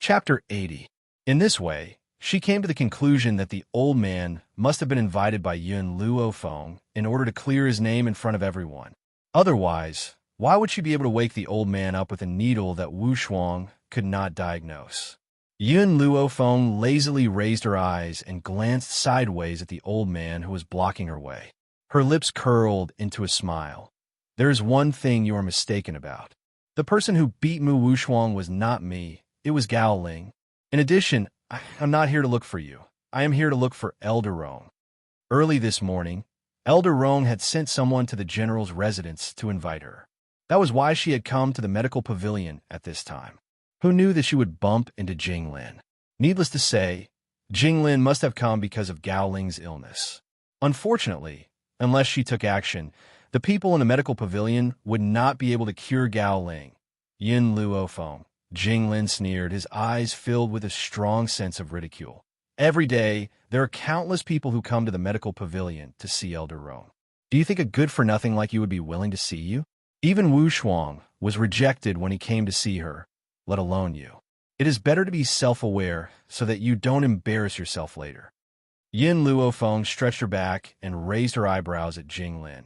Chapter 80. In this way, she came to the conclusion that the old man must have been invited by Yun Luofeng in order to clear his name in front of everyone. Otherwise, why would she be able to wake the old man up with a needle that Wu Shuang could not diagnose? Yun Luofeng lazily raised her eyes and glanced sideways at the old man who was blocking her way. Her lips curled into a smile. There is one thing you are mistaken about. The person who beat Mu Wushuang was not me. It was Gao Ling. In addition, I'm not here to look for you. I am here to look for Elder Rong. Early this morning, Elder Rong had sent someone to the general's residence to invite her. That was why she had come to the medical pavilion at this time. Who knew that she would bump into Jinglin? Needless to say, Jinglin must have come because of Gao Ling's illness. Unfortunately, unless she took action, the people in the medical pavilion would not be able to cure Gao Ling. Yin Luofeng. Jinglin sneered, his eyes filled with a strong sense of ridicule. Every day, there are countless people who come to the medical pavilion to see Elder Rong. Do you think a good-for-nothing like you would be willing to see you? Even Wu Shuang was rejected when he came to see her, let alone you. It is better to be self-aware so that you don't embarrass yourself later. Yin Luofeng stretched her back and raised her eyebrows at Jinglin.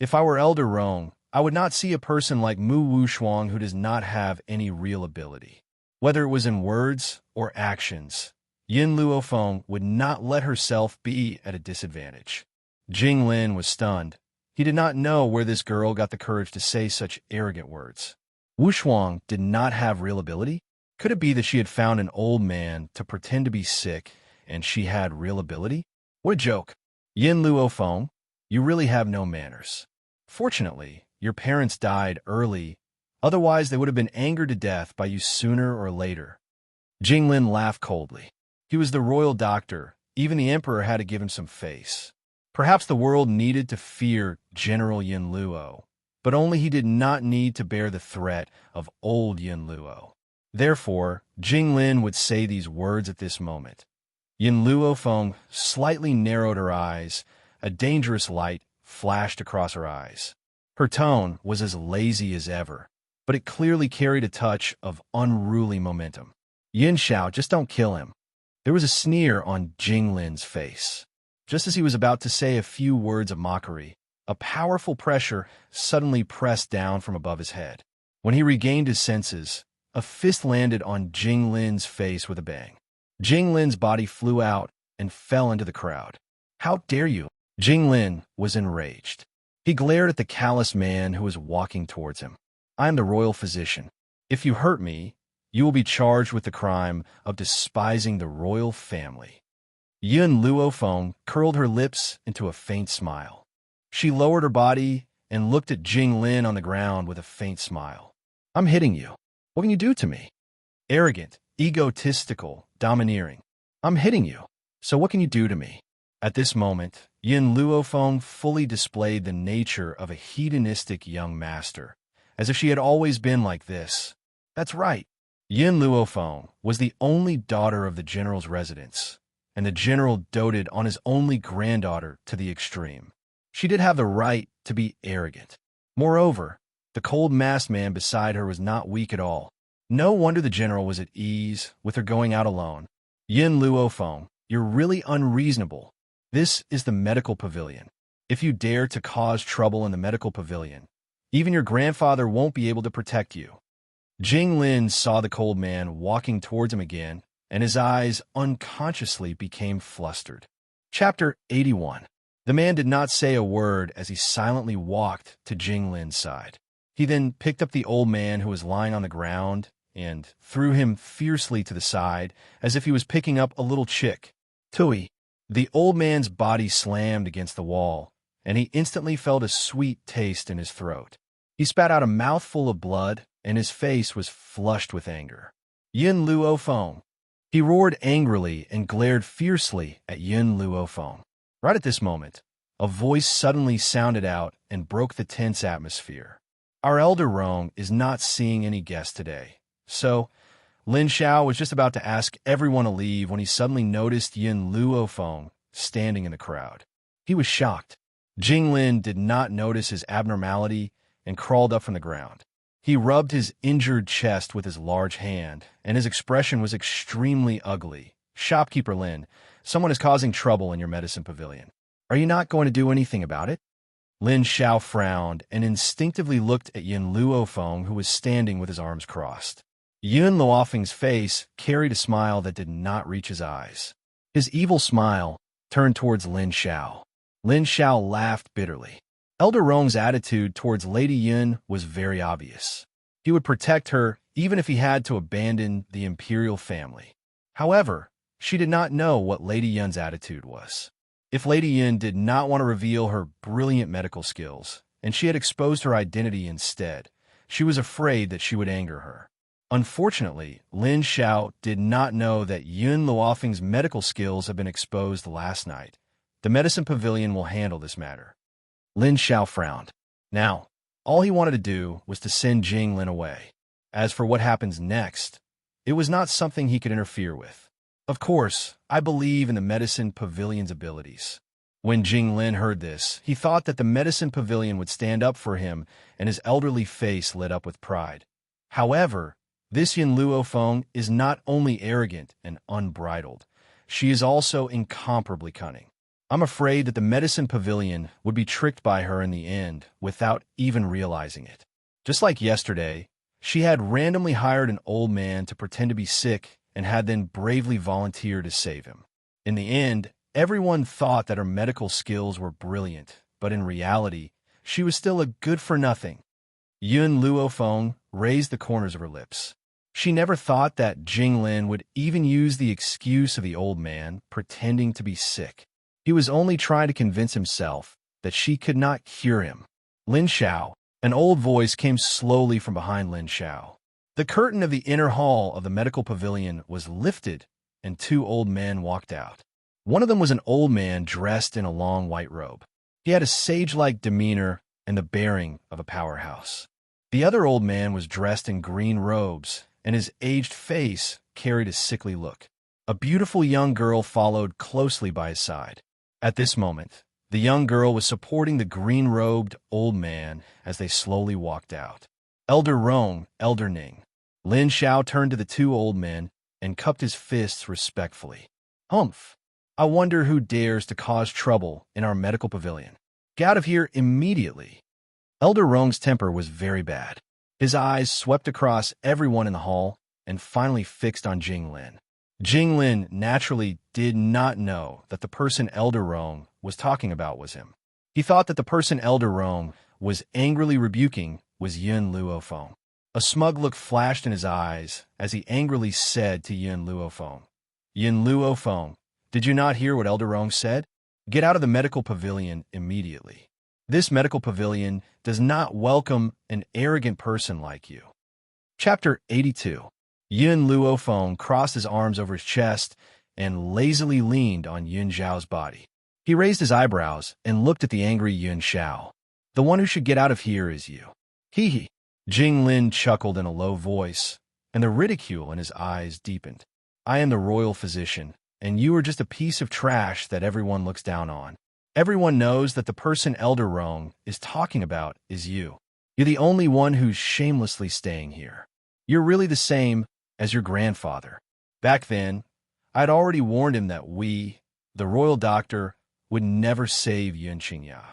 If I were Elder Rong, I would not see a person like Mu Wushuang who does not have any real ability. Whether it was in words or actions, Yin Luofeng would not let herself be at a disadvantage. Jinglin was stunned. He did not know where this girl got the courage to say such arrogant words. Wushuang did not have real ability? Could it be that she had found an old man to pretend to be sick and she had real ability? What a joke. Yin Luofeng, you really have no manners. Fortunately, your parents died early, otherwise they would have been angered to death by you sooner or later. Jinglin laughed coldly. He was the royal doctor. Even the emperor had to give him some face. Perhaps the world needed to fear General Yin Luo, but only he did not need to bear the threat of old Yin Luo. Therefore, Jinglin would say these words at this moment. Yin Luofeng slightly narrowed her eyes. A dangerous light flashed across her eyes. Her tone was as lazy as ever, but it clearly carried a touch of unruly momentum. Yin Xiao, just don't kill him. There was a sneer on Jinglin's face. Just as he was about to say a few words of mockery, a powerful pressure suddenly pressed down from above his head. When he regained his senses, a fist landed on Jinglin's face with a bang. Jinglin's body flew out and fell into the crowd. How dare you? Jinglin was enraged. He glared at the callous man who was walking towards him. I am the royal physician. If you hurt me, you will be charged with the crime of despising the royal family. Yun Luofeng curled her lips into a faint smile. She lowered her body and looked at Jinglin on the ground with a faint smile. I'm hitting you. What can you do to me? Arrogant, egotistical, domineering. I'm hitting you. So what can you do to me? At this moment, Yin Luofeng fully displayed the nature of a hedonistic young master, as if she had always been like this. That's right. Yin Luofeng was the only daughter of the general's residence, and the general doted on his only granddaughter to the extreme. She did have the right to be arrogant. Moreover, the cold-masked man beside her was not weak at all. No wonder the general was at ease with her going out alone. Yin Luofeng, you're really unreasonable. This is the medical pavilion. If you dare to cause trouble in the medical pavilion, even your grandfather won't be able to protect you. Jinglin saw the cold man walking towards him again, and his eyes unconsciously became flustered. Chapter 81. The man did not say a word as he silently walked to Jinglin's side. He then picked up the old man who was lying on the ground and threw him fiercely to the side as if he was picking up a little chick. Tui. The old man's body slammed against the wall, and he instantly felt a sweet taste in his throat. He spat out a mouthful of blood, and his face was flushed with anger. Yin Luofeng. He roared angrily and glared fiercely at Yin Luofeng. Right at this moment, a voice suddenly sounded out and broke the tense atmosphere. Our elder Rong is not seeing any guests today, so Lin Xiao was just about to ask everyone to leave when he suddenly noticed Yin Luofeng standing in the crowd. He was shocked. Jinglin did not notice his abnormality and crawled up from the ground. He rubbed his injured chest with his large hand, and his expression was extremely ugly. "Shopkeeper Lin, someone is causing trouble in your medicine pavilion. Are you not going to do anything about it?" Lin Xiao frowned and instinctively looked at Yun Luofeng, who was standing with his arms crossed. Yun Luofeng's face carried a smile that did not reach his eyes. His evil smile turned towards Lin Xiao. Lin Xiao laughed bitterly. Elder Rong's attitude towards Lady Yun was very obvious. He would protect her even if he had to abandon the imperial family. However, she did not know what Lady Yun's attitude was. If Lady Yun did not want to reveal her brilliant medical skills, and she had exposed her identity instead, she was afraid that she would anger her. Unfortunately, Lin Xiao did not know that Yun Luofeng's medical skills had been exposed last night. The medicine pavilion will handle this matter. Lin Xiao frowned. Now, all he wanted to do was to send Jing Lin away. As for what happens next, it was not something he could interfere with. Of course, I believe in the medicine pavilion's abilities. When Jing Lin heard this, he thought that the medicine pavilion would stand up for him, and his elderly face lit up with pride. However, this Yun Luofeng is not only arrogant and unbridled, she is also incomparably cunning. I'm afraid that the medicine pavilion would be tricked by her in the end without even realizing it. Just like yesterday, she had randomly hired an old man to pretend to be sick and had then bravely volunteered to save him. In the end, everyone thought that her medical skills were brilliant, but in reality, she was still a good-for-nothing. Yun Luofeng raised the corners of her lips. She never thought that Jing Lin would even use the excuse of the old man pretending to be sick. He was only trying to convince himself that she could not cure him. Lin Xiao, an old voice came slowly from behind Lin Xiao. The curtain of the inner hall of the medical pavilion was lifted, and two old men walked out. One of them was an old man dressed in a long white robe. He had a sage-like demeanor and the bearing of a powerhouse. The other old man was dressed in green robes, and his aged face carried a sickly look. A beautiful young girl followed closely by his side. At this moment, the young girl was supporting the green-robed old man as they slowly walked out. Elder Rong, Elder Ning. Lin Xiao turned to the two old men and cupped his fists respectfully. Humph! I wonder who dares to cause trouble in our medical pavilion. Get out of here immediately. Elder Rong's temper was very bad. His eyes swept across everyone in the hall and finally fixed on Jing Lin. Jing Lin naturally did not know that the person Elder Rong was talking about was him. He thought that the person Elder Rong was angrily rebuking was Yun Luofeng. A smug look flashed in his eyes as he angrily said to Yun Luofeng, "Yun Luofeng, did you not hear what Elder Rong said? Get out of the medical pavilion immediately. This medical pavilion does not welcome an arrogant person like you." Chapter 82. Yun Luofeng crossed his arms over his chest and lazily leaned on Yun Xiao's body. He raised his eyebrows and looked at the angry Yun Xiao. "The one who should get out of here is you." Hee hee. Jing Lin chuckled in a low voice, and the ridicule in his eyes deepened. "I am the royal physician, and you are just a piece of trash that everyone looks down on. Everyone knows that the person Elder Rong is talking about is you. You're the only one who's shamelessly staying here. You're really the same as your grandfather. Back then, I'd already warned him that we, the royal doctor, would never save Yun Qingya.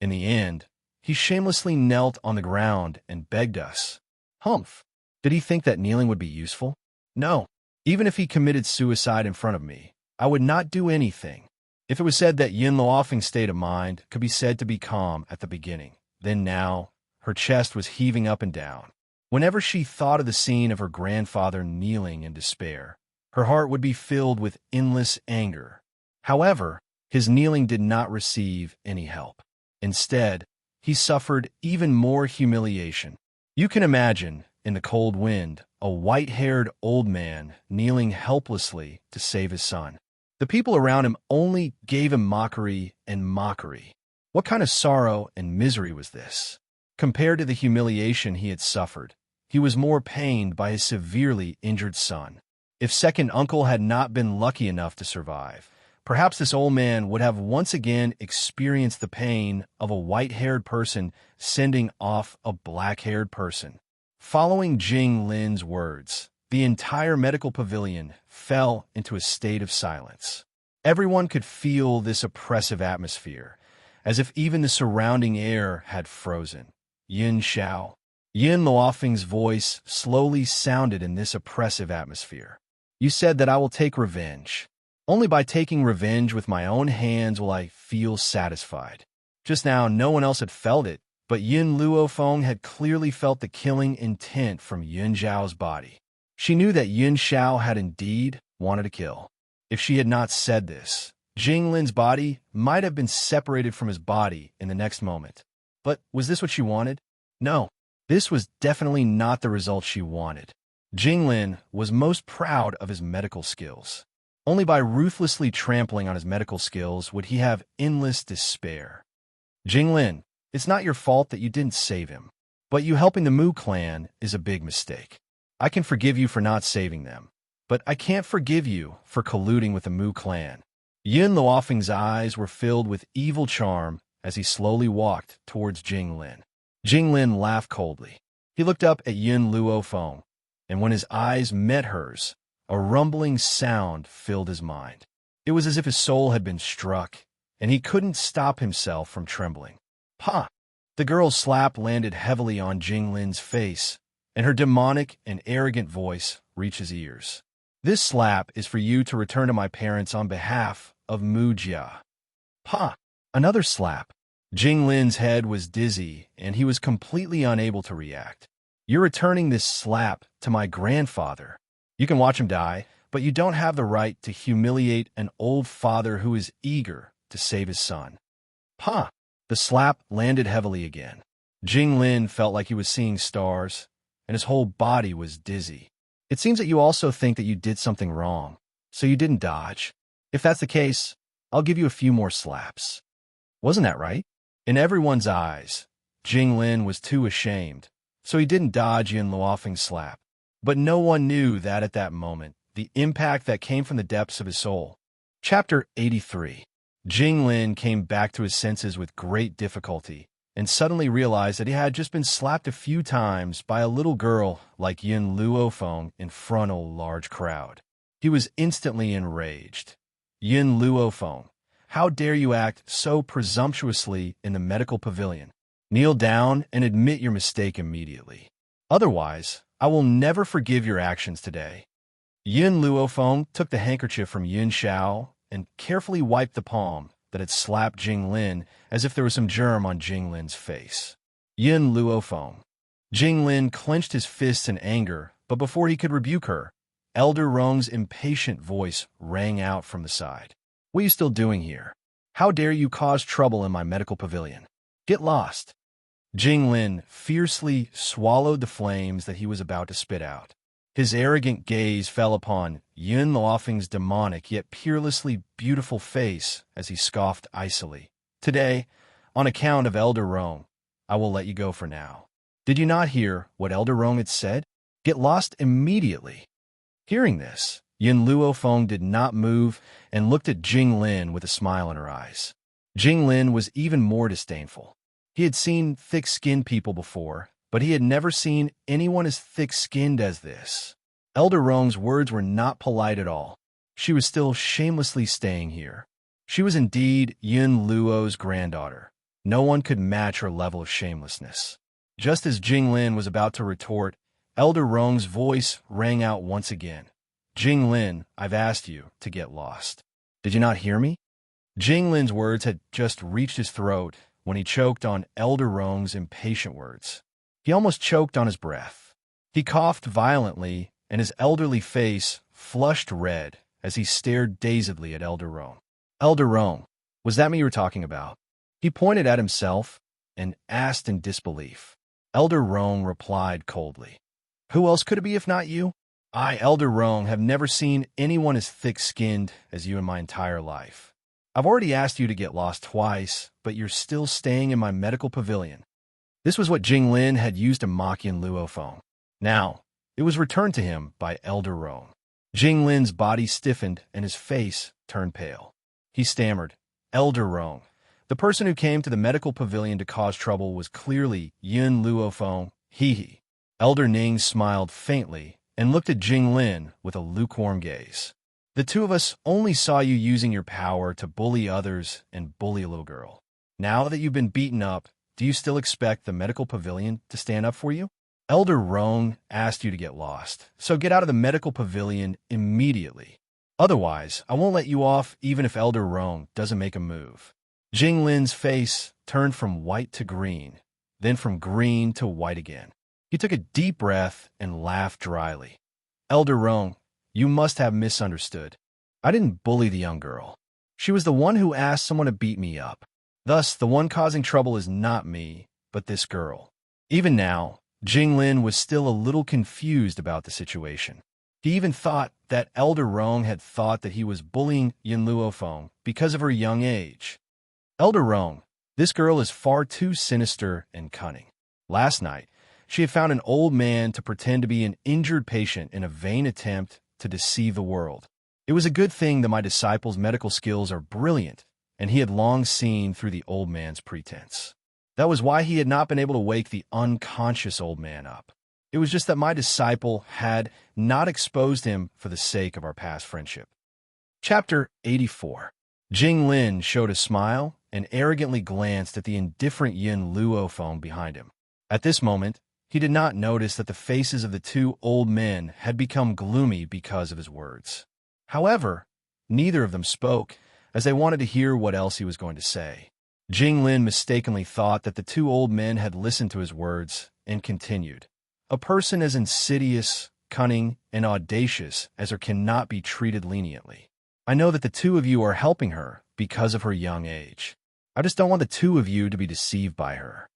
In the end, he shamelessly knelt on the ground and begged us. Humph! Did he think that kneeling would be useful? No. Even if he committed suicide in front of me, I would not do anything. If it was said that Yun Luofeng's state of mind could be said to be calm at the beginning, then now her chest was heaving up and down. Whenever she thought of the scene of her grandfather kneeling in despair, her heart would be filled with endless anger. However, his kneeling did not receive any help. Instead, he suffered even more humiliation. You can imagine, in the cold wind, a white-haired old man kneeling helplessly to save his son. The people around him only gave him mockery and mockery. What kind of sorrow and misery was this? Compared to the humiliation he had suffered, he was more pained by his severely injured son. If second uncle had not been lucky enough to survive, perhaps this old man would have once again experienced the pain of a white-haired person sending off a black-haired person. Following Jing Lin's words, the entire medical pavilion fell into a state of silence. Everyone could feel this oppressive atmosphere, as if even the surrounding air had frozen. Yin Xiao. Yin Luofeng's voice slowly sounded in this oppressive atmosphere. You said that I will take revenge. Only by taking revenge with my own hands will I feel satisfied. Just now, no one else had felt it, but Yin Luofeng had clearly felt the killing intent from Yin Xiao's body. She knew that Yin Xiao had indeed wanted to kill. If she had not said this, Jing Lin's body might have been separated from his body in the next moment. But was this what she wanted? No, this was definitely not the result she wanted. Jing Lin was most proud of his medical skills. Only by ruthlessly trampling on his medical skills would he have endless despair. Jing Lin, it's not your fault that you didn't save him, but you helping the Mu clan is a big mistake. I can forgive you for not saving them, but I can't forgive you for colluding with the Mu clan. Yin Luofeng's eyes were filled with evil charm as he slowly walked towards Jing Lin. Jing Lin laughed coldly. He looked up at Yin Luofeng, and when his eyes met hers, a rumbling sound filled his mind. It was as if his soul had been struck, and he couldn't stop himself from trembling. Pa! The girl's slap landed heavily on Jing Lin's face, and her demonic and arrogant voice reached his ears. This slap is for you to return to my parents on behalf of Mu Jia. Pa! Another slap. Jing Lin's head was dizzy, and he was completely unable to react. You're returning this slap to my grandfather. You can watch him die, but you don't have the right to humiliate an old father who is eager to save his son. Pa! The slap landed heavily again. Jing Lin felt like he was seeing stars, and his whole body was dizzy. It seems that you also think that you did something wrong, so you didn't dodge. If that's the case, I'll give you a few more slaps. Wasn't that right? In everyone's eyes, Jing Lin was too ashamed, so he didn't dodge Yin Luofeng's slap. But no one knew that at that moment, the impact that came from the depths of his soul. Chapter 83. Jing Lin came back to his senses with great difficulty, and suddenly realized that he had just been slapped a few times by a little girl like Yin Luofeng in front of a large crowd. He was instantly enraged. Yin Luofeng, how dare you act so presumptuously in the medical pavilion? Kneel down and admit your mistake immediately. Otherwise, I will never forgive your actions today. Yin Luofeng took the handkerchief from Yin Xiao and carefully wiped the palm that had slapped Jing Lin as if there was some germ on Jing Lin's face. Yin Luofeng. Jing Lin clenched his fists in anger, but before he could rebuke her, Elder Rong's impatient voice rang out from the side. What are you still doing here? How dare you cause trouble in my medical pavilion? Get lost. Jing Lin fiercely swallowed the flames that he was about to spit out. His arrogant gaze fell upon Yin Luofeng's demonic yet peerlessly beautiful face as he scoffed icily. Today, on account of Elder Rong, I will let you go for now. Did you not hear what Elder Rong had said? Get lost immediately. Hearing this, Yin Luofeng did not move and looked at Jing Lin with a smile in her eyes. Jing Lin was even more disdainful. He had seen thick-skinned people before, but he had never seen anyone as thick-skinned as this. Elder Rong's words were not polite at all. She was still shamelessly staying here. She was indeed Yin Luo's granddaughter. No one could match her level of shamelessness. Just as Jing Lin was about to retort, Elder Rong's voice rang out once again. Jing Lin, I've asked you to get lost. Did you not hear me? Jing Lin's words had just reached his throat when he choked on Elder Rong's impatient words. He almost choked on his breath. He coughed violently, and his elderly face flushed red as he stared dazedly at Elder Rong. Elder Rong, was that me you were talking about? He pointed at himself and asked in disbelief. Elder Rong replied coldly. Who else could it be if not you? I, Elder Rong, have never seen anyone as thick-skinned as you in my entire life. I've already asked you to get lost twice, but you're still staying in my medical pavilion. This was what Jing Lin had used to mock Yin Luofeng. Now, it was returned to him by Elder Rong. Jing Lin's body stiffened and his face turned pale. He stammered, Elder Rong. The person who came to the medical pavilion to cause trouble was clearly Yin Luofeng. He. Elder Ning smiled faintly and looked at Jing Lin with a lukewarm gaze. The two of us only saw you using your power to bully others and bully a little girl. Now that you've been beaten up, do you still expect the medical pavilion to stand up for you? Elder Rong asked you to get lost, so get out of the medical pavilion immediately. Otherwise, I won't let you off even if Elder Rong doesn't make a move. Jing Lin's face turned from white to green, then from green to white again. He took a deep breath and laughed dryly. Elder Rong, you must have misunderstood. I didn't bully the young girl. She was the one who asked someone to beat me up. Thus, the one causing trouble is not me, but this girl. Even now, Jing Lin was still a little confused about the situation. He even thought that Elder Rong had thought that he was bullying Yin Luofeng because of her young age. Elder Rong, this girl is far too sinister and cunning. Last night, she had found an old man to pretend to be an injured patient in a vain attempt to deceive the world. It was a good thing that my disciple's medical skills are brilliant, and he had long seen through the old man's pretense. That was why he had not been able to wake the unconscious old man up. It was just that my disciple had not exposed him for the sake of our past friendship. Chapter 84. Jing Lin showed a smile and arrogantly glanced at the indifferent Yin Luofeng behind him. At this moment, he did not notice that the faces of the two old men had become gloomy because of his words. However, neither of them spoke, as they wanted to hear what else he was going to say. Jing Lin mistakenly thought that the two old men had listened to his words and continued. A person as insidious, cunning, and audacious as her cannot be treated leniently. I know that the two of you are helping her because of her young age. I just don't want the two of you to be deceived by her.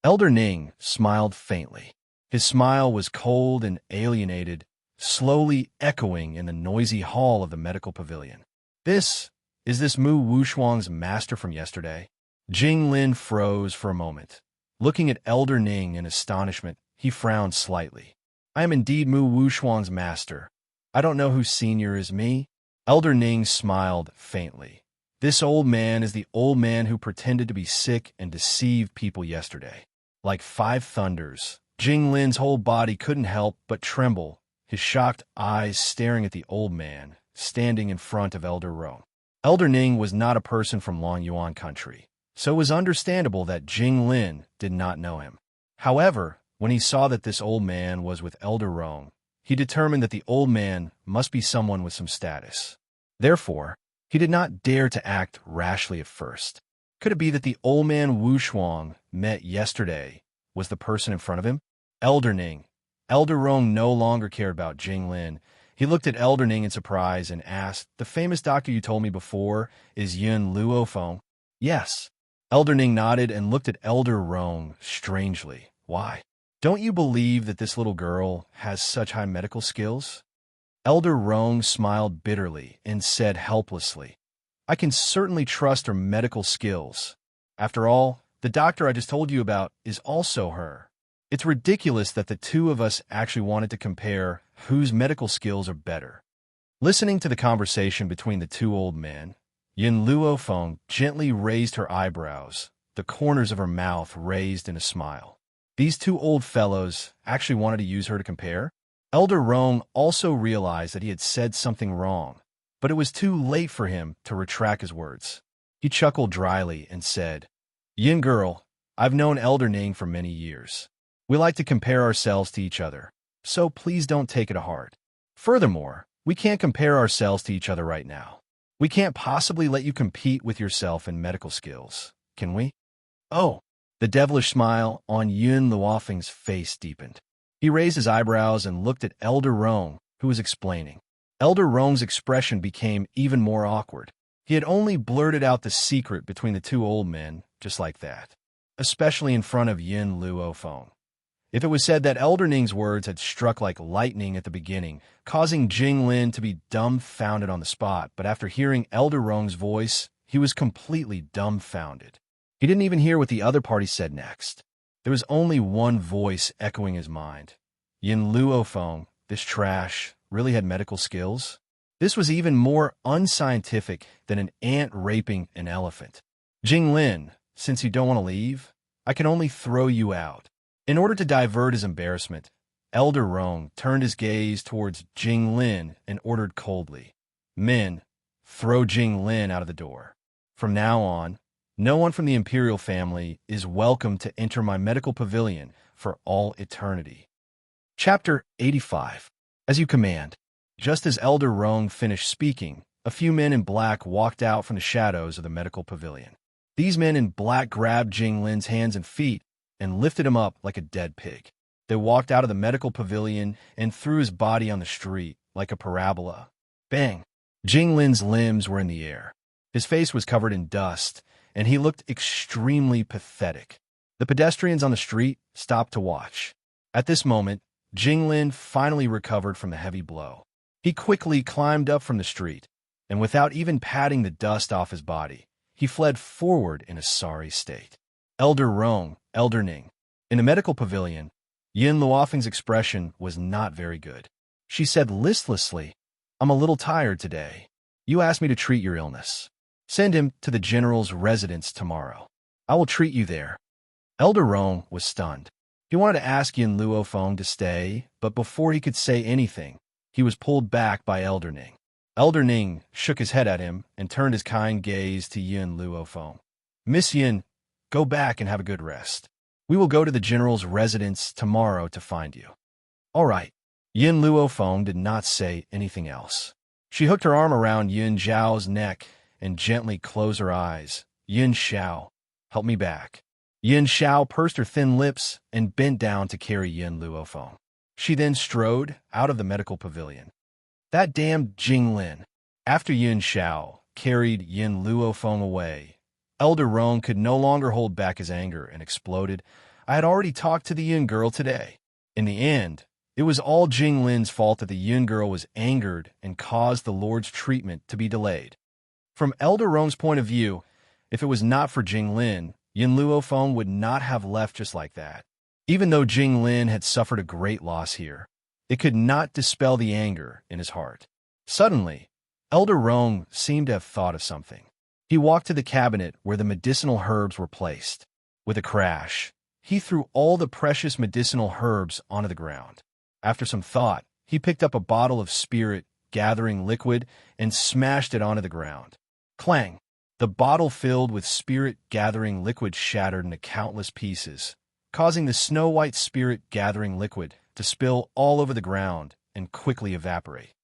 Elder Ning smiled faintly. His smile was cold and alienated, slowly echoing in the noisy hall of the medical pavilion. Is this Mu Wushuang's master from yesterday? Jing Lin froze for a moment. Looking at Elder Ning in astonishment, he frowned slightly. I am indeed Mu Wushuang's master. I don't know who senior is me. Elder Ning smiled faintly. This old man is the old man who pretended to be sick and deceived people yesterday. Like five thunders, Jing Lin's whole body couldn't help but tremble, his shocked eyes staring at the old man, standing in front of Elder Rong. Elder Ning was not a person from Longyuan country, so it was understandable that Jing Lin did not know him. However, when he saw that this old man was with Elder Rong, he determined that the old man must be someone with some status. Therefore, he did not dare to act rashly at first. Could it be that the old man Wushuang met yesterday was the person in front of him? Elder Ning. Elder Rong no longer cared about Jing Lin. He looked at Elder Ning in surprise and asked, the famous doctor you told me before is Yin Luofeng? Yes. Elder Ning nodded and looked at Elder Rong strangely. Why? Don't you believe that this little girl has such high medical skills? Elder Rong smiled bitterly and said helplessly, I can certainly trust her medical skills. After all, the doctor I just told you about is also her. It's ridiculous that the two of us actually wanted to compare whose medical skills are better. Listening to the conversation between the two old men, Yin Luofeng gently raised her eyebrows, the corners of her mouth raised in a smile. These two old fellows actually wanted to use her to compare? Elder Rong also realized that he had said something wrong, but it was too late for him to retract his words. He chuckled dryly and said, Yin girl, I've known Elder Ning for many years. We like to compare ourselves to each other, so please don't take it to heart. Furthermore, we can't compare ourselves to each other right now. We can't possibly let you compete with yourself in medical skills, can we? Oh, the devilish smile on Yin Luofeng's face deepened. He raised his eyebrows and looked at Elder Rong, who was explaining. Elder Rong's expression became even more awkward. He had only blurted out the secret between the two old men just like that, especially in front of Yin Luofeng. If it was said that Elder Ning's words had struck like lightning at the beginning, causing Jing Lin to be dumbfounded on the spot, but after hearing Elder Rong's voice, he was completely dumbfounded. He didn't even hear what the other party said next. There was only one voice echoing his mind. Yin Luofeng, this trash, really had medical skills? This was even more unscientific than an ant raping an elephant. Jing Lin, since you don't want to leave, I can only throw you out. In order to divert his embarrassment, Elder Rong turned his gaze towards Jing Lin and ordered coldly, "Men, throw Jing Lin out of the door. From now on, no one from the imperial family is welcome to enter my medical pavilion for all eternity." Chapter 85. As you command. Just as Elder Rong finished speaking, a few men in black walked out from the shadows of the medical pavilion. These men in black grabbed Jing Lin's hands and feet and lifted him up like a dead pig. They walked out of the medical pavilion and threw his body on the street like a parabola. Bang! Jing Lin's limbs were in the air. His face was covered in dust, and he looked extremely pathetic. The pedestrians on the street stopped to watch. At this moment, Jing Lin finally recovered from the heavy blow. He quickly climbed up from the street, and without even patting the dust off his body, he fled forward in a sorry state. Elder Rong, Elder Ning. In the medical pavilion, Yin Luofeng's expression was not very good. She said listlessly, "I'm a little tired today. You asked me to treat your illness. Send him to the general's residence tomorrow. I will treat you there." Elder Rong was stunned. He wanted to ask Yin Luofeng to stay, but before he could say anything, he was pulled back by Elder Ning. Elder Ning shook his head at him and turned his kind gaze to Yin Luofeng. "Miss Yin, go back and have a good rest. We will go to the general's residence tomorrow to find you." "All right." Yin Luofeng did not say anything else. She hooked her arm around Yin Zhao's neck and gently closed her eyes. "Yin Xiao, help me back." Yin Xiao pursed her thin lips and bent down to carry Yin Luofeng. She then strode out of the medical pavilion. That damned Jing Lin. After Yin Xiao carried Yin Luofeng away, Elder Rong could no longer hold back his anger and exploded. "I had already talked to the Yin girl today. In the end, it was all Jing Lin's fault that the Yin girl was angered and caused the Lord's treatment to be delayed." From Elder Rong's point of view, if it was not for Jing Lin, Yin Luofeng would not have left just like that. Even though Jing Lin had suffered a great loss here, it could not dispel the anger in his heart. Suddenly, Elder Rong seemed to have thought of something. He walked to the cabinet where the medicinal herbs were placed. With a crash, he threw all the precious medicinal herbs onto the ground. After some thought, he picked up a bottle of spirit-gathering liquid and smashed it onto the ground. Clang! The bottle filled with spirit-gathering liquid shattered into countless pieces, causing the snow-white spirit-gathering liquid to spill all over the ground and quickly evaporate.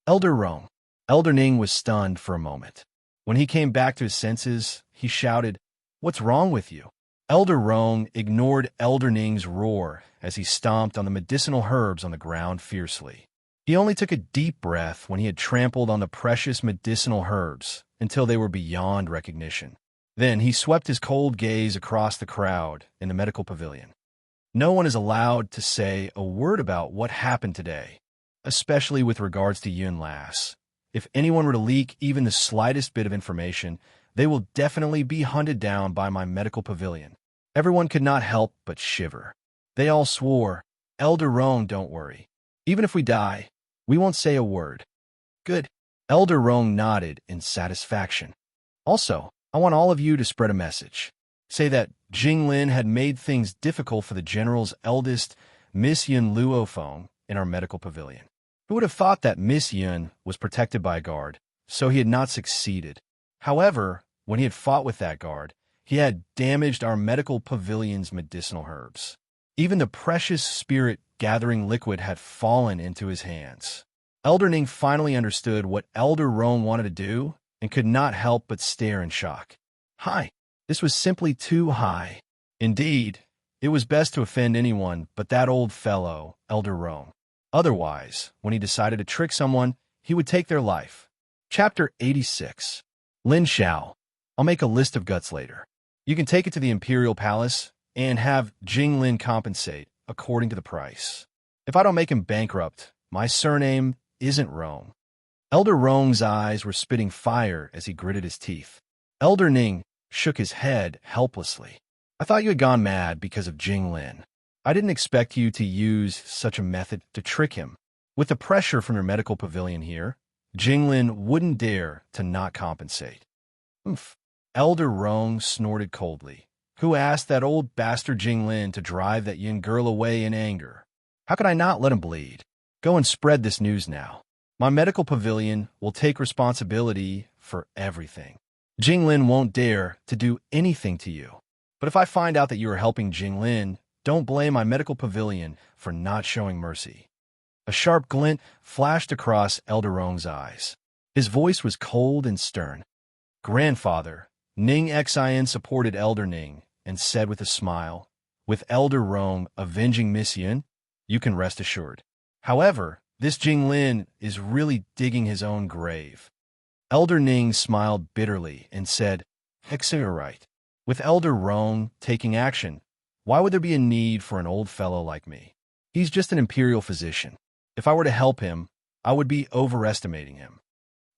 Elder Rong. Elder Ning was stunned for a moment. When he came back to his senses, he shouted, "What's wrong with you?" Elder Rong ignored Elder Ning's roar as he stomped on the medicinal herbs on the ground fiercely. He only took a deep breath when he had trampled on the precious medicinal herbs until they were beyond recognition. Then he swept his cold gaze across the crowd in the medical pavilion. No one is allowed to say a word about what happened today, especially with regards to Yun Lass. If anyone were to leak even the slightest bit of information, they will definitely be hunted down by my medical pavilion. Everyone could not help but shiver. They all swore, "Elder Rong, don't worry. Even if we die, we won't say a word." "Good." Elder Rong nodded in satisfaction. "Also, I want all of you to spread a message. Say that Jing Lin had made things difficult for the general's eldest, Miss Yun Luofeng, in our medical pavilion. Who would have thought that Miss Yun was protected by a guard, so he had not succeeded. However, when he had fought with that guard, he had damaged our medical pavilion's medicinal herbs. Even the precious spirit-gathering liquid had fallen into his hands." Elder Ning finally understood what Elder Rong wanted to do and could not help but stare in shock. Hi, this was simply too high. Indeed, it was best to offend anyone but that old fellow, Elder Rong. Otherwise, when he decided to trick someone, he would take their life. Chapter 86. Lin Xiao. I'll make a list of guts later. You can take it to the Imperial Palace and have Jing Lin compensate according to the price. If I don't make him bankrupt, my surname isn't Rong. Elder Rong's eyes were spitting fire as he gritted his teeth. Elder Ning shook his head helplessly. I thought you had gone mad because of Jing Lin. I didn't expect you to use such a method to trick him. With the pressure from your medical pavilion here, Jing Lin wouldn't dare to not compensate. Oomph. Elder Rong snorted coldly. Who asked that old bastard Jing Lin to drive that Yin girl away in anger? How could I not let him bleed? Go and spread this news now. My medical pavilion will take responsibility for everything. Jinglin won't dare to do anything to you. But if I find out that you are helping Jinglin, don't blame my medical pavilion for not showing mercy. A sharp glint flashed across Elder Rong's eyes. His voice was cold and stern. Grandfather, Ning Xin supported Elder Ning and said with a smile, with Elder Rong avenging Miss Yun, you can rest assured. However, this Jinglin is really digging his own grave. Elder Ning smiled bitterly and said, you're right. With Elder Rong taking action, why would there be a need for an old fellow like me? He's just an imperial physician. If I were to help him, I would be overestimating him.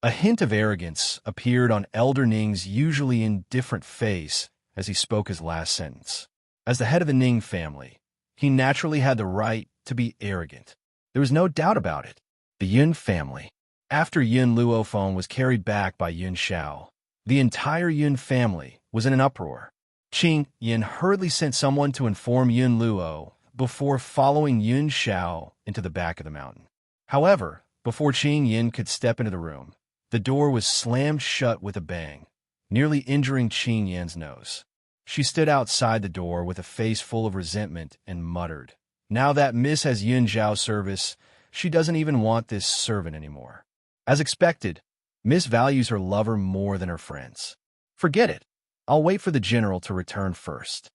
A hint of arrogance appeared on Elder Ning's usually indifferent face as he spoke his last sentence. As the head of the Ning family, he naturally had the right to be arrogant. There was no doubt about it. The Yun family. After Yun Luofeng was carried back by Yun Xiao, the entire Yun family was in an uproar. Qing Yin hurriedly sent someone to inform Yun Luo before following Yun Xiao into the back of the mountain. However, before Qing Yin could step into the room, the door was slammed shut with a bang, nearly injuring Qing Yin's nose. She stood outside the door with a face full of resentment and muttered, now that Miss has Yun Zhao's service, she doesn't even want this servant anymore. As expected, Miss values her lover more than her friends. Forget it. I'll wait for the general to return first.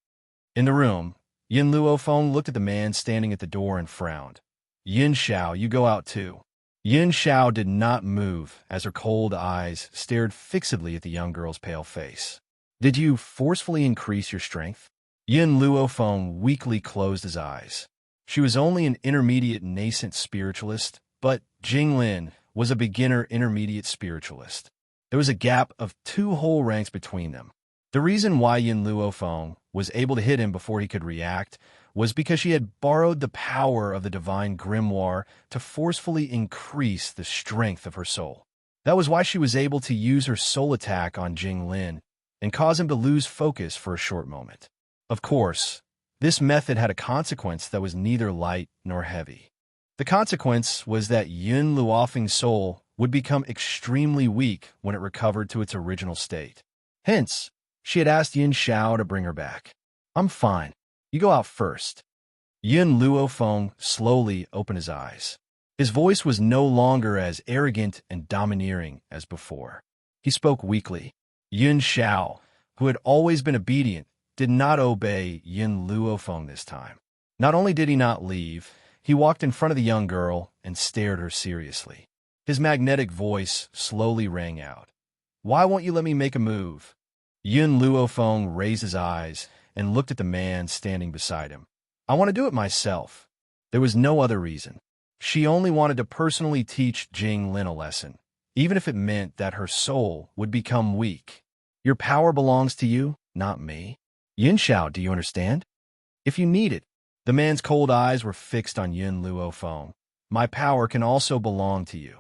In the room, Yun Luofeng looked at the man standing at the door and frowned. Yun Xiao, you go out too. Yun Xiao did not move as her cold eyes stared fixedly at the young girl's pale face. Did you forcefully increase your strength? Yun Luofeng weakly closed his eyes. She was only an intermediate nascent spiritualist, but Jinglin was a beginner intermediate spiritualist. There was a gap of 2 whole ranks between them. The reason why Yun Luofeng was able to hit him before he could react was because she had borrowed the power of the divine grimoire to forcefully increase the strength of her soul. That was why she was able to use her soul attack on Jinglin and cause him to lose focus for a short moment. Of course, this method had a consequence that was neither light nor heavy. The consequence was that Yun Luofeng's soul would become extremely weak when it recovered to its original state. Hence, she had asked Yun Xiao to bring her back. I'm fine. You go out first. Yun Luofeng slowly opened his eyes. His voice was no longer as arrogant and domineering as before. He spoke weakly. Yun Xiao, who had always been obedient, did not obey Yun Luofeng this time. Not only did he not leave, he walked in front of the young girl and stared her seriously. His magnetic voice slowly rang out. Why won't you let me make a move? Yun Luofeng raised his eyes and looked at the man standing beside him. I want to do it myself. There was no other reason. She only wanted to personally teach Jinglin a lesson, even if it meant that her soul would become weak. Your power belongs to you, not me. Yun Xiao, do you understand? If you need it. The man's cold eyes were fixed on Yun Luofeng. My power can also belong to you.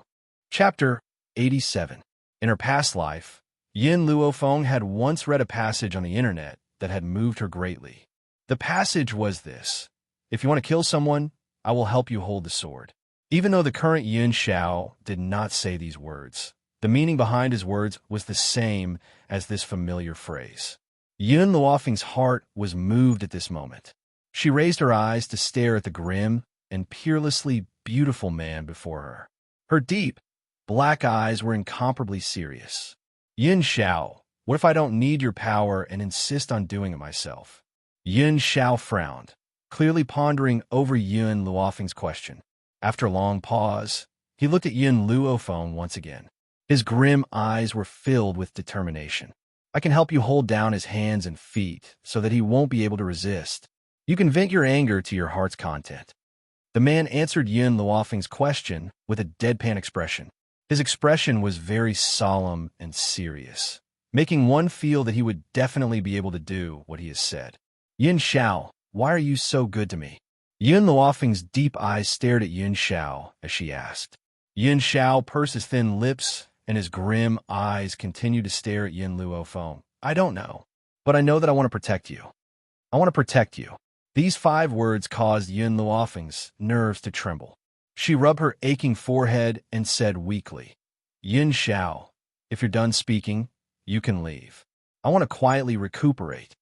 Chapter 87. In her past life, Yun Luofeng had once read a passage on the internet that had moved her greatly. The passage was this: if you want to kill someone, I will help you hold the sword. Even though the current Yun Xiao did not say these words, the meaning behind his words was the same as this familiar phrase. Yun Luofeng's heart was moved at this moment. She raised her eyes to stare at the grim and peerlessly beautiful man before her. Her deep, black eyes were incomparably serious. Yun Xiao, what if I don't need your power and insist on doing it myself? Yun Xiao frowned, clearly pondering over Yun Luofeng's question. After a long pause, he looked at Yun Luofeng once again. His grim eyes were filled with determination. I can help you hold down his hands and feet so that he won't be able to resist. You can vent your anger to your heart's content. The man answered Yun Luofeng's question with a deadpan expression. His expression was very solemn and serious, making one feel that he would definitely be able to do what he has said. Yun Xiao, why are you so good to me? Yun Luofeng's deep eyes stared at Yun Xiao as she asked. Yun Xiao pursed his thin lips, and his grim eyes continued to stare at Yun Luofeng. I don't know, but I know that I want to protect you. I want to protect you. These 5 words caused Yun Luofeng's nerves to tremble. She rubbed her aching forehead and said weakly, "Yun Xiao, if you're done speaking, you can leave. I want to quietly recuperate."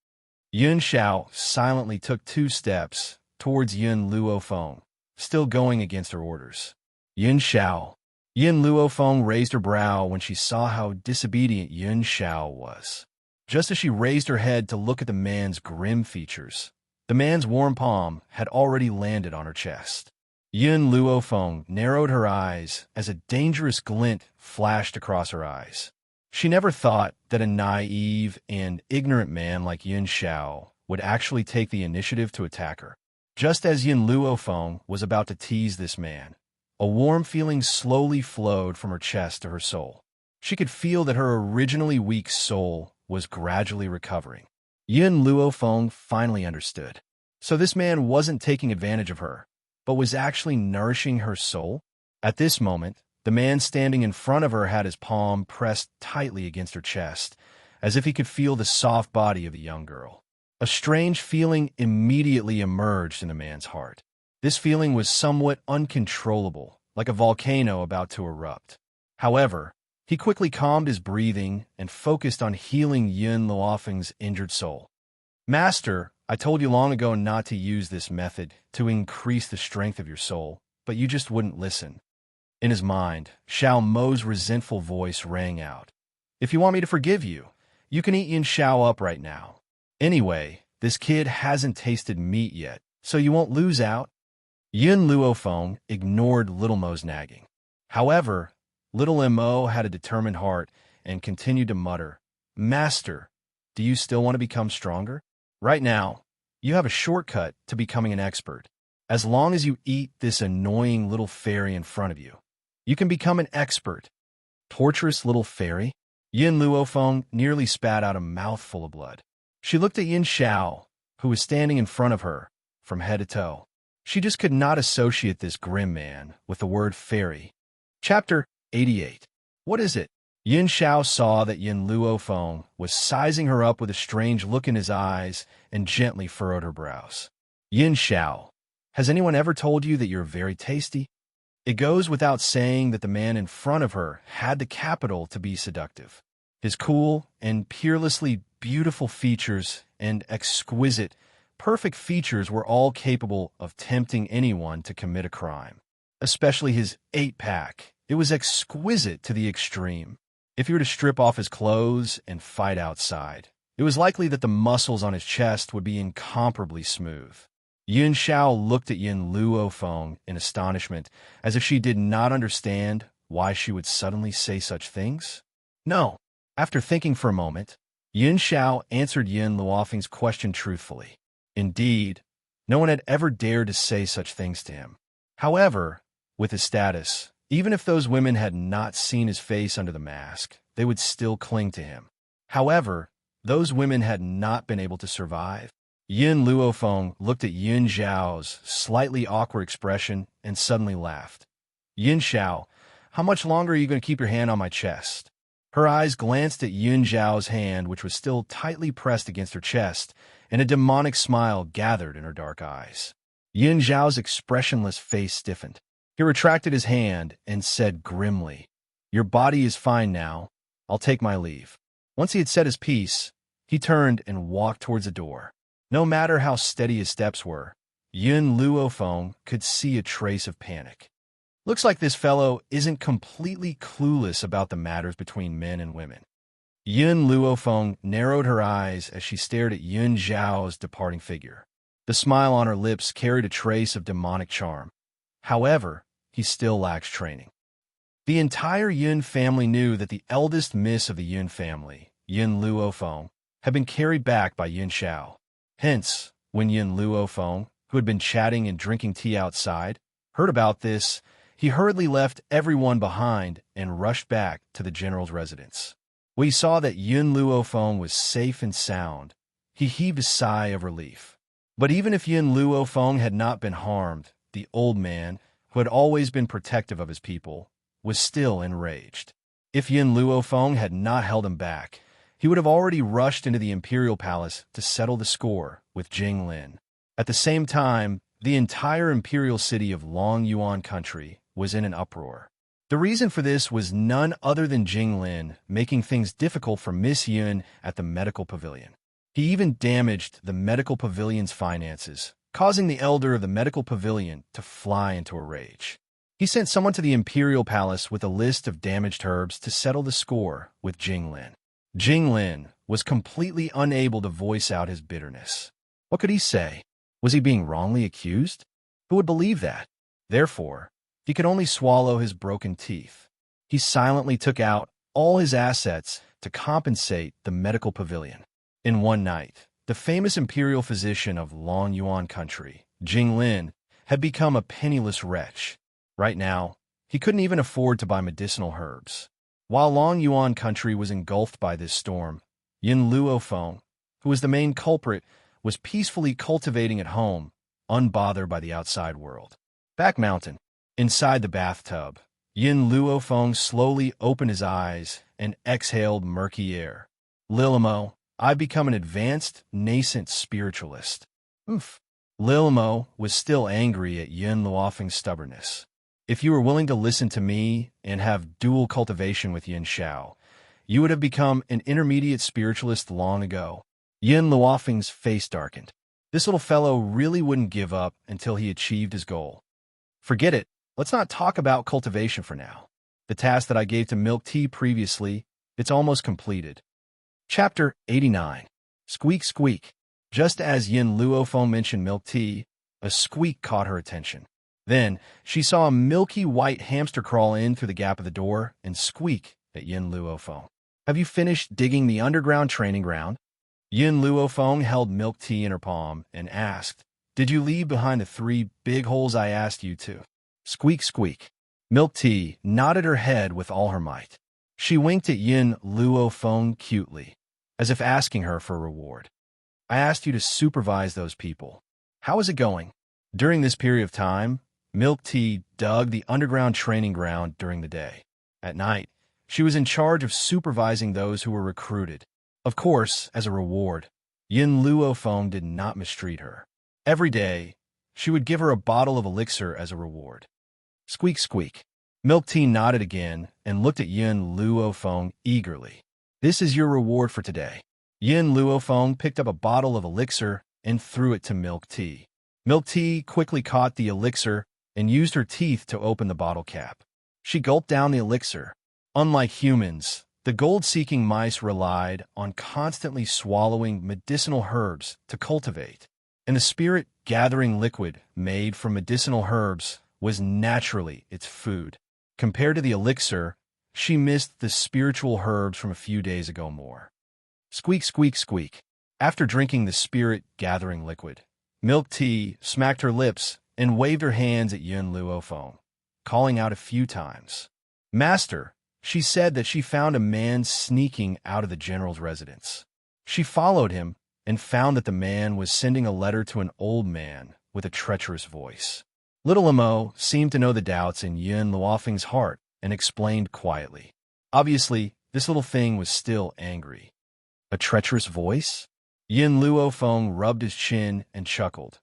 Yun Xiao silently took 2 steps towards Yun Luofeng, still going against her orders. Yun Xiao. Yun Luofeng raised her brow when she saw how disobedient Yun Xiao was. Just as she raised her head to look at the man's grim features, the man's warm palm had already landed on her chest. Yun Luofeng narrowed her eyes as a dangerous glint flashed across her eyes. She never thought that a naive and ignorant man like Yun Xiao would actually take the initiative to attack her. Just as Yun Luofeng was about to tease this man, a warm feeling slowly flowed from her chest to her soul. She could feel that her originally weak soul was gradually recovering. Yun Luofeng finally understood. So this man wasn't taking advantage of her, but was actually nourishing her soul? At this moment, the man standing in front of her had his palm pressed tightly against her chest, as if he could feel the soft body of the young girl. A strange feeling immediately emerged in the man's heart. This feeling was somewhat uncontrollable, like a volcano about to erupt. However, he quickly calmed his breathing and focused on healing Yun Luofeng's injured soul. "Master, I told you long ago not to use this method to increase the strength of your soul, but you just wouldn't listen." In his mind, Xiao Mo's resentful voice rang out. "If you want me to forgive you, you can eat Yin Xiao up right now. Anyway, this kid hasn't tasted meat yet, so you won't lose out." Yun Luofeng ignored Little Mo's nagging. However, Little Mo had a determined heart and continued to mutter, "Master, do you still want to become stronger? Right now, you have a shortcut to becoming an expert. As long as you eat this annoying little fairy in front of you, you can become an expert." Torturous little fairy? Yun Luofeng nearly spat out a mouthful of blood. She looked at Yin Xiao, who was standing in front of her, from head to toe. She just could not associate this grim man with the word fairy. Chapter 88. What is it? Yin Xiao saw that Yin Luofeng was sizing her up with a strange look in his eyes and gently furrowed her brows. "Yin Xiao, has anyone ever told you that you're very tasty?" It goes without saying that the man in front of her had the capital to be seductive. His cool and peerlessly beautiful features and exquisite, perfect features were all capable of tempting anyone to commit a crime. Especially his 8-pack. It was exquisite to the extreme. If you were to strip off his clothes and fight outside, it was likely that the muscles on his chest would be incomparably smooth. Yun Xiao looked at Yin Luofeng in astonishment, as if she did not understand why she would suddenly say such things. No. After thinking for a moment, Yun Xiao answered Yin Luofeng's question truthfully. Indeed, no one had ever dared to say such things to him. However, with his status, even if those women had not seen his face under the mask, they would still cling to him. However, those women had not been able to survive. Yin Luofeng looked at Yin Xiao's slightly awkward expression and suddenly laughed. "Yin Xiao, how much longer are you going to keep your hand on my chest?" Her eyes glanced at Yin Xiao's hand, which was still tightly pressed against her chest, and a demonic smile gathered in her dark eyes. Yin Xiao's expressionless face stiffened. He retracted his hand and said grimly, "Your body is fine now. I'll take my leave." Once he had said his piece, he turned and walked towards the door. No matter how steady his steps were, Yun Luofeng could see a trace of panic. Looks like this fellow isn't completely clueless about the matters between men and women. Yun Luofeng narrowed her eyes as she stared at Yun Xiao's departing figure. The smile on her lips carried a trace of demonic charm. However, he still lacks training. The entire Yun family knew that the eldest miss of the Yun family, Yun Luofeng, had been carried back by Yin Xiao. Hence, when Yun Luofeng, who had been chatting and drinking tea outside, heard about this, he hurriedly left everyone behind and rushed back to the general's residence. When he saw that Yun Luofeng was safe and sound, he heaved a sigh of relief. But even if Yun Luofeng had not been harmed, the old man, who had always been protective of his people, was still enraged. If Yun Luofeng had not held him back, he would have already rushed into the imperial palace to settle the score with Jing Lin. At the same time, the entire imperial city of Long Yuan country was in an uproar. The reason for this was none other than Jing Lin making things difficult for Miss Yun at the medical pavilion. He even damaged the medical pavilion's finances, causing the elder of the medical pavilion to fly into a rage. He sent someone to the imperial palace with a list of damaged herbs to settle the score with Jing Lin. Jing Lin was completely unable to voice out his bitterness. What could he say? Was he being wrongly accused? Who would believe that? Therefore, he could only swallow his broken teeth. He silently took out all his assets to compensate the medical pavilion. In one night, the famous imperial physician of Long Yuan country, Jing Lin, had become a penniless wretch. Right now, he couldn't even afford to buy medicinal herbs. While Long Yuan country was engulfed by this storm, Yin Luofeng, who was the main culprit, was peacefully cultivating at home, unbothered by the outside world. Back mountain. Inside the bathtub, Yin Luofeng slowly opened his eyes and exhaled murky air. Lilimo, I've become an advanced, nascent spiritualist. Oof. Lilimo was still angry at Yin Luofeng's stubbornness. If you were willing to listen to me and have dual cultivation with Yin Shao, you would have become an intermediate spiritualist long ago. Yin Luofeng's face darkened. This little fellow really wouldn't give up until he achieved his goal. Forget it. Let's not talk about cultivation for now. The task that I gave to Milk Tea previously, it's almost completed. Chapter 89. Squeak Squeak. Just as Yin Luofeng mentioned Milk Tea, a squeak caught her attention. Then, she saw a milky white hamster crawl in through the gap of the door and squeak at Yin Luofeng. Have you finished digging the underground training ground? Yin Luofeng held Milk Tea in her palm and asked, Did you leave behind the 3 big holes I asked you to? Squeak, squeak. Milk Tea nodded her head with all her might. She winked at Yin Luofeng cutely, as if asking her for a reward. I asked you to supervise those people. How is it going? During this period of time, Milk Tea dug the underground training ground during the day. At night, she was in charge of supervising those who were recruited. Of course, as a reward, Yin Luofeng did not mistreat her. Every day, she would give her a bottle of elixir as a reward. Squeak, squeak. Milk Tea nodded again and looked at Yin Luofeng eagerly. This is your reward for today. Yin Luofeng picked up a bottle of elixir and threw it to Milk Tea. Milk Tea quickly caught the elixir and used her teeth to open the bottle cap. She gulped down the elixir. Unlike humans, the gold-seeking mice relied on constantly swallowing medicinal herbs to cultivate, and the spirit-gathering liquid made from medicinal herbs was naturally its food. Compared to the elixir, she missed the spiritual herbs from a few days ago more. Squeak, squeak, squeak. After drinking the spirit-gathering liquid, Milk Tea smacked her lips and waved her hands at Yin Luofeng, calling out a few times. Master, she said that she found a man sneaking out of the general's residence. She followed him and found that the man was sending a letter to an old man with a treacherous voice. Little Amo seemed to know the doubts in Yin Luofeng's heart and explained quietly. Obviously, this little thing was still angry. A treacherous voice? Yin Luofeng rubbed his chin and chuckled.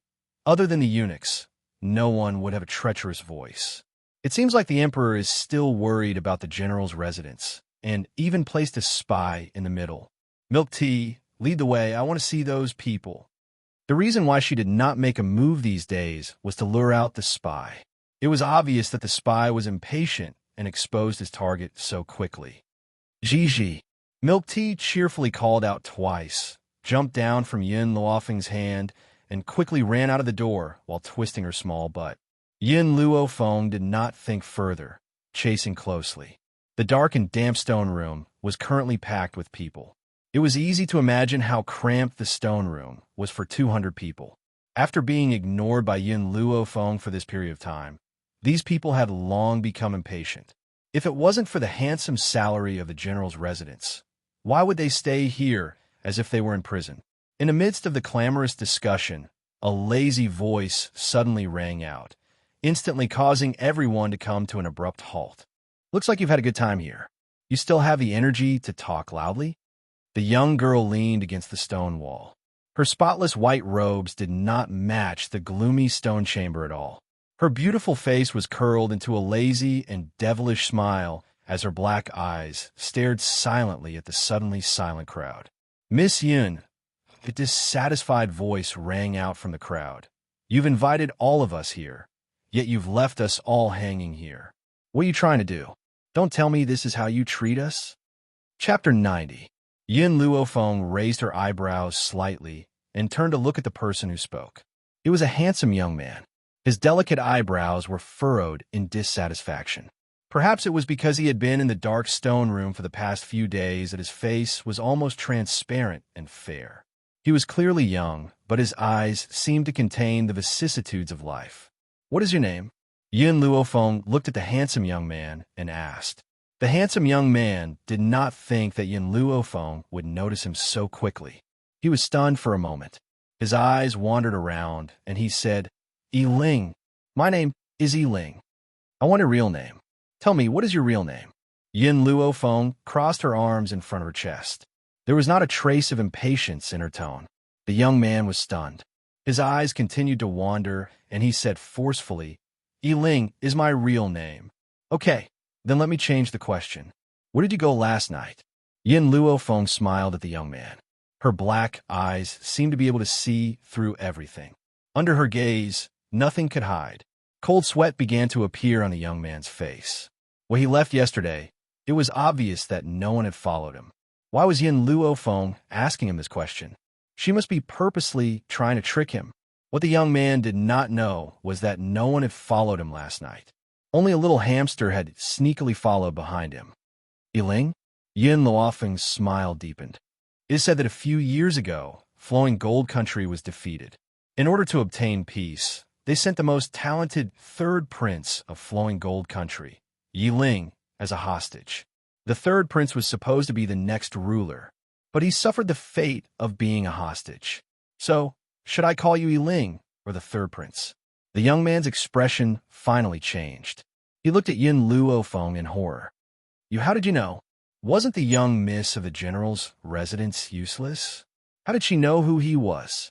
Other than the eunuchs, no one would have a treacherous voice. It seems like the emperor is still worried about the general's residence, and even placed a spy in the middle. Milk Tea, lead the way. I want to see those people. The reason why she did not make a move these days was to lure out the spy. It was obvious that the spy was impatient and exposed his target so quickly. Gigi. Milk Tea cheerfully called out twice, jumped down from Yin Luofeng's hand, and quickly ran out of the door while twisting her small butt. Yin Luofeng did not think further, chasing closely. The dark and damp stone room was currently packed with people. It was easy to imagine how cramped the stone room was for 200 people. After being ignored by Yin Luofeng for this period of time, these people had long become impatient. If it wasn't for the handsome salary of the general's residence, why would they stay here as if they were in prison? In the midst of the clamorous discussion, a lazy voice suddenly rang out, instantly causing everyone to come to an abrupt halt. Looks like you've had a good time here. You still have the energy to talk loudly? The young girl leaned against the stone wall. Her spotless white robes did not match the gloomy stone chamber at all. Her beautiful face was curled into a lazy and devilish smile as her black eyes stared silently at the suddenly silent crowd. "Miss Yun," a dissatisfied voice rang out from the crowd. "You've invited all of us here, yet you've left us all hanging here. What are you trying to do? Don't tell me this is how you treat us?" Chapter 90. Yin Luofeng raised her eyebrows slightly and turned to look at the person who spoke. It was a handsome young man. His delicate eyebrows were furrowed in dissatisfaction. Perhaps it was because he had been in the dark stone room for the past few days that his face was almost transparent and fair. He was clearly young, but his eyes seemed to contain the vicissitudes of life. "What is your name?" Yin Luofeng looked at the handsome young man and asked. The handsome young man did not think that Yin Luofeng would notice him so quickly. He was stunned for a moment. His eyes wandered around, and he said, "Yiling. My name is Yiling. I want a real name. Tell me, what is your real name?" Yin Luofeng crossed her arms in front of her chest. There was not a trace of impatience in her tone. The young man was stunned. His eyes continued to wander, and he said forcefully, "Yiling is my real name." "Okay, then let me change the question. Where did you go last night?" Yin Luofeng smiled at the young man. Her black eyes seemed to be able to see through everything. Under her gaze, nothing could hide. Cold sweat began to appear on the young man's face. When he left yesterday, it was obvious that no one had followed him. Why was Yin Luofeng asking him this question? She must be purposely trying to trick him. What the young man did not know was that no one had followed him last night. Only a little hamster had sneakily followed behind him. "Yiling?" Yin Luofeng's smile deepened. It is said that a few years ago, Flowing Gold Country was defeated. In order to obtain peace, they sent the most talented third prince of Flowing Gold Country, Yiling, as a hostage. The third prince was supposed to be the next ruler, but he suffered the fate of being a hostage. So, should I call you Yiling or the third prince? The young man's expression finally changed. He looked at Yin Luofeng in horror. How did you know? Wasn't the young miss of the general's residence useless? How did she know who he was?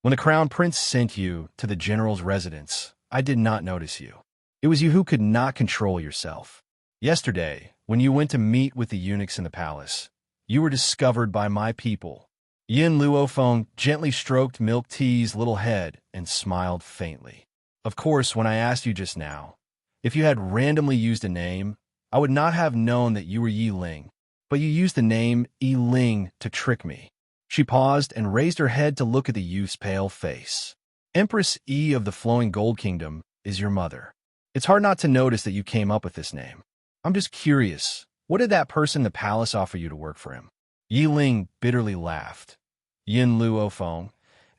When the crown prince sent you to the general's residence, I did not notice you. It was you who could not control yourself. Yesterday, when you went to meet with the eunuchs in the palace, you were discovered by my people. Yin Luofeng gently stroked Milk Tea's little head and smiled faintly. Of course, when I asked you just now, if you had randomly used a name, I would not have known that you were Yiling, but you used the name Yiling to trick me. She paused and raised her head to look at the youth's pale face. Empress Yi of the Flowing Gold Kingdom is your mother. It's hard not to notice that you came up with this name. I'm just curious, what did that person in the palace offer you to work for him? Yiling bitterly laughed. Yin Luofeng,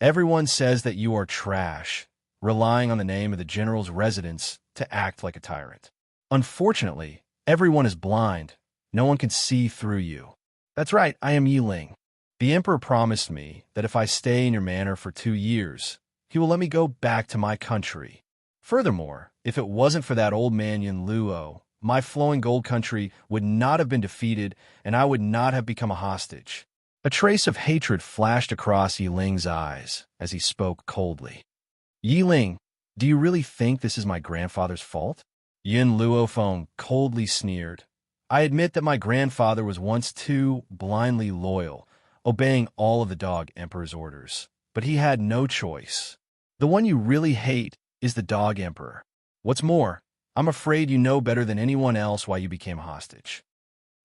everyone says that you are trash, relying on the name of the general's residence to act like a tyrant. Unfortunately, everyone is blind. No one can see through you. That's right, I am Yiling. The emperor promised me that if I stay in your manor for 2 years, he will let me go back to my country. Furthermore, if it wasn't for that old man Yin Luo, my Flowing Gold Country would not have been defeated and I would not have become a hostage. A trace of hatred flashed across Yiling's eyes as he spoke coldly. Yiling, do you really think this is my grandfather's fault? Yin Luofeng coldly sneered. I admit that my grandfather was once too blindly loyal, obeying all of the dog emperor's orders. But he had no choice. The one you really hate is the dog emperor. What's more, I'm afraid you know better than anyone else why you became a hostage.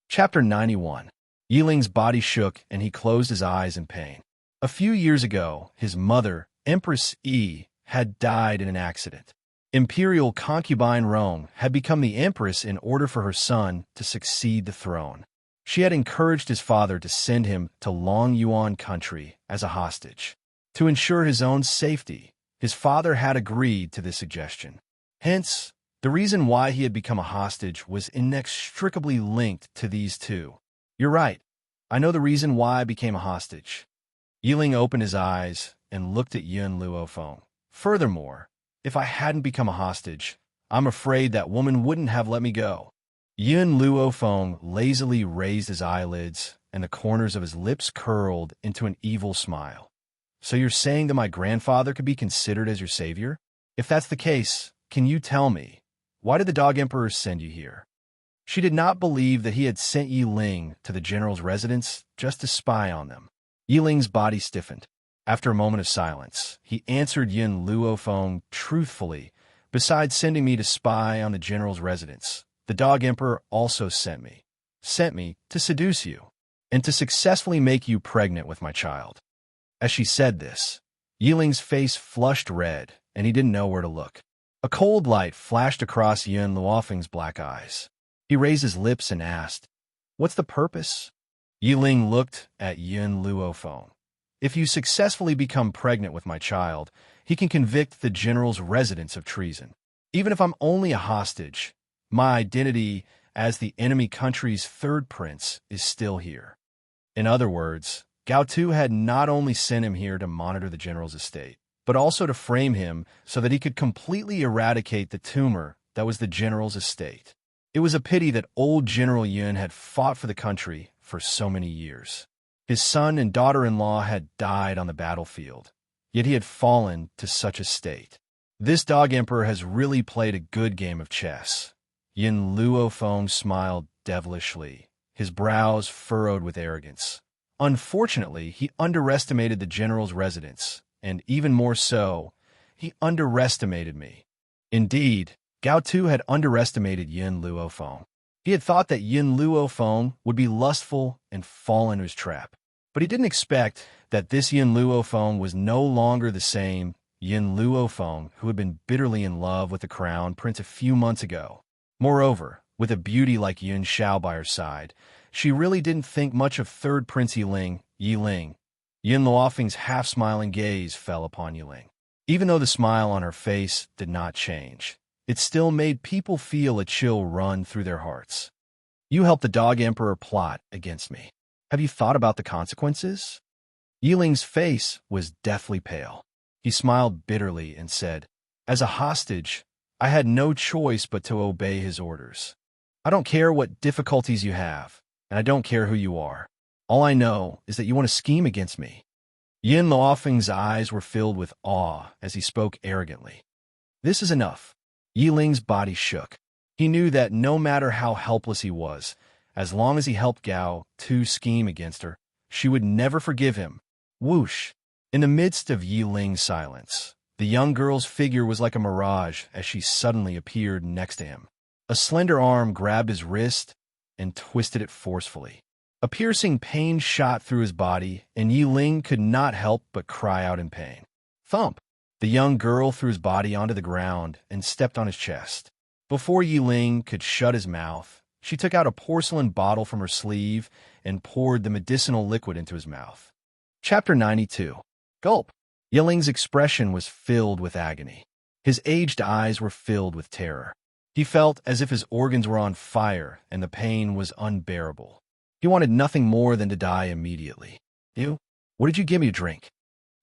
Chapter 91. Yiling's body shook and he closed his eyes in pain. A few years ago, his mother, Empress Yi, had died in an accident. Imperial concubine Rong had become the empress in order for her son to succeed the throne. She had encouraged his father to send him to Long Yuan country as a hostage. To ensure his own safety, his father had agreed to this suggestion. Hence, the reason why he had become a hostage was inextricably linked to these two. You're right. I know the reason why I became a hostage. Yiling opened his eyes and looked at Yin Luofeng. Furthermore, if I hadn't become a hostage, I'm afraid that woman wouldn't have let me go. Yin Luofeng lazily raised his eyelids, and the corners of his lips curled into an evil smile. So you're saying that my grandfather could be considered as your savior? If that's the case, can you tell me, why did the Dog Emperor send you here? She did not believe that he had sent Yi Ling to the general's residence just to spy on them. Yi Ling's body stiffened. After a moment of silence, he answered Yun Luofeng truthfully. Besides sending me to spy on the general's residence, the Dog Emperor also sent me. Sent me to seduce you, and to successfully make you pregnant with my child. As she said this, Yi Ling's face flushed red, and he didn't know where to look. A cold light flashed across Yun Luofeng's black eyes. He raised his lips and asked, "What's the purpose?" Yi Ling looked at Yun Luofeng. "If you successfully become pregnant with my child, he can convict the general's residence of treason. Even if I'm only a hostage, my identity as the enemy country's third prince is still here." In other words, Gao Tu had not only sent him here to monitor the general's estate, but also to frame him so that he could completely eradicate the tumor that was the general's estate. It was a pity that old General Yun had fought for the country for so many years. His son and daughter-in-law had died on the battlefield, yet he had fallen to such a state. This Dog Emperor has really played a good game of chess. Yin Luofeng smiled devilishly, his brows furrowed with arrogance. Unfortunately, he underestimated the general's residence, and even more so, he underestimated me. Indeed, Gao Tu had underestimated Yin Luofeng. He had thought that Yin Luofeng would be lustful and fall into his trap. But he didn't expect that this Yin Luofeng was no longer the same Yin Luofeng who had been bitterly in love with the crown prince a few months ago. Moreover, with a beauty like Yun Xiao by her side, she really didn't think much of third Prince Yi Ling. Yin Luofeng's half-smiling gaze fell upon Yi Ling. Even though the smile on her face did not change, it still made people feel a chill run through their hearts. "You helped the Dog Emperor plot against me. Have you thought about the consequences?" Yi Ling's face was deathly pale. He smiled bitterly and said, "As a hostage, I had no choice but to obey his orders. I don't care what difficulties you have, and I don't care who you are. All I know is that you want to scheme against me." Yin Luofeng's eyes were filled with awe as he spoke arrogantly. "This is enough." Yi Ling's body shook. He knew that no matter how helpless he was, as long as he helped Gao Tu scheme against her, she would never forgive him. Whoosh! In the midst of Yi Ling's silence, the young girl's figure was like a mirage as she suddenly appeared next to him. A slender arm grabbed his wrist and twisted it forcefully. A piercing pain shot through his body, and Yi Ling could not help but cry out in pain. Thump! The young girl threw his body onto the ground and stepped on his chest. Before Yi Ling could shut his mouth, she took out a porcelain bottle from her sleeve and poured the medicinal liquid into his mouth. Chapter 92. Gulp! Yi Ling's expression was filled with agony. His aged eyes were filled with terror. He felt as if his organs were on fire and the pain was unbearable. He wanted nothing more than to die immediately. "You? What did you give me to drink?"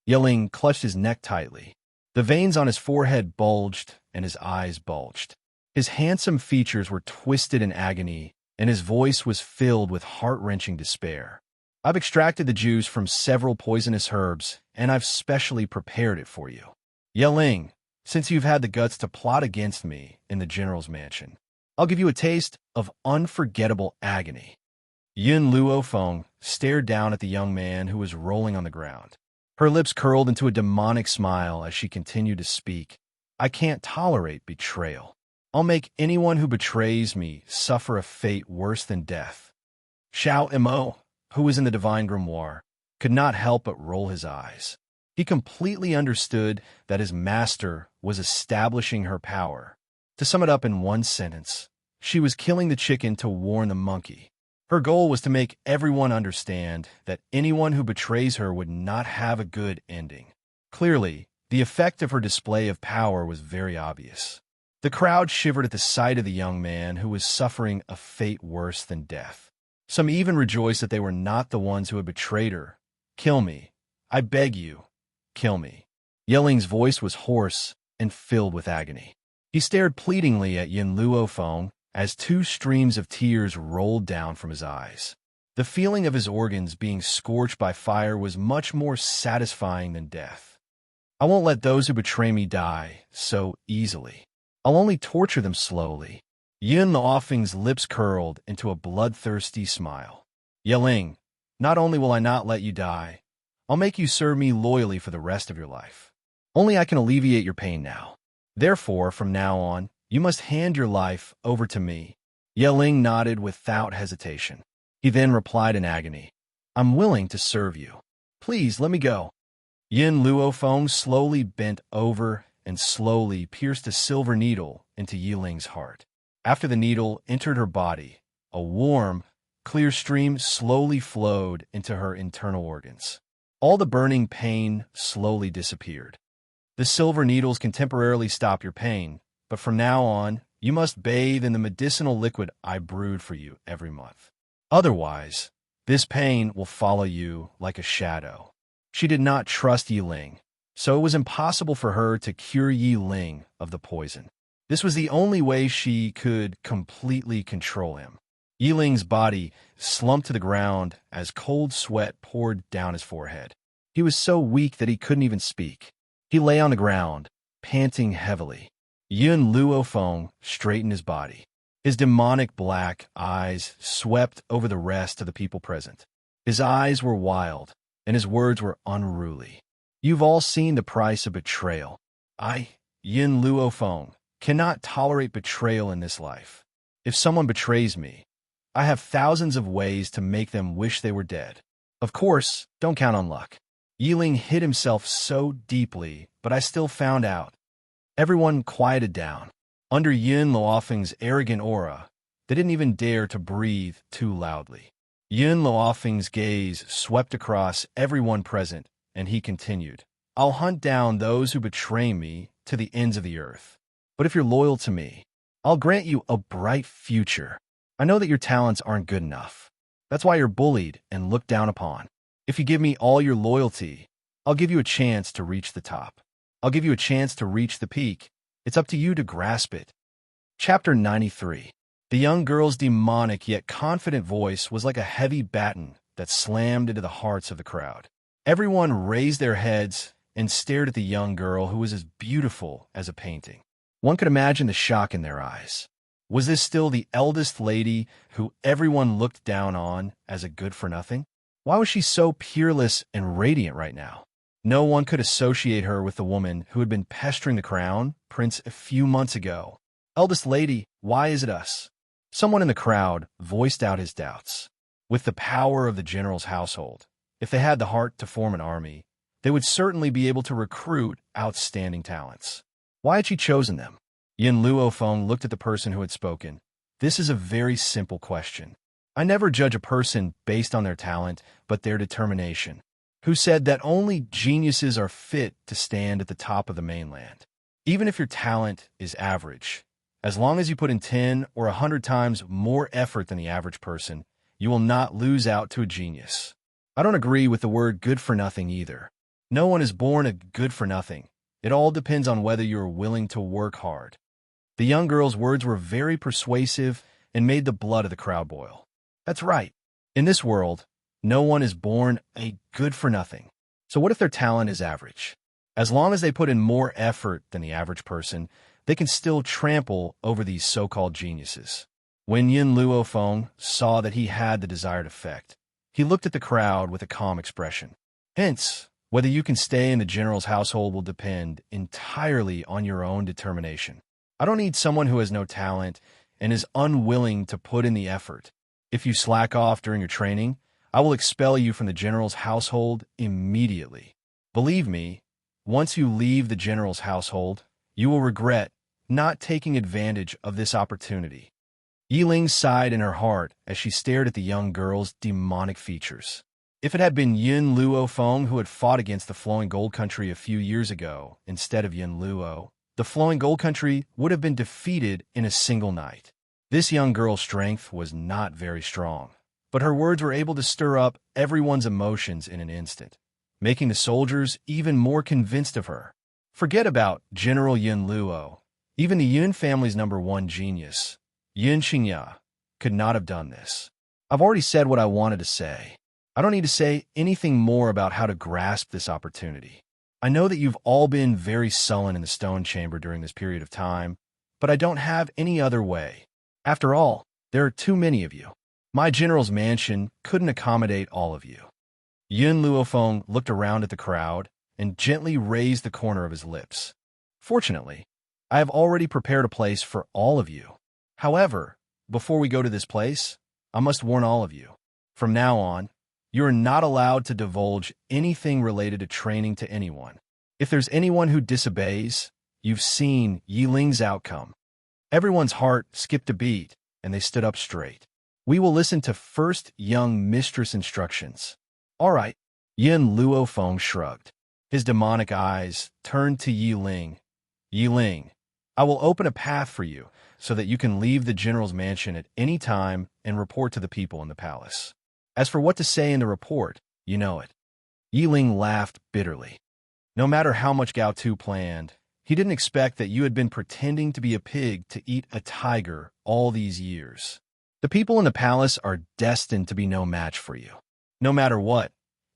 Yi Ling clutched his neck tightly. The veins on his forehead bulged and his eyes bulged. His handsome features were twisted in agony, and his voice was filled with heart-wrenching despair. "I've extracted the juice from several poisonous herbs, and I've specially prepared it for you. Yi Ling, since you've had the guts to plot against me in the general's mansion, I'll give you a taste of unforgettable agony." Yun Luofeng stared down at the young man who was rolling on the ground. Her lips curled into a demonic smile as she continued to speak. "I can't tolerate betrayal. I'll make anyone who betrays me suffer a fate worse than death." Xiao Imo, who was in the divine grimoire, could not help but roll his eyes. He completely understood that his master was establishing her power. To sum it up in one sentence, she was killing the chicken to warn the monkey. Her goal was to make everyone understand that anyone who betrays her would not have a good ending. Clearly, the effect of her display of power was very obvious. The crowd shivered at the sight of the young man who was suffering a fate worse than death. Some even rejoiced that they were not the ones who had betrayed her. "Kill me. I beg you. Kill me." Yi Ling's voice was hoarse and filled with agony. He stared pleadingly at Yin Luofeng as two streams of tears rolled down from his eyes. The feeling of his organs being scorched by fire was much more satisfying than death. I won't let those who betray me die so easily. I'll only torture them slowly. Yun Luofeng's lips curled into a bloodthirsty smile. Yeling, not only will I not let you die, I'll make you serve me loyally for the rest of your life. Only I can alleviate your pain now. Therefore, from now on, you must hand your life over to me. Yeling nodded without hesitation. He then replied in agony, I'm willing to serve you. Please let me go. Yin Luofeng slowly bent over and slowly pierced a silver needle into Yiling's heart. After the needle entered her body, a warm, clear stream slowly flowed into her internal organs. All the burning pain slowly disappeared. The silver needles can temporarily stop your pain, but from now on, you must bathe in the medicinal liquid I brewed for you every month. Otherwise, this pain will follow you like a shadow. She did not trust Yiling, so it was impossible for her to cure Yiling of the poison. This was the only way she could completely control him. Yiling's body slumped to the ground as cold sweat poured down his forehead. He was so weak that he couldn't even speak. He lay on the ground, panting heavily. Yun Luofeng straightened his body. His demonic black eyes swept over the rest of the people present. His eyes were wild, and his words were unruly. You've all seen the price of betrayal. I, Yun Luofeng, cannot tolerate betrayal in this life. If someone betrays me, I have thousands of ways to make them wish they were dead. Of course, don't count on luck. Yiling hid himself so deeply, but I still found out. Everyone quieted down. Under Yun Luofeng's arrogant aura, they didn't even dare to breathe too loudly. Yun Luofeng's gaze swept across everyone present, and he continued, I'll hunt down those who betray me to the ends of the earth. But if you're loyal to me, I'll grant you a bright future. I know that your talents aren't good enough. That's why you're bullied and looked down upon. If you give me all your loyalty, I'll give you a chance to reach the top. I'll give you a chance to reach the peak. It's up to you to grasp it. Chapter 93. The young girl's demonic yet confident voice was like a heavy baton that slammed into the hearts of the crowd. Everyone raised their heads and stared at the young girl who was as beautiful as a painting. One could imagine the shock in their eyes. Was this still the eldest lady who everyone looked down on as a good-for-nothing? Why was she so peerless and radiant right now? No one could associate her with the woman who had been pestering the crown prince a few months ago. Eldest lady, why is it us? Someone in the crowd voiced out his doubts. With the power of the general's household, if they had the heart to form an army, they would certainly be able to recruit outstanding talents. Why had she chosen them? Yin Luofeng looked at the person who had spoken. This is a very simple question. I never judge a person based on their talent, but their determination. Who said that only geniuses are fit to stand at the top of the mainland? Even if your talent is average, as long as you put in 10 or 100 times more effort than the average person, you will not lose out to a genius. I don't agree with the word good for nothing either. No one is born a good for nothing. It all depends on whether you are willing to work hard. The young girl's words were very persuasive and made the blood of the crowd boil. That's right. In this world, no one is born a good-for-nothing. So what if their talent is average? As long as they put in more effort than the average person, they can still trample over these so-called geniuses. When Yin Luofeng saw that he had the desired effect, he looked at the crowd with a calm expression. Hence, whether you can stay in the general's household will depend entirely on your own determination. I don't need someone who has no talent and is unwilling to put in the effort. If you slack off during your training, I will expel you from the general's household immediately. Believe me, once you leave the general's household, you will regret not taking advantage of this opportunity. Yiling sighed in her heart as she stared at the young girl's demonic features. If it had been Yin Luofeng who had fought against the Flowing Gold Country a few years ago instead of Yin Luo, the Flowing Gold Country would have been defeated in a single night. This young girl's strength was not very strong, but her words were able to stir up everyone's emotions in an instant, making the soldiers even more convinced of her. Forget about General Yin Luo. Even the Yun family's #1 genius, Yun Xingya, could not have done this. I've already said what I wanted to say. I don't need to say anything more about how to grasp this opportunity. I know that you've all been very sullen in the stone chamber during this period of time, but I don't have any other way. After all, there are too many of you. My general's mansion couldn't accommodate all of you. Yun Luofeng looked around at the crowd and gently raised the corner of his lips. Fortunately, I have already prepared a place for all of you. However, before we go to this place, I must warn all of you. From now on, you are not allowed to divulge anything related to training to anyone. If there's anyone who disobeys, you've seen Yiling's outcome. Everyone's heart skipped a beat, and they stood up straight. We will listen to first young mistress instructions. All right. Yin Luofeng shrugged. His demonic eyes turned to Yiling. Yiling, I will open a path for you so that you can leave the general's mansion at any time and report to the people in the palace. As for what to say in the report, you know it. Yiling laughed bitterly. No matter how much Gao Tu planned, he didn't expect that you had been pretending to be a pig to eat a tiger all these years. The people in the palace are destined to be no match for you. No matter what,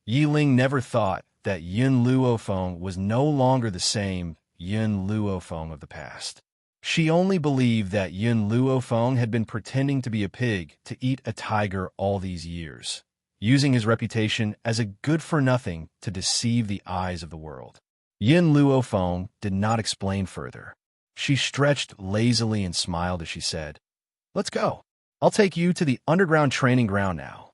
Yiling never thought that Yun Luofeng was no longer the same Yun Luofeng of the past. She only believed that Yun Luofeng had been pretending to be a pig to eat a tiger all these years, using his reputation as a good-for-nothing to deceive the eyes of the world. Yun Luofeng did not explain further. She stretched lazily and smiled as she said, "Let's go. I'll take you to the underground training ground now."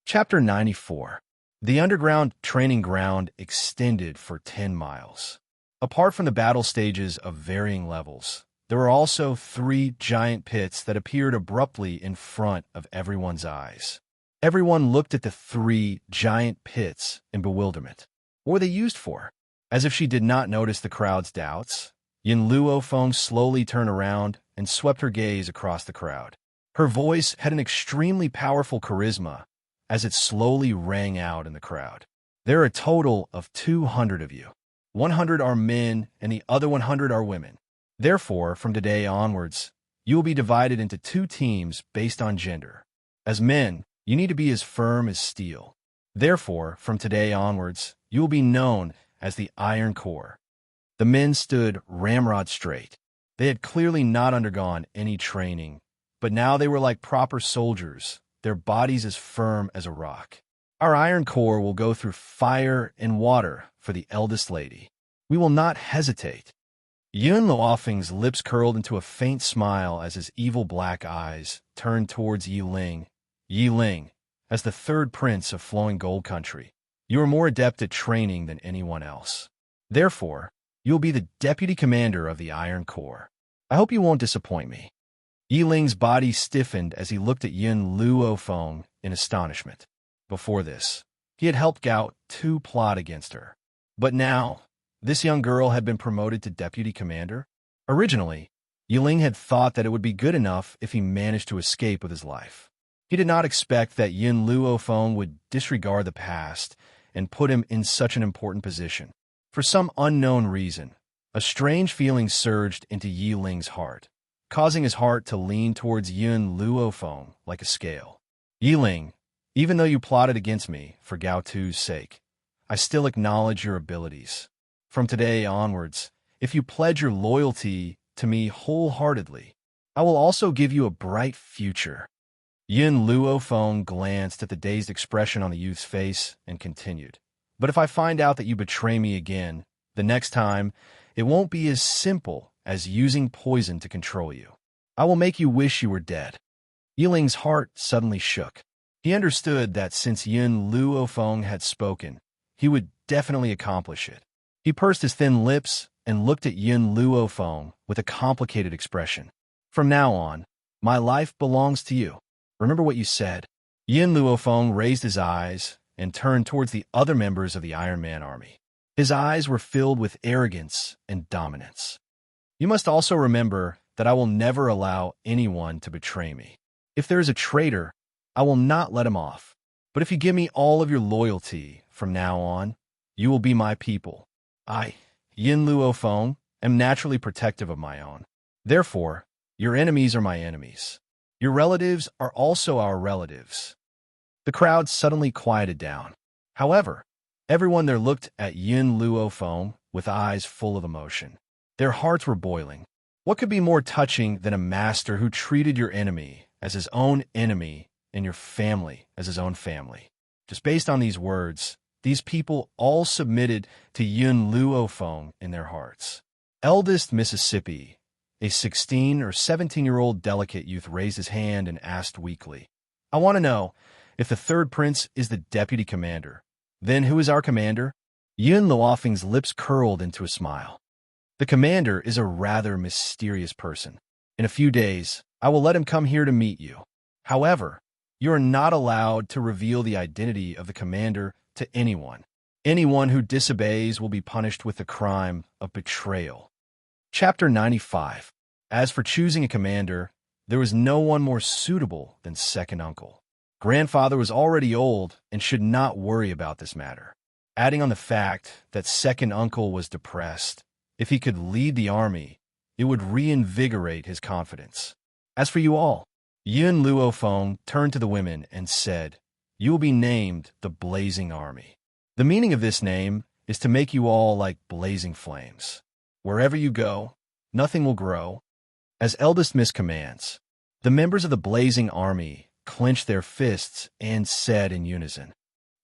Chapter 94. The underground training ground extended for 10 miles. Apart from the battle stages of varying levels, there were also 3 giant pits that appeared abruptly in front of everyone's eyes. Everyone looked at the 3 giant pits in bewilderment. What were they used for? As if she did not notice the crowd's doubts, Yin Luofeng slowly turned around and swept her gaze across the crowd. Her voice had an extremely powerful charisma as it slowly rang out in the crowd. There are a total of 200 of you. 100 are men and the other 100 are women. Therefore, from today onwards, you will be divided into 2 teams based on gender. As men, you need to be as firm as steel. Therefore, from today onwards, you will be known as the Iron Core. The men stood ramrod straight. They had clearly not undergone any training, but now they were like proper soldiers, their bodies as firm as a rock. Our Iron Core will go through fire and water for the eldest lady. We will not hesitate. Yun Luofeng's lips curled into a faint smile as his evil black eyes turned towards Yiling. Yiling, as the 3rd prince of Flowing Gold Country, you are more adept at training than anyone else. Therefore, you will be the deputy commander of the Iron Corps. I hope you won't disappoint me. Yiling's body stiffened as he looked at Yun Luofeng in astonishment. Before this, he had helped Gao Tu plot against her. But now, this young girl had been promoted to deputy commander? Originally, Yiling had thought that it would be good enough if he managed to escape with his life. He did not expect that Yun Luofeng would disregard the past and put him in such an important position. For some unknown reason, a strange feeling surged into Yiling's heart, causing his heart to lean towards Yun Luofeng like a scale. Yiling, even though you plotted against me for Gao Tu's sake, I still acknowledge your abilities. From today onwards, if you pledge your loyalty to me wholeheartedly, I will also give you a bright future. Yun Luofeng glanced at the dazed expression on the youth's face and continued. But if I find out that you betray me again, the next time, it won't be as simple as using poison to control you. I will make you wish you were dead. Yiling's heart suddenly shook. He understood that since Yun Luofeng had spoken, he would definitely accomplish it. He pursed his thin lips and looked at Yun Luofeng with a complicated expression. From now on, my life belongs to you. Remember what you said. Yun Luofeng raised his eyes and turned towards the other members of the Iron Man army. His eyes were filled with arrogance and dominance. You must also remember that I will never allow anyone to betray me. If there is a traitor, I will not let him off. But if you give me all of your loyalty from now on, you will be my people. I, Yun Luofeng, am naturally protective of my own. Therefore, your enemies are my enemies. Your relatives are also our relatives. The crowd suddenly quieted down. However, everyone there looked at Yun Luo Feng with eyes full of emotion. Their hearts were boiling. What could be more touching than a master who treated your enemy as his own enemy and your family as his own family? Just based on these words, these people all submitted to Yun Luo Feng in their hearts. Eldest Mississippi, a 16 or 17-year-old delicate youth, raised his hand and asked weakly, "I want to know, if the third prince is the deputy commander, then who is our commander?" Yun Luofeng's lips curled into a smile. "The commander is a rather mysterious person. In a few days, I will let him come here to meet you. However, you are not allowed to reveal the identity of the commander to anyone. Anyone who disobeys will be punished with the crime of betrayal." Chapter 95. As for choosing a commander, there was no one more suitable than Second Uncle. Grandfather was already old and should not worry about this matter. Adding on the fact that Second Uncle was depressed, if he could lead the army, it would reinvigorate his confidence. As for you all, Yun Luo Feng turned to the women and said, "You will be named the Blazing Army. The meaning of this name is to make you all like blazing flames. Wherever you go, nothing will grow. As eldest Miss commands." The members of the Blazing Army clenched their fists and said in unison,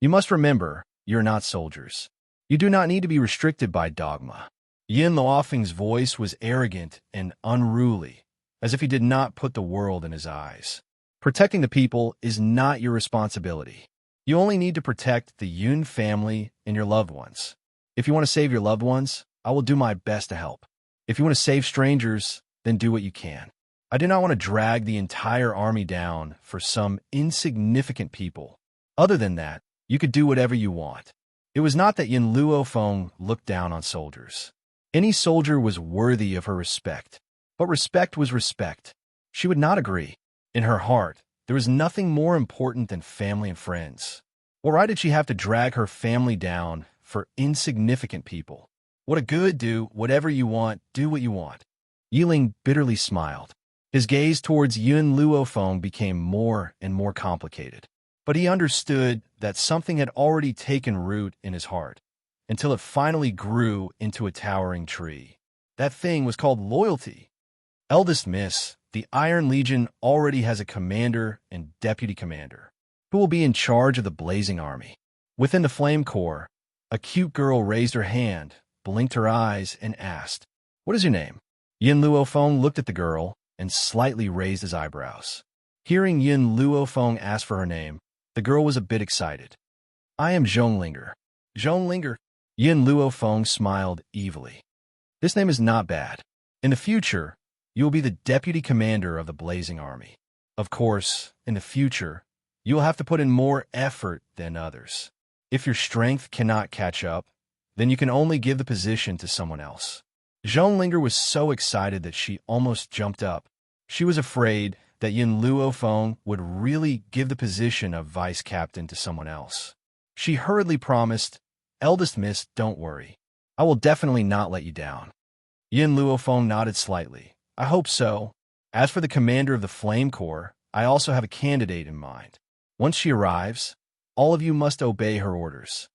"You must remember, you're not soldiers. You do not need to be restricted by dogma." Yin Luofeng's voice was arrogant and unruly, as if he did not put the world in his eyes. "Protecting the people is not your responsibility. You only need to protect the Yun family and your loved ones. If you want to save your loved ones, I will do my best to help. If you want to save strangers, then do what you can. I do not want to drag the entire army down for some insignificant people. Other than that, you could do whatever you want." It was not that Yin Luo Feng looked down on soldiers. Any soldier was worthy of her respect, but respect was respect. She would not agree. In her heart, there was nothing more important than family and friends. Why did she have to drag her family down for insignificant people? What a good do whatever you want, do what you want. Yiling bitterly smiled. His gaze towards Yun Luo Feng became more and more complicated. But he understood that something had already taken root in his heart, until it finally grew into a towering tree. That thing was called loyalty. Eldest Miss, the Iron Legion already has a commander and deputy commander, who will be in charge of the Blazing Army. Within the Flame Corps, a cute girl raised her hand, blinked her eyes, and asked, "What is your name?" Yin Luo Feng looked at the girl and slightly raised his eyebrows. Hearing Yin Luo Feng ask for her name, the girl was a bit excited. "I am Zhonglinger." "Zhonglinger?" Yin Luo Feng smiled evilly. "This name is not bad. In the future, you will be the deputy commander of the Blazing Army. Of course, in the future, you will have to put in more effort than others. If your strength cannot catch up, then you can only give the position to someone else." Zhonglinger was so excited that she almost jumped up. She was afraid that Yin Luo Feng would really give the position of vice captain to someone else. She hurriedly promised, "Eldest Miss, don't worry. I will definitely not let you down." Yin Luo Feng nodded slightly. "I hope so. As for the commander of the Flame Corps, I also have a candidate in mind. Once she arrives, all of you must obey her orders."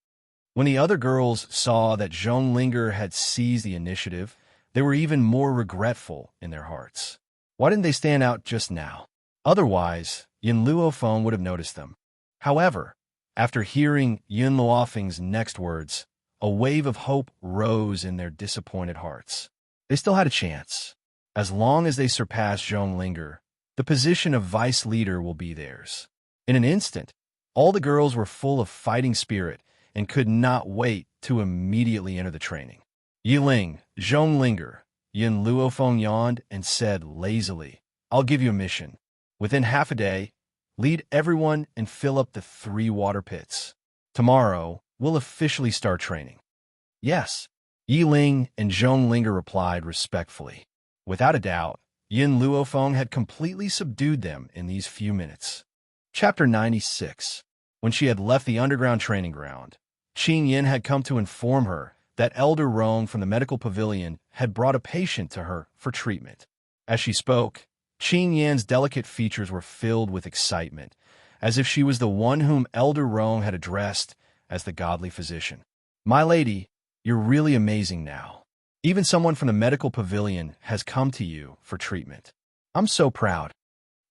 When the other girls saw that Zhonglinger had seized the initiative, they were even more regretful in their hearts. Why didn't they stand out just now? Otherwise, Yin Luo Feng would have noticed them. However, after hearing Yun Luofeng's next words, a wave of hope rose in their disappointed hearts. They still had a chance. As long as they surpass Zhonglinger, the position of vice leader will be theirs. In an instant, all the girls were full of fighting spirit and could not wait to immediately enter the training. "Yiling, Zhonglinger," Yin Luo Feng yawned and said lazily, "I'll give you a mission. Within half a day, lead everyone and fill up the 3 water pits. Tomorrow, we'll officially start training." "Yes," Yiling and Zhonglinger replied respectfully. Without a doubt, Yin Luo Feng had completely subdued them in these few minutes. Chapter 96. When she had left the underground training ground, Qing Yin had come to inform her that Elder Rong from the medical pavilion had brought a patient to her for treatment. As she spoke, Qing Yan's delicate features were filled with excitement, as if she was the one whom Elder Rong had addressed as the godly physician. My lady, you're really amazing now. Even someone from the medical pavilion has come to you for treatment. I'm so proud.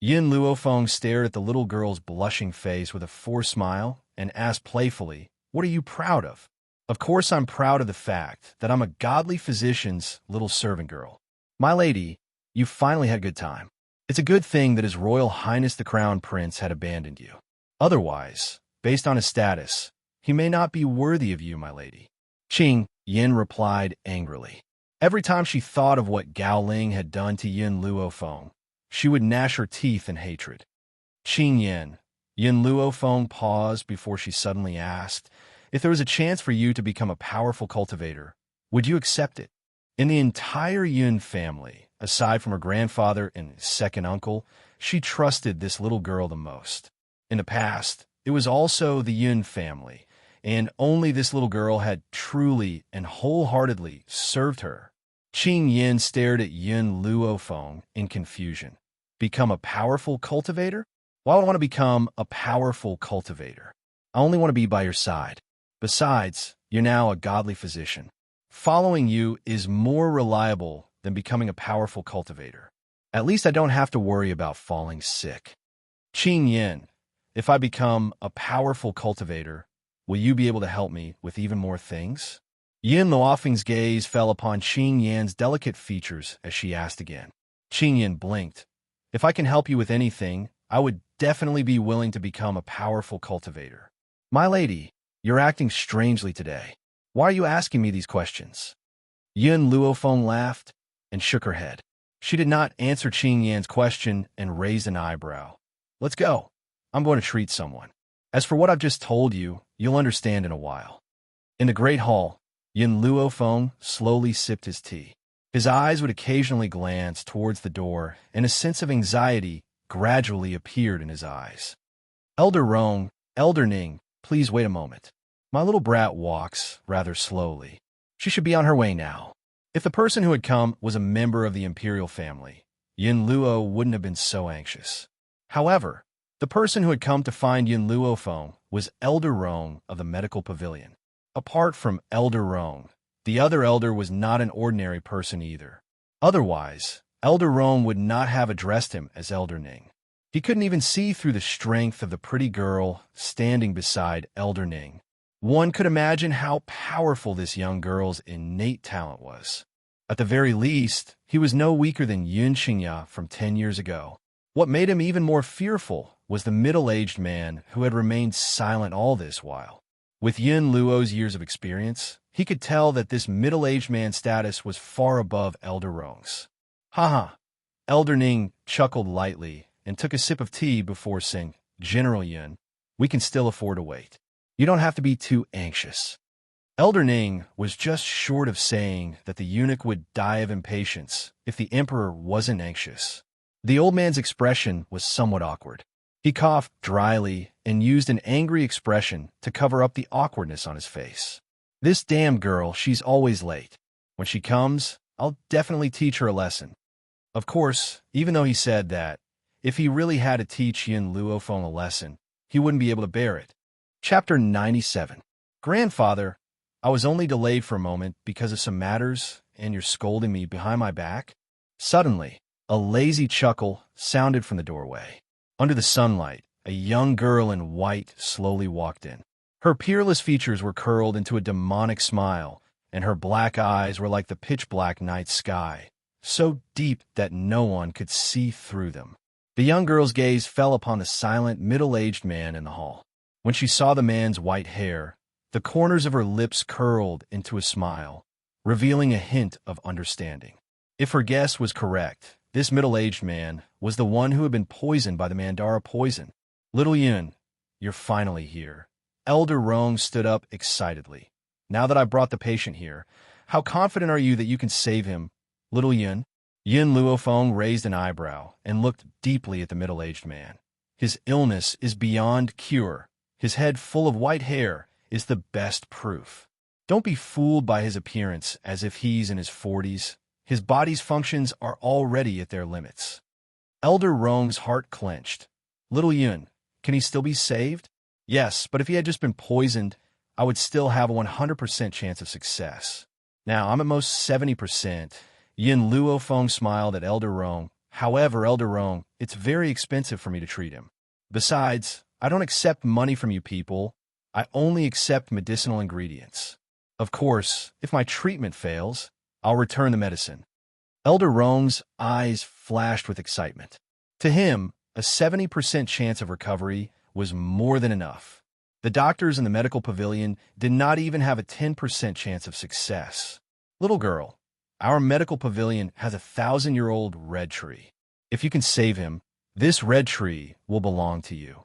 Yin Luofeng stared at the little girl's blushing face with a forced smile and asked playfully, "What are you proud of?" "Of course I'm proud of the fact that I'm a godly physician's little servant girl. My lady, you finally had a good time. It's a good thing that His Royal Highness the Crown Prince had abandoned you. Otherwise, based on his status, he may not be worthy of you, my lady." Qing Yin replied angrily. Every time she thought of what Gao Ling had done to Yin Luofeng, she would gnash her teeth in hatred. Qing Yin Luofeng paused before she suddenly asked, "If there was a chance for you to become a powerful cultivator, would you accept it?" In the entire Yun family, aside from her grandfather and his second uncle, she trusted this little girl the most. In the past, it was also the Yun family, and only this little girl had truly and wholeheartedly served her. Qing Yin stared at Yun Luofeng in confusion. Become a powerful cultivator? Why would I want to become a powerful cultivator? I only want to be by your side. Besides, you're now a godly physician. Following you is more reliable than becoming a powerful cultivator. At least I don't have to worry about falling sick. Qing Yin, if I become a powerful cultivator, will you be able to help me with even more things? Yin Luofeng's gaze fell upon Qing Yan's delicate features as she asked again. Qing Yin blinked. If I can help you with anything, I would definitely be willing to become a powerful cultivator. My lady, you're acting strangely today. Why are you asking me these questions? Yin Luofeng laughed and shook her head. She did not answer Qing Yan's question and raised an eyebrow. Let's go. I'm going to treat someone. As for what I've just told you, you'll understand in a while. In the great hall, Yin Luofeng slowly sipped his tea. His eyes would occasionally glance towards the door, and a sense of anxiety gradually appeared in his eyes. Elder Rong, Elder Ning, please wait a moment. My little brat walks rather slowly. She should be on her way now. If the person who had come was a member of the imperial family, Yin Luo wouldn't have been so anxious. However, the person who had come to find Yin Luofeng was Elder Rong of the medical pavilion. Apart from Elder Rong, the other elder was not an ordinary person either. Otherwise, Elder Rong would not have addressed him as Elder Ning. He couldn't even see through the strength of the pretty girl standing beside Elder Ning. One could imagine how powerful this young girl's innate talent was. At the very least, he was no weaker than Yun Xingya from 10 years ago. What made him even more fearful was the middle-aged man who had remained silent all this while. With Yin Luo's years of experience, he could tell that this middle-aged man's status was far above Elder Rong's. Haha. Elder Ning chuckled lightly and took a sip of tea before saying, "General Yun, we can still afford to wait. You don't have to be too anxious." Elder Ning was just short of saying that the eunuch would die of impatience if the emperor wasn't anxious. The old man's expression was somewhat awkward. He coughed dryly and used an angry expression to cover up the awkwardness on his face. "This damn girl, she's always late. When she comes, I'll definitely teach her a lesson." Of course, even though he said that, if he really had to teach Yin Luofeng a lesson, he wouldn't be able to bear it. Chapter 97. Grandfather, I was only delayed for a moment because of some matters, and you're scolding me behind my back? Suddenly, a lazy chuckle sounded from the doorway. Under the sunlight, a young girl in white slowly walked in. Her peerless features were curled into a demonic smile, and her black eyes were like the pitch-black night sky, so deep that no one could see through them. The young girl's gaze fell upon the silent, middle-aged man in the hall. When she saw the man's white hair, the corners of her lips curled into a smile, revealing a hint of understanding. If her guess was correct, this middle-aged man was the one who had been poisoned by the Mandara poison. "Little Yun, you're finally here." Elder Rong stood up excitedly. "Now that I brought the patient here, how confident are you that you can save him, little Yun?" Yin Luofeng raised an eyebrow and looked deeply at the middle-aged man. "His illness is beyond cure. His head full of white hair is the best proof. Don't be fooled by his appearance as if he's in his 40s. His body's functions are already at their limits." Elder Rong's heart clenched. Little Yun, can he still be saved? Yes, but if he had just been poisoned, I would still have a 100% chance of success. Now, I'm at most 70%. Yin Luofeng smiled at Elder Rong. However, Elder Rong, it's very expensive for me to treat him. Besides, I don't accept money from you people. I only accept medicinal ingredients. Of course, if my treatment fails, I'll return the medicine. Elder Rong's eyes flashed with excitement. To him, a 70% chance of recovery was more than enough. The doctors in the medical pavilion did not even have a 10% chance of success. Little girl, our medical pavilion has a 1,000-year-old red tree. If you can save him, this red tree will belong to you.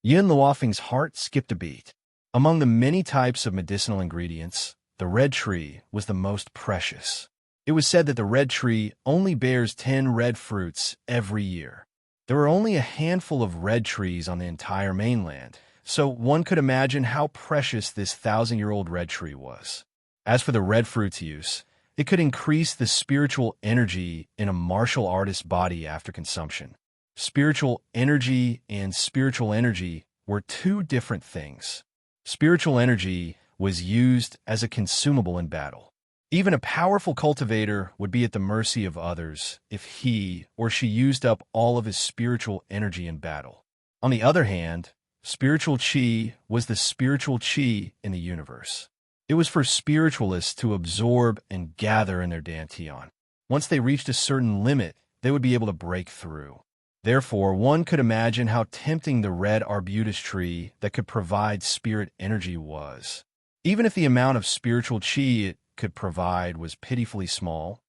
Yin Luofeng's heart skipped a beat. Among the many types of medicinal ingredients, the red tree was the most precious. It was said that the red tree only bears 10 red fruits every year. There were only a handful of red trees on the entire mainland, so one could imagine how precious this 1,000-year-old red tree was. As for the red fruit's use, it could increase the spiritual energy in a martial artist's body after consumption. Spiritual energy and spiritual energy were two different things. Spiritual energy was used as a consumable in battle. Even a powerful cultivator would be at the mercy of others if he or she used up all of his spiritual energy in battle. On the other hand, spiritual qi was the spiritual qi in the universe. It was for spiritualists to absorb and gather in their dantian. Once they reached a certain limit, they would be able to break through. Therefore, one could imagine how tempting the red arbutus tree that could provide spirit energy was. Even if the amount of spiritual qi it could provide was pitifully small,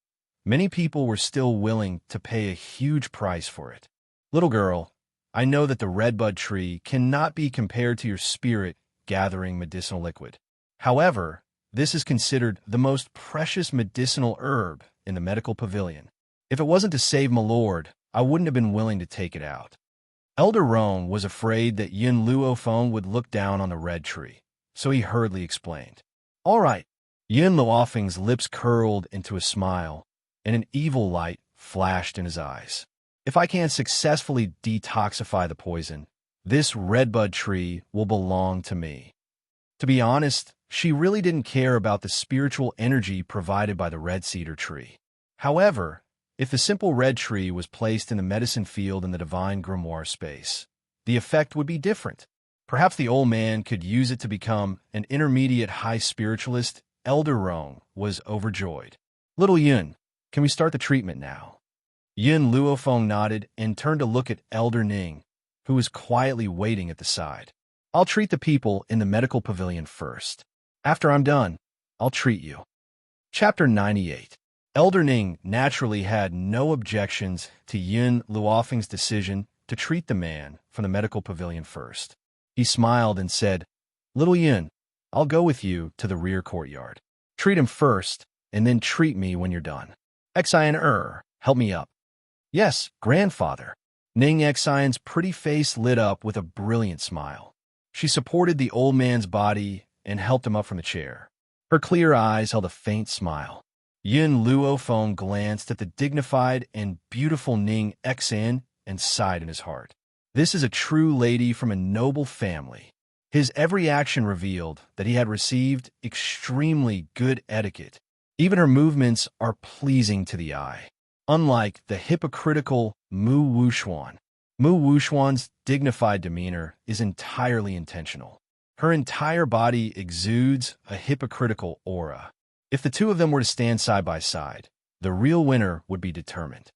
many people were still willing to pay a huge price for it. Little girl, I know that the redbud tree cannot be compared to your spirit gathering medicinal liquid. However, this is considered the most precious medicinal herb in the medical pavilion. If it wasn't to save my lord, I wouldn't have been willing to take it out. Elder Rong was afraid that Yin Luofeng would look down on the red tree, so he hurriedly explained. All right. Yin Luofeng's lips curled into a smile, and an evil light flashed in his eyes. If I can successfully detoxify the poison, this redbud tree will belong to me. To be honest, she really didn't care about the spiritual energy provided by the red cedar tree. However, if the simple red tree was placed in the medicine field in the divine grimoire space, the effect would be different. Perhaps the old man could use it to become an intermediate high spiritualist. Elder Rong was overjoyed. Little Yun, can we start the treatment now? Yin Luofeng nodded and turned to look at Elder Ning, who was quietly waiting at the side. I'll treat the people in the medical pavilion first. After I'm done, I'll treat you. Chapter 98. Elder Ning naturally had no objections to Yin Luofeng's decision to treat the man from the medical pavilion first. He smiled and said, Little Yin, I'll go with you to the rear courtyard. Treat him first, and then treat me when you're done. Xian help me up. Yes, grandfather. Ning Xian's pretty face lit up with a brilliant smile. She supported the old man's body and helped him up from the chair. Her clear eyes held a faint smile. Yin Luofeng glanced at the dignified and beautiful Ning Xian and sighed in his heart. This is a true lady from a noble family. His every action revealed that he had received extremely good etiquette. Even her movements are pleasing to the eye. Unlike the hypocritical Mu Wuxuan. Mu Wuxuan's dignified demeanor is entirely intentional. Her entire body exudes a hypocritical aura. If the two of them were to stand side by side, the real winner would be determined.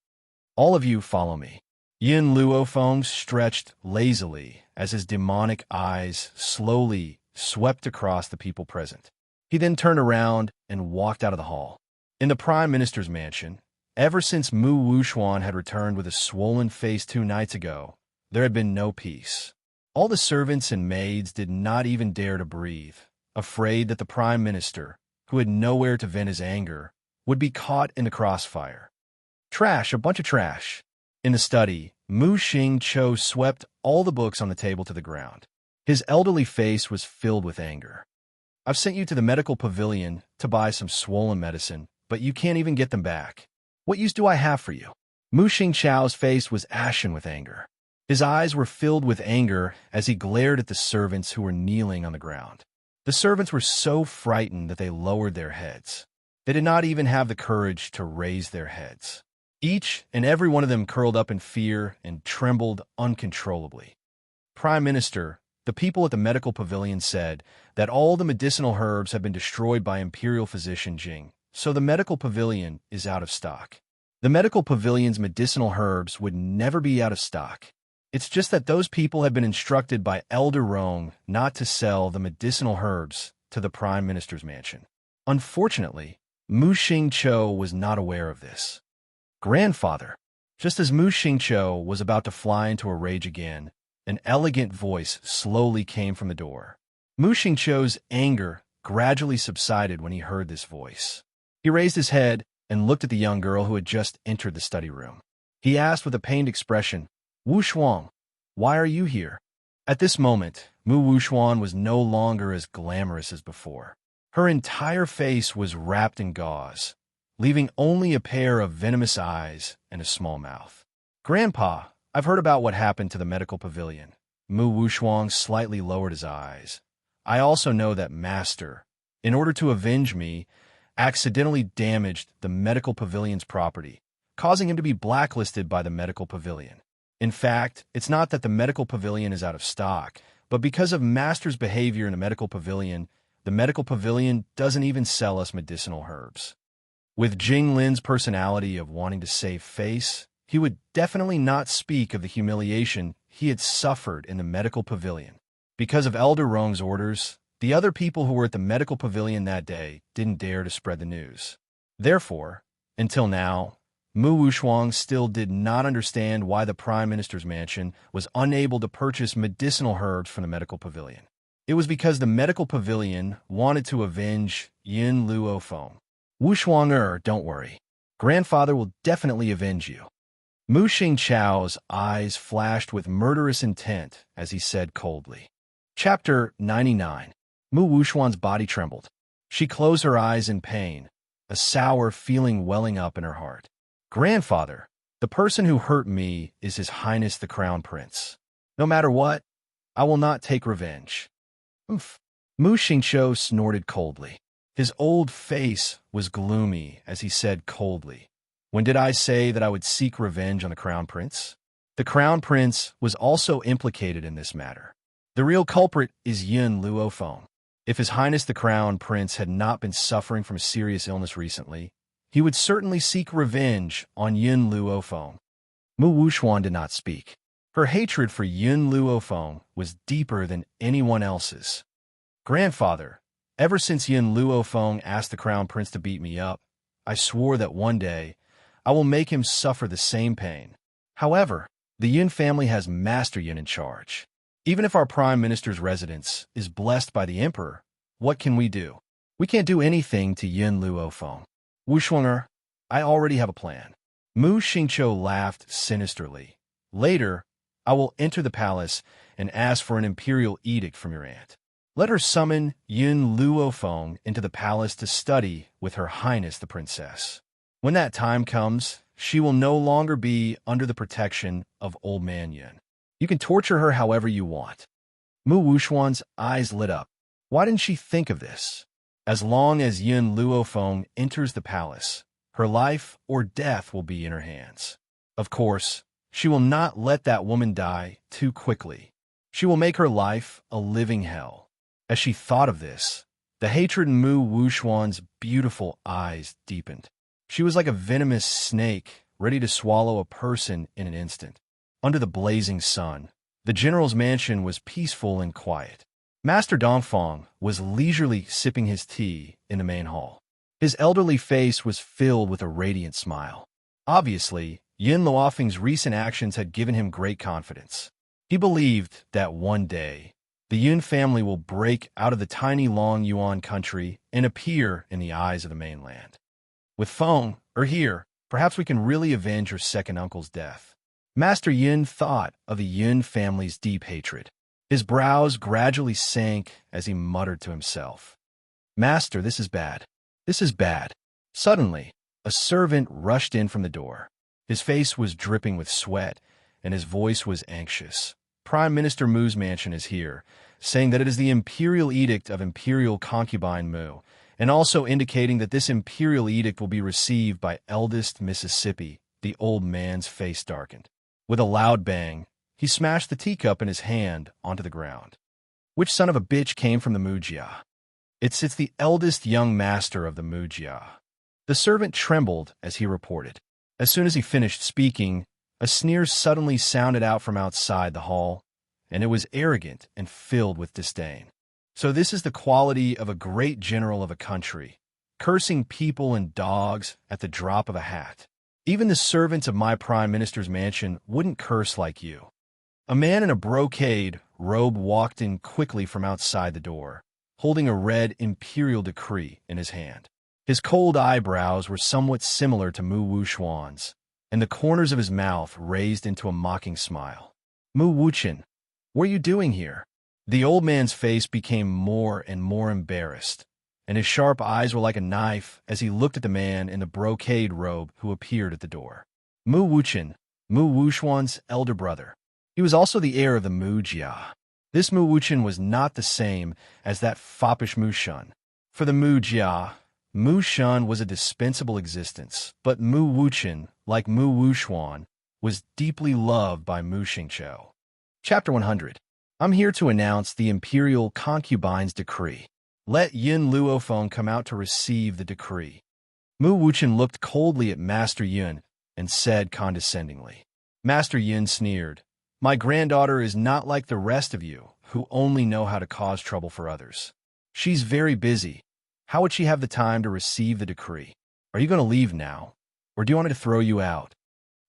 All of you follow me. Yin Luofeng stretched lazily as his demonic eyes slowly swept across the people present. He then turned around and walked out of the hall. In the Prime Minister's mansion, ever since Mu Wuxuan had returned with a swollen face 2 nights ago, there had been no peace. All the servants and maids did not even dare to breathe, afraid that the Prime Minister, who had nowhere to vent his anger, would be caught in the crossfire. Trash, a bunch of trash. In the study, Mu Xing-cho swept all the books on the table to the ground. His elderly face was filled with anger. I've sent you to the medical pavilion to buy some swollen medicine, but you can't even get them back. What use do I have for you? Mu Xingqiao's face was ashen with anger. His eyes were filled with anger as he glared at the servants who were kneeling on the ground. The servants were so frightened that they lowered their heads. They did not even have the courage to raise their heads. Each and every one of them curled up in fear and trembled uncontrollably. Prime Minister, the people at the medical pavilion said that all the medicinal herbs have been destroyed by Imperial Physician Jing, so the medical pavilion is out of stock. The medical pavilion's medicinal herbs would never be out of stock. It's just that those people have been instructed by Elder Rong not to sell the medicinal herbs to the Prime Minister's mansion. Unfortunately, Mu Xingqiu was not aware of this. Grandfather, just as Mu Xingqiu was about to fly into a rage again, an elegant voice slowly came from the door. Mu Xingqiu's anger gradually subsided when he heard this voice. He raised his head and looked at the young girl who had just entered the study room. He asked with a pained expression, "Wu Shuang, why are you here?" At this moment, Mu Wuxuan was no longer as glamorous as before. Her entire face was wrapped in gauze, leaving only a pair of venomous eyes and a small mouth. "Grandpa, I've heard about what happened to the medical pavilion." Mu Wuxuan slightly lowered his eyes. "I also know that Master, in order to avenge me, accidentally damaged the medical pavilion's property, causing him to be blacklisted by the medical pavilion. In fact, it's not that the medical pavilion is out of stock, but because of Master's behavior in the medical pavilion doesn't even sell us medicinal herbs." With Jing Lin's personality of wanting to save face, he would definitely not speak of the humiliation he had suffered in the medical pavilion. Because of Elder Rong's orders, the other people who were at the medical pavilion that day didn't dare to spread the news. Therefore, until now, Mu Wuxuang still did not understand why the Prime Minister's mansion was unable to purchase medicinal herbs from the medical pavilion. It was because the medical pavilion wanted to avenge Yin Luo Feng. "Wuxuang, don't worry. Grandfather will definitely avenge you." Mu Xingqiao's eyes flashed with murderous intent as he said coldly. Chapter 99. Mu Wuxuan's body trembled. She closed her eyes in pain, a sour feeling welling up in her heart. "Grandfather, the person who hurt me is His Highness the Crown Prince. No matter what, I will not take revenge." "Oof." Mu Xingqiu snorted coldly. His old face was gloomy as he said coldly, "When did I say that I would seek revenge on the Crown Prince?" The Crown Prince was also implicated in this matter. The real culprit is Yin Luo Feng. If His Highness the Crown Prince had not been suffering from a serious illness recently, he would certainly seek revenge on Yin Luo Feng. Mu Wuxuan did not speak. Her hatred for Yin Luo Feng was deeper than anyone else's. "Grandfather, ever since Yin Luo Feng asked the Crown Prince to beat me up, I swore that one day I will make him suffer the same pain. However, the Yin family has Master Yin in charge. Even if our Prime Minister's residence is blessed by the Emperor, what can we do? We can't do anything to Yin Luo Feng. Wuxuang, I already have a plan." Mu Xingqiu laughed sinisterly. "Later, I will enter the palace and ask for an imperial edict from your aunt. Let her summon Yin Luo Feng into the palace to study with Her Highness the Princess. When that time comes, she will no longer be under the protection of Old Man Yin. You can torture her however you want." Mu Wuxuan's eyes lit up. Why didn't she think of this? As long as Yin Luo Feng enters the palace, her life or death will be in her hands. Of course, she will not let that woman die too quickly. She will make her life a living hell. As she thought of this, the hatred in Mu Wuxuan's beautiful eyes deepened. She was like a venomous snake ready to swallow a person in an instant. Under the blazing sun, the general's mansion was peaceful and quiet. Master Dongfang was leisurely sipping his tea in the main hall. His elderly face was filled with a radiant smile. Obviously, Yin Luofeng's recent actions had given him great confidence. He believed that one day, the Yin family will break out of the tiny Long Yuan country and appear in the eyes of the mainland. With Feng, here, perhaps we can really avenge her second uncle's death. Master Yin thought of the Yin family's deep hatred. His brows gradually sank as he muttered to himself. "Master, this is bad. This is bad." Suddenly, a servant rushed in from the door. His face was dripping with sweat, and his voice was anxious. Prime Minister Mu's mansion is here, saying that it is the imperial edict of Imperial Concubine Mu, and also indicating that this imperial edict will be received by eldest Mississippi. The old man's face darkened. With a loud bang, he smashed the teacup in his hand onto the ground. Which son of a bitch came from the Mujia? It's the eldest young master of the Mujia. The servant trembled as he reported. As soon as he finished speaking, a sneer suddenly sounded out from outside the hall, and it was arrogant and filled with disdain. So this is the quality of a great general of a country, cursing people and dogs at the drop of a hat. Even the servants of my prime minister's mansion wouldn't curse like you. A man in a brocade robe walked in quickly from outside the door, holding a red imperial decree in his hand. His cold eyebrows were somewhat similar to Mu Wuxuan's, and the corners of his mouth raised into a mocking smile. Mu Wuchen, what are you doing here? The old man's face became more and more embarrassed, and his sharp eyes were like a knife as he looked at the man in the brocade robe who appeared at the door. Mu Wuchen, Mu Wuxuan's elder brother. He was also the heir of the Mu Jia. This Mu Wuchen was not the same as that foppish Mu Shun. For the Mu Jia, Mu Shun was a dispensable existence, but Mu Wuchen, like Mu Wuxuan, was deeply loved by Mu Xingqiu. Chapter 100. I'm here to announce the Imperial Concubine's decree. Let Yun Luofeng come out to receive the decree. Mu Wuchen looked coldly at Master Yun and said condescendingly. Master Yun sneered, My granddaughter is not like the rest of you, who only know how to cause trouble for others. She's very busy. How would she have the time to receive the decree? Are you going to leave now, or do you want me to throw you out?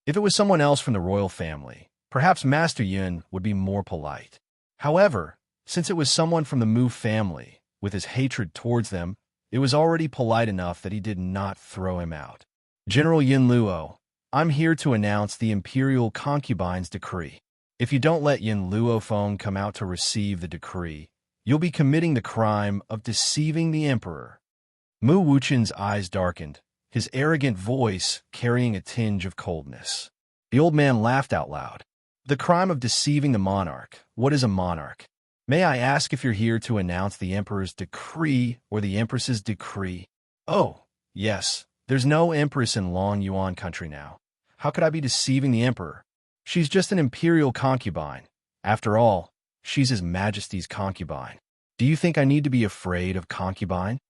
If it was someone else from the royal family, perhaps Master Yun would be more polite. However, since it was someone from the Mu family, with his hatred towards them, it was already polite enough that he did not throw him out. General Yun Luo, I'm here to announce the Imperial Concubine's decree. If you don't let Yun Luofeng come out to receive the decree, you'll be committing the crime of deceiving the emperor. Mu Wuchen's eyes darkened, his arrogant voice carrying a tinge of coldness. The old man laughed out loud. The crime of deceiving the monarch. What is a monarch? May I ask if you're here to announce the emperor's decree or the empress's decree? Oh, yes. There's no empress in Long Yuan country now. How could I be deceiving the emperor? She's just an imperial concubine. After all, she's His Majesty's concubine. Do you think I need to be afraid of concubine?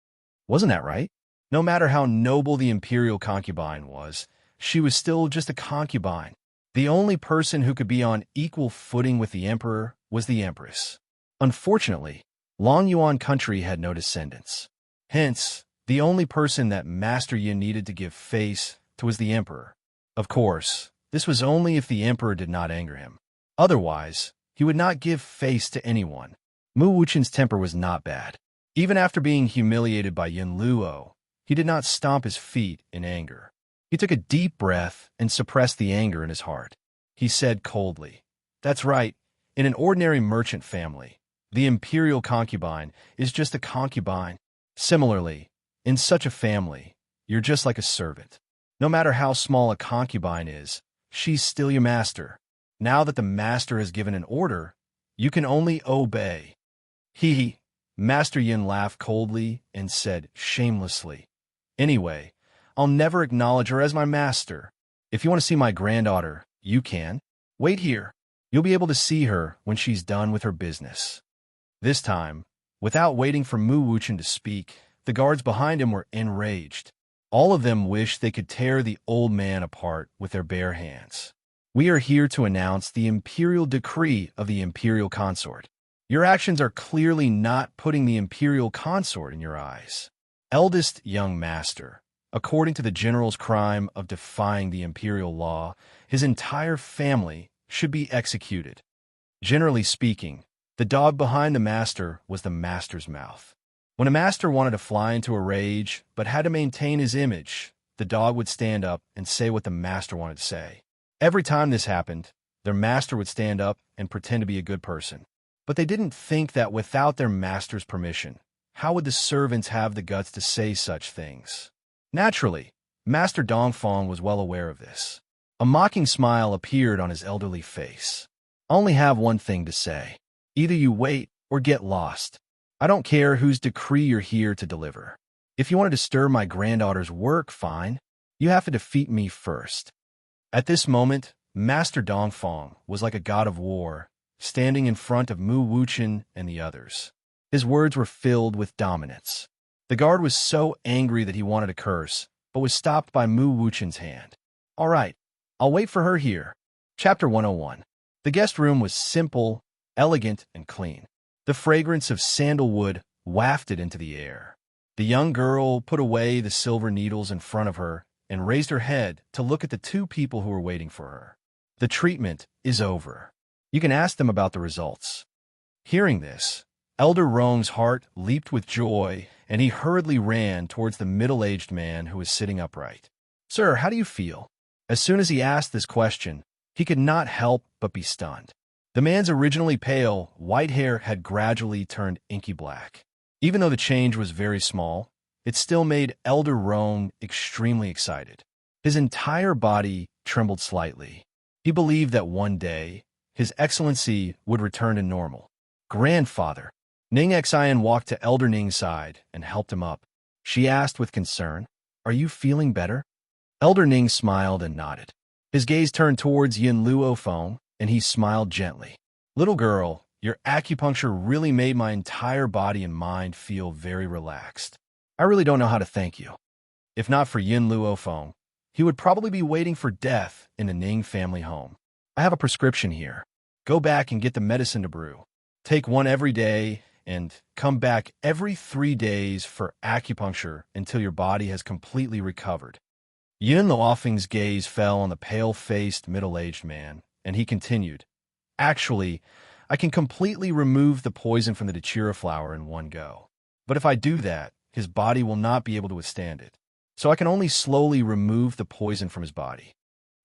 Wasn't that right? No matter how noble the imperial concubine was, she was still just a concubine. The only person who could be on equal footing with the emperor was the empress. Unfortunately, Long Yuan country had no descendants. Hence, the only person that Master Yin needed to give face to was the emperor. Of course, this was only if the emperor did not anger him. Otherwise, he would not give face to anyone. Mu Wuchen's temper was not bad. Even after being humiliated by Yun Luo, he did not stomp his feet in anger. He took a deep breath and suppressed the anger in his heart. He said coldly, That's right, in an ordinary merchant family, the imperial concubine is just a concubine. Similarly, in such a family, you're just like a servant. No matter how small a concubine is, she's still your master. Now that the master has given an order, you can only obey. He, Master Yin laughed coldly and said shamelessly, Anyway, I'll never acknowledge her as my master. If you want to see my granddaughter, you can. Wait here. You'll be able to see her when she's done with her business. This time, without waiting for Mu Wuchen to speak, the guards behind him were enraged. All of them wished they could tear the old man apart with their bare hands. We are here to announce the imperial decree of the imperial consort. Your actions are clearly not putting the imperial consort in your eyes. Eldest young master, according to the general's crime of defying the imperial law, his entire family should be executed. Generally speaking, the dog behind the master was the master's mouth. When a master wanted to fly into a rage but had to maintain his image, the dog would stand up and say what the master wanted to say. Every time this happened, their master would stand up and pretend to be a good person. But they didn't think that without their master's permission, how would the servants have the guts to say such things? Naturally, Master Dongfang was well aware of this. A mocking smile appeared on his elderly face. "I only have one thing to say. Either you wait or get lost. I don't care whose decree you're here to deliver. If you want to disturb my granddaughter's work, fine. You have to defeat me first." At this moment, Master Dongfang was like a god of war, standing in front of Mu Wuchen and the others. His words were filled with dominance. The guard was so angry that he wanted to curse, but was stopped by Mu Wuchen's hand. "All right, I'll wait for her here." Chapter 101. The guest room was simple, elegant, and clean. The fragrance of sandalwood wafted into the air. The young girl put away the silver needles in front of her and raised her head to look at the two people who were waiting for her. "The treatment is over. You can ask them about the results." Hearing this, Elder Rong's heart leaped with joy, and he hurriedly ran towards the middle-aged man who was sitting upright. "Sir, how do you feel?" As soon as he asked this question, he could not help but be stunned. The man's originally pale, white hair had gradually turned inky black. Even though the change was very small, it still made Elder Rong extremely excited. His entire body trembled slightly. He believed that one day, His Excellency would return to normal. "Grandfather." Ning Xian walked to Elder Ning's side and helped him up. She asked with concern, "Are you feeling better?" Elder Ning smiled and nodded. His gaze turned towards Yin Luofeng, and he smiled gently. "Little girl, your acupuncture really made my entire body and mind feel very relaxed. I really don't know how to thank you. If not for Yin Luofeng, he would probably be waiting for death in the Ning family home. I have a prescription here. Go back and get the medicine to brew. Take one every day and come back every 3 days for acupuncture until your body has completely recovered." Yin Luofeng's gaze fell on the pale-faced, middle-aged man, and he continued, "Actually, I can completely remove the poison from the Dachira flower in one go. But if I do that, his body will not be able to withstand it. So I can only slowly remove the poison from his body."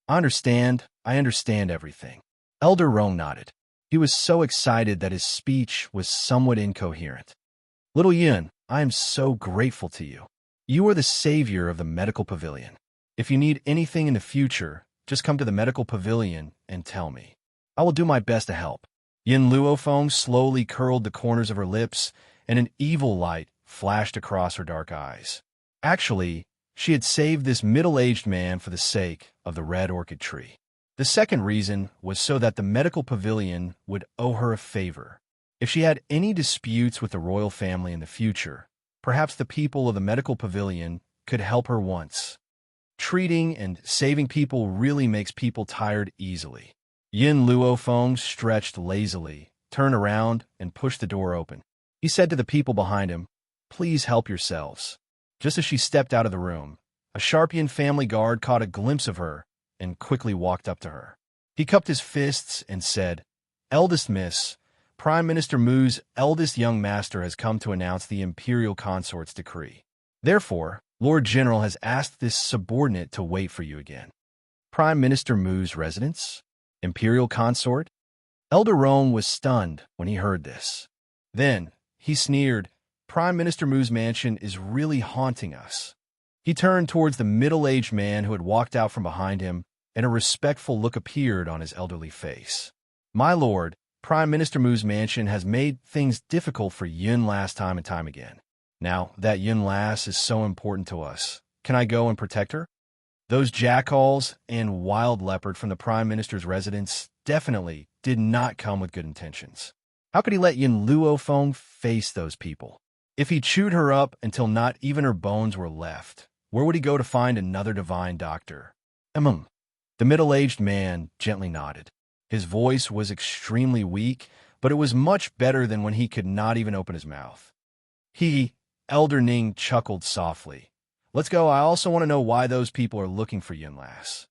I understand everything." Elder Rong nodded. He was so excited that his speech was somewhat incoherent. "Little Yin, I am so grateful to you. You are the savior of the medical pavilion. If you need anything in the future, just come to the medical pavilion and tell me. I will do my best to help." Yin Luofeng slowly curled the corners of her lips, and an evil light flashed across her dark eyes. Actually, she had saved this middle-aged man for the sake of the red orchid tree. The second reason was so that the medical pavilion would owe her a favor. If she had any disputes with the royal family in the future, perhaps the people of the medical pavilion could help her once. Treating and saving people really makes people tired easily. Yin Luofeng stretched lazily, turned around, and pushed the door open. He said to the people behind him, "Please help yourselves." Just as she stepped out of the room, a Sharpian family guard caught a glimpse of her and quickly walked up to her. He cupped his fists and said, "Eldest Miss, Prime Minister Mu's eldest young master has come to announce the Imperial Consort's decree. Therefore, Lord General has asked this subordinate to wait for you again." Prime Minister Mu's residence? Imperial Consort? Elder Rong was stunned when he heard this. Then, he sneered, "Prime Minister Mu's mansion is really haunting us." He turned towards the middle-aged man who had walked out from behind him, and a respectful look appeared on his elderly face. "My lord, Prime Minister Mu's mansion has made things difficult for Yun last time and time again. Now, that Yun lass is so important to us. Can I go and protect her?" Those jackals and wild leopard from the Prime Minister's residence definitely did not come with good intentions. How could he let Yin Luofeng face those people? If he chewed her up until not even her bones were left, where would he go to find another divine doctor? The middle-aged man gently nodded. His voice was extremely weak, but it was much better than when he could not even open his mouth. Elder Ning chuckled softly. "Let's go. I also want to know why those people are looking for Yun Lass."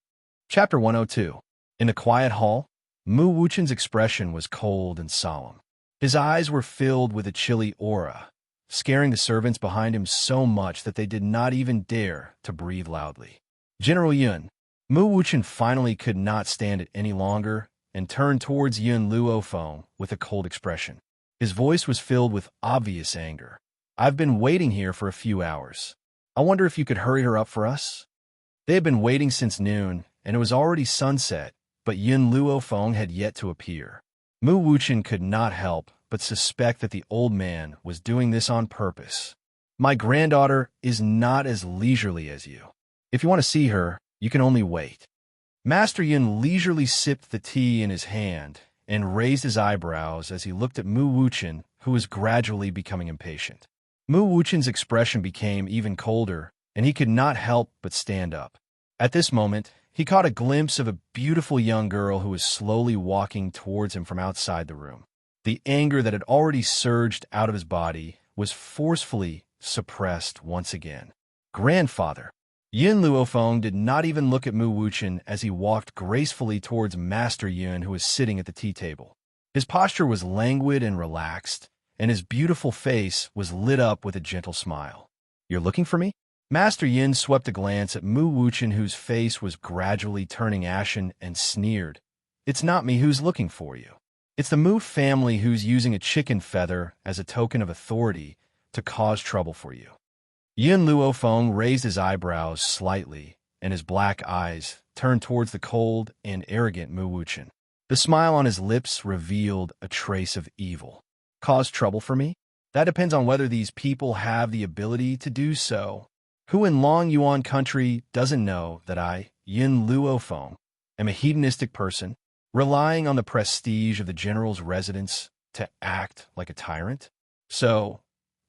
Chapter 102. In the quiet hall, Mu Wuchen's expression was cold and solemn. His eyes were filled with a chilly aura, scaring the servants behind him so much that they did not even dare to breathe loudly. "General Yun." Mu Wuchen finally could not stand it any longer and turned towards Yin Luofeng with a cold expression. His voice was filled with obvious anger. "I've been waiting here for a few hours. I wonder if you could hurry her up for us?" They had been waiting since noon, and it was already sunset, but Yun Luofeng had yet to appear. Mu Wuchen could not help but suspect that the old man was doing this on purpose. My granddaughter is not as leisurely as you. If you want to see her, you can only wait. Master Yun leisurely sipped the tea in his hand and raised his eyebrows as he looked at Mu Wuchen, who was gradually becoming impatient. Mu Wuchen's expression became even colder, and he could not help but stand up. At this moment, he caught a glimpse of a beautiful young girl who was slowly walking towards him from outside the room. The anger that had already surged out of his body was forcefully suppressed once again. Grandfather. Yun Luofeng did not even look at Mu Wuchen as he walked gracefully towards Master Yun, who was sitting at the tea table. His posture was languid and relaxed, and his beautiful face was lit up with a gentle smile. You're looking for me? Master Yin swept a glance at Mu Wuchen, whose face was gradually turning ashen, and sneered. It's not me who's looking for you. It's the Mu family who's using a chicken feather as a token of authority to cause trouble for you. Yun Luofeng raised his eyebrows slightly, and his black eyes turned towards the cold and arrogant Mu Wuchen. The smile on his lips revealed a trace of evil. Cause trouble for me? That depends on whether these people have the ability to do so. Who in Long Yuan country doesn't know that I, Yun Luofeng, am a hedonistic person, relying on the prestige of the general's residence to act like a tyrant? So,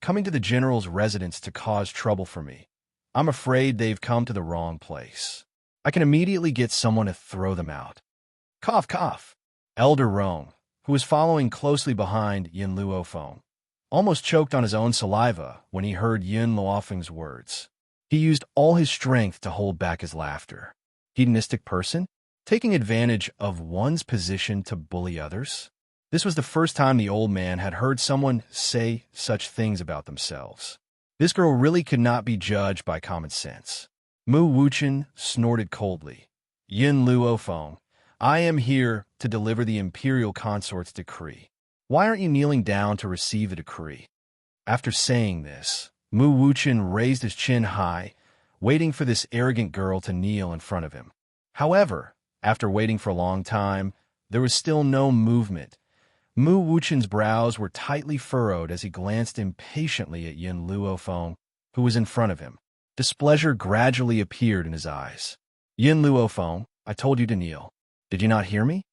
coming to the general's residence to cause trouble for me, I'm afraid they've come to the wrong place. I can immediately get someone to throw them out. Cough, cough. Elder Rong, who was following closely behind Yun Luofeng, almost choked on his own saliva when he heard Yun Luofeng's words. He used all his strength to hold back his laughter. Hedonistic person? Taking advantage of one's position to bully others? This was the first time the old man had heard someone say such things about themselves. This girl really could not be judged by common sense. Mu Wuchen snorted coldly. Yun Luofeng, I am here to deliver the imperial consort's decree. Why aren't you kneeling down to receive the decree? After saying this, Mu Wuchen raised his chin high, waiting for this arrogant girl to kneel in front of him. However, after waiting for a long time, there was still no movement. Mu Wuchen's brows were tightly furrowed as he glanced impatiently at Yun Luofeng, who was in front of him. Displeasure gradually appeared in his eyes. Yun Luofeng, I told you to kneel. Did you not hear me?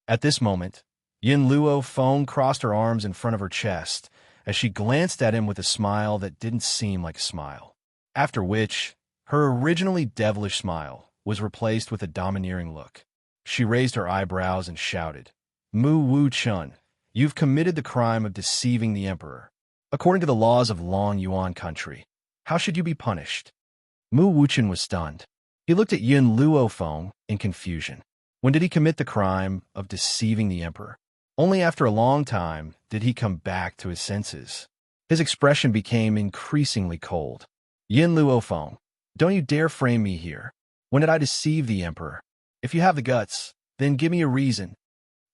At this moment, Yun Luofeng crossed her arms in front of her chest as she glanced at him with a smile that didn't seem like a smile. After which, her originally devilish smile was replaced with a domineering look. She raised her eyebrows and shouted, Mu Wuchen, you've committed the crime of deceiving the emperor. According to the laws of Long Yuan country, how should you be punished? Mu Wuchen was stunned. He looked at Yun Luofeng in confusion. When did he commit the crime of deceiving the emperor? Only after a long time did he come back to his senses. His expression became increasingly cold. Yun Luofeng, don't you dare frame me here. When did I deceive the emperor? If you have the guts, then give me a reason.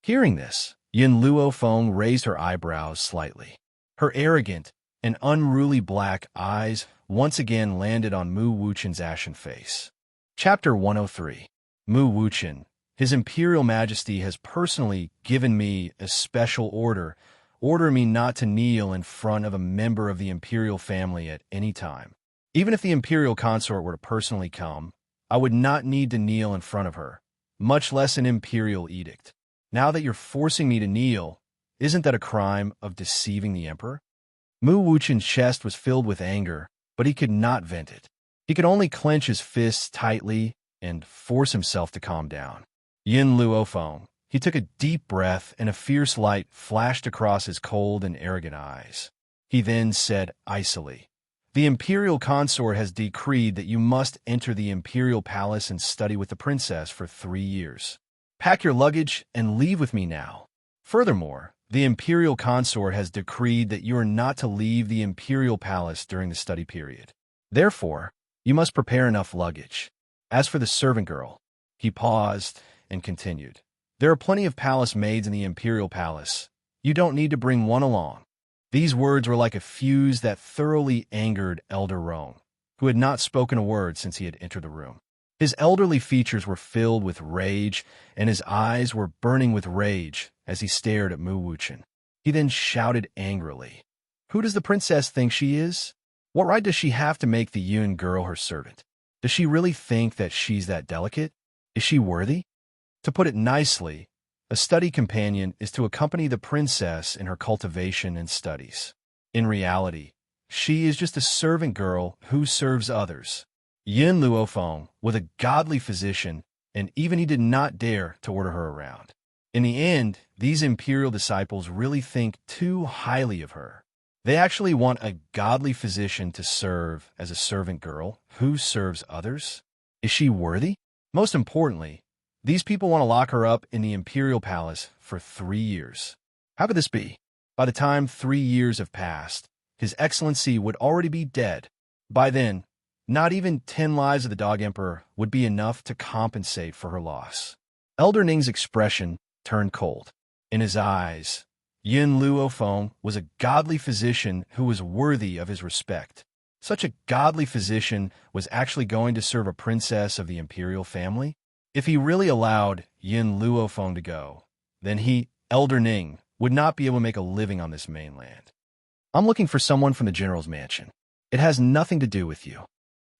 Hearing this, Yun Luofeng raised her eyebrows slightly. Her arrogant and unruly black eyes once again landed on Mu Wuchen's ashen face. Chapter 103. Mu Wuchen, His Imperial Majesty has personally given me a special order me not to kneel in front of a member of the imperial family at any time. Even if the imperial consort were to personally come, I would not need to kneel in front of her, much less an imperial edict. Now that you're forcing me to kneel, isn't that a crime of deceiving the emperor? Mu Wuchen's chest was filled with anger, but he could not vent it. He could only clench his fists tightly and force himself to calm down. Yun Luofeng, he took a deep breath and a fierce light flashed across his cold and arrogant eyes. He then said icily, The imperial consort has decreed that you must enter the imperial palace and study with the princess for 3 years. Pack your luggage and leave with me now. Furthermore, the imperial consort has decreed that you are not to leave the imperial palace during the study period. Therefore, you must prepare enough luggage. As for the servant girl, he paused and continued, There are plenty of palace maids in the imperial palace. You don't need to bring one along. These words were like a fuse that thoroughly angered Elder Rong, who had not spoken a word since he had entered the room. His elderly features were filled with rage, and his eyes were burning with rage as he stared at Mu Wuchen. He then shouted angrily, "Who does the princess think she is? What right does she have to make the Yun girl her servant? Does she really think that she's that delicate? Is she worthy?" To put it nicely, a study companion is to accompany the princess in her cultivation and studies. In reality, she is just a servant girl who serves others. Yin Luofeng was a godly physician, and even he did not dare to order her around. In the end, these imperial disciples really think too highly of her. They actually want a godly physician to serve as a servant girl who serves others. Is she worthy? Most importantly, these people want to lock her up in the imperial palace for 3 years. How could this be? By the time 3 years have passed, His Excellency would already be dead. By then, not even 10 lives of the Dog Emperor would be enough to compensate for her loss. Elder Ning's expression turned cold. In his eyes, Yin Luofeng was a godly physician who was worthy of his respect. Such a godly physician was actually going to serve a princess of the imperial family? If he really allowed Yin Luofeng to go, then he, Elder Ning, would not be able to make a living on this mainland. I'm looking for someone from the general's mansion. It has nothing to do with you.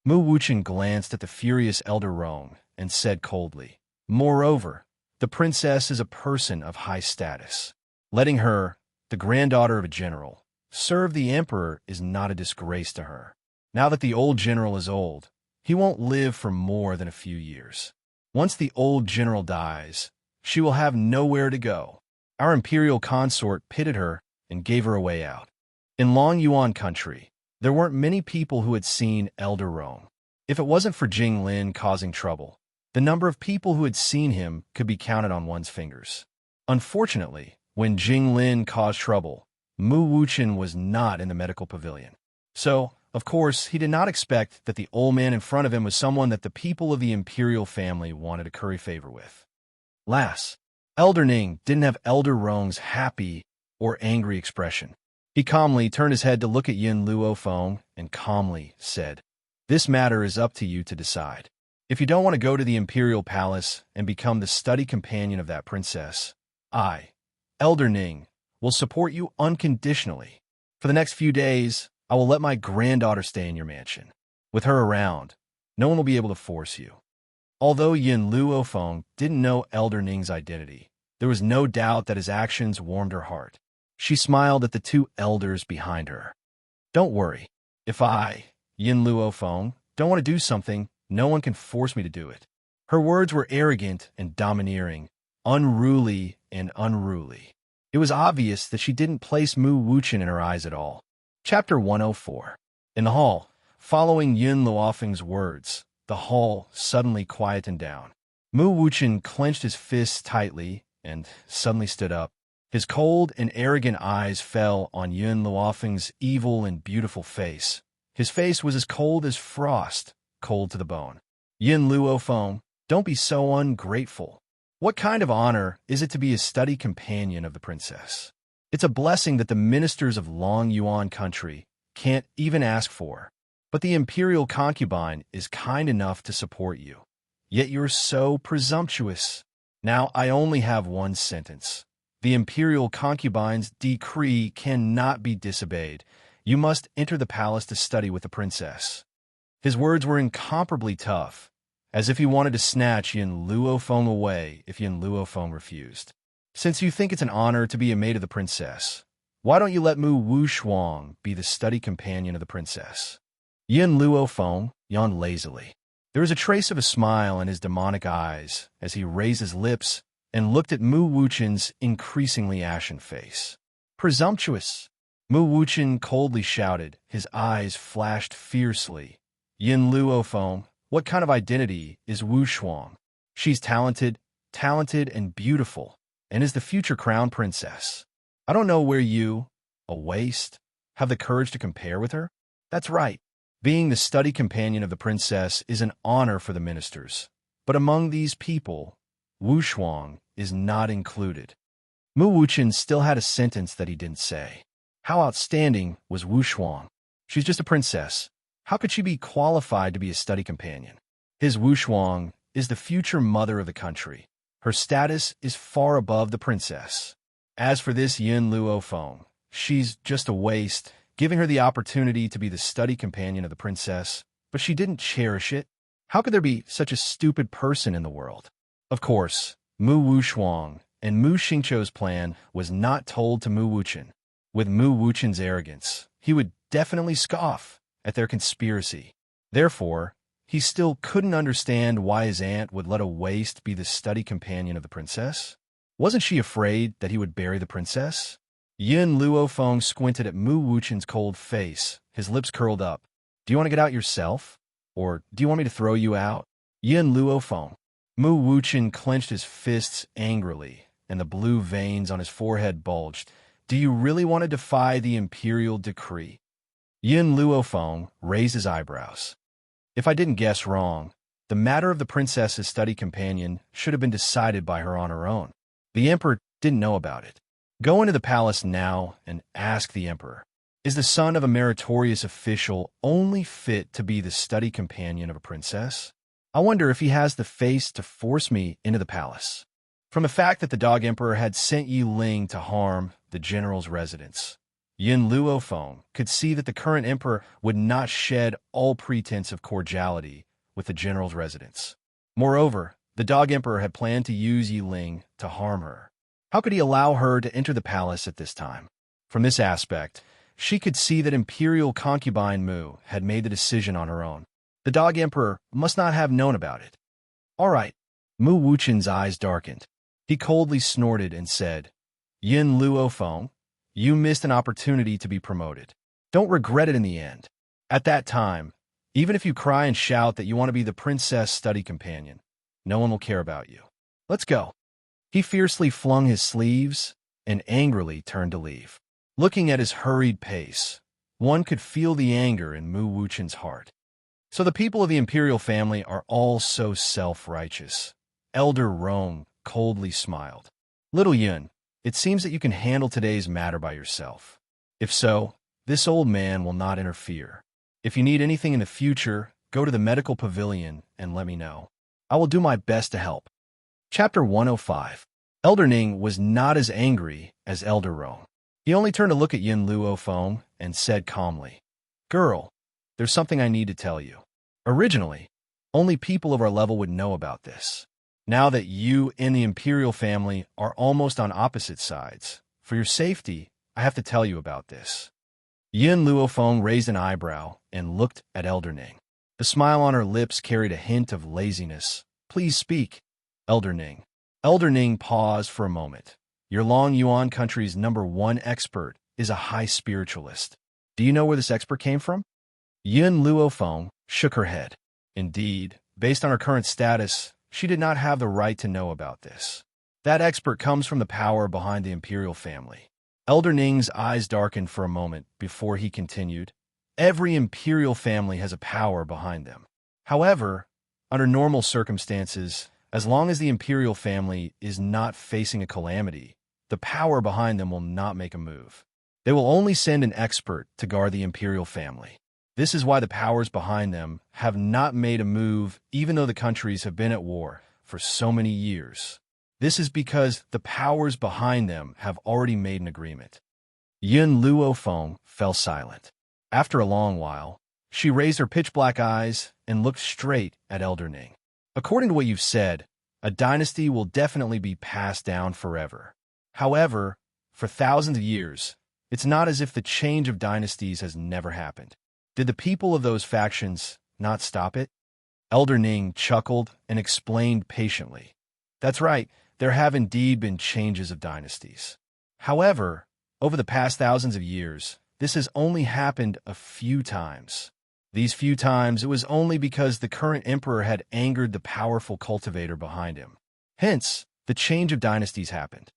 Mu Wuchen glanced at the furious Elder Rong and said coldly, "Moreover, the princess is a person of high status. Letting her, the granddaughter of a general, serve the emperor is not a disgrace to her. Now that the old general is old, he won't live for more than a few years. Once the old general dies, she will have nowhere to go. Our imperial consort pitied her and gave her a way out." In Long Yuan country, there weren't many people who had seen Elder Rong. If it wasn't for Jing Lin causing trouble, the number of people who had seen him could be counted on one's fingers. Unfortunately, when Jing Lin caused trouble, Mu Wuchen was not in the medical pavilion. So, of course, he did not expect that the old man in front of him was someone that the people of the imperial family wanted to curry favor with. Last, Elder Ning didn't have Elder Rong's happy or angry expression. He calmly turned his head to look at Yin Luofeng and calmly said, "This matter is up to you to decide. If you don't want to go to the imperial palace and become the study companion of that princess, I, Elder Ning, will support you unconditionally. For the next few days, I will let my granddaughter stay in your mansion. With her around, no one will be able to force you." Although Yin Luofeng didn't know Elder Ning's identity, there was no doubt that his actions warmed her heart. She smiled at the two elders behind her. "Don't worry. If I, Yin Luofeng, don't want to do something, no one can force me to do it." Her words were arrogant and domineering, unruly and unruly. It was obvious that she didn't place Mu Wuchen in her eyes at all. Chapter 104. In the hall, following Yin Luofeng's words, the hall suddenly quietened down. Mu Wuchen clenched his fists tightly and suddenly stood up. His cold and arrogant eyes fell on Yin Luofeng's evil and beautiful face. His face was as cold as frost, cold to the bone. "Yin Luofeng, don't be so ungrateful. What kind of honor is it to be a study companion of the princess? It's a blessing that the ministers of Long Yuan country can't even ask for. But the imperial concubine is kind enough to support you. Yet you're so presumptuous. Now I only have one sentence. The imperial concubine's decree cannot be disobeyed. You must enter the palace to study with the princess." His words were incomparably tough, as if he wanted to snatch Yin Luofeng away if Yin Luofeng refused. "Since you think it's an honor to be a maid of the princess, why don't you let Mu Wuchuang be the study companion of the princess?" Yin Luofeng yawned lazily. There was a trace of a smile in his demonic eyes as he raised his lips and looked at Mu Wuchen's increasingly ashen face. "Presumptuous!" Mu Wuchen coldly shouted. His eyes flashed fiercely. "Yin Luofeng, what kind of identity is Wu Shuang? She's talented and beautiful, and is the future crown princess. I don't know where you, a waste, have the courage to compare with her. That's right. Being the study companion of the princess is an honor for the ministers. But among these people, Wu Shuang is not included." Mu Wuchen still had a sentence that he didn't say. How outstanding was Wu Shuang? She's just a princess. How could she be qualified to be a study companion? His Wushuang is the future mother of the country. Her status is far above the princess. As for this Yun Luofeng, she's just a waste, giving her the opportunity to be the study companion of the princess, but she didn't cherish it. How could there be such a stupid person in the world? Of course, Mu Wushuang and Mu Xingqiu's plan was not told to Mu Wuchen. With Mu Wuchen's arrogance, he would definitely scoff at their conspiracy. Therefore, he still couldn't understand why his aunt would let a waste be the study companion of the princess. Wasn't she afraid that he would bury the princess? Yun Luofeng squinted at Mu Wuchen's cold face, his lips curled up. Do you want to get out yourself? Or do you want me to throw you out? Yun Luofeng. Mu Wuchen clenched his fists angrily, and the blue veins on his forehead bulged. Do you really want to defy the imperial decree? Yun Luofeng raised his eyebrows. If I didn't guess wrong, the matter of the princess's study companion should have been decided by her on her own. The emperor didn't know about it. Go into the palace now and ask the emperor, is the son of a meritorious official only fit to be the study companion of a princess? I wonder if he has the face to force me into the palace. From the fact that the dog emperor had sent Yi Ling to harm the general's residence, Yun Luofeng could see that the current emperor would not shed all pretense of cordiality with the general's residence. Moreover, the dog emperor had planned to use Yi Ling to harm her. How could he allow her to enter the palace at this time? From this aspect, she could see that imperial concubine Mu had made the decision on her own. The dog emperor must not have known about it. All right. Mu Wuchen's eyes darkened. He coldly snorted and said, Yun Luofeng, you missed an opportunity to be promoted. Don't regret it in the end. At that time, even if you cry and shout that you want to be the princess study companion, no one will care about you. Let's go. He fiercely flung his sleeves and angrily turned to leave. Looking at his hurried pace, one could feel the anger in Mu Wuchen's heart. So the people of the imperial family are all so self-righteous. Elder Rong coldly smiled. Little Yun, it seems that you can handle today's matter by yourself. If so, this old man will not interfere. If you need anything in the future, go to the medical pavilion and let me know. I will do my best to help. Chapter 105. Elder Ning was not as angry as Elder Rong. He only turned to look at Yun Luofeng and said calmly, Girl, there's something I need to tell you. Originally, only people of our level would know about this. Now that you and the imperial family are almost on opposite sides, for your safety, I have to tell you about this. Yun Luofeng raised an eyebrow and looked at Elder Ning. The smile on her lips carried a hint of laziness. Please speak, Elder Ning. Elder Ning paused for a moment. Your Long Yuan country's #1 expert is a high spiritualist. Do you know where this expert came from? Yun Luofeng shook her head. Indeed, based on her current status, she did not have the right to know about this. That expert comes from the power behind the imperial family. Elder Ning's eyes darkened for a moment before he continued. Every imperial family has a power behind them. However, under normal circumstances, as long as the imperial family is not facing a calamity, the power behind them will not make a move. They will only send an expert to guard the imperial family. This is why the powers behind them have not made a move even though the countries have been at war for so many years. This is because the powers behind them have already made an agreement. Yun Luofeng fell silent. After a long while, she raised her pitch-black eyes and looked straight at Elder Ning. According to what you've said, a dynasty will definitely be passed down forever. However, for thousands of years, it's not as if the change of dynasties has never happened. Did the people of those factions not stop it? Elder Ning chuckled and explained patiently. That's right, there have indeed been changes of dynasties. However, over the past thousands of years, this has only happened a few times. These few times, it was only because the current emperor had angered the powerful cultivator behind him. Hence, the change of dynasties happened.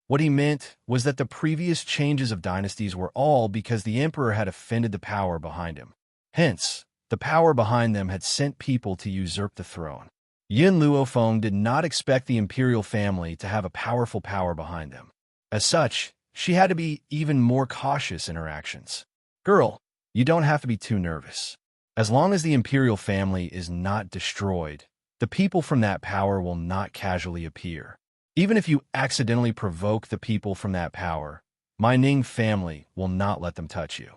What he meant was that the previous changes of dynasties were all because the emperor had offended the power behind him. Hence, the power behind them had sent people to usurp the throne. Yun Luofeng did not expect the imperial family to have a powerful power behind them. As such, she had to be even more cautious in her actions. Girl, you don't have to be too nervous. As long as the imperial family is not destroyed, the people from that power will not casually appear. Even if you accidentally provoke the people from that power, my Ning family will not let them touch you.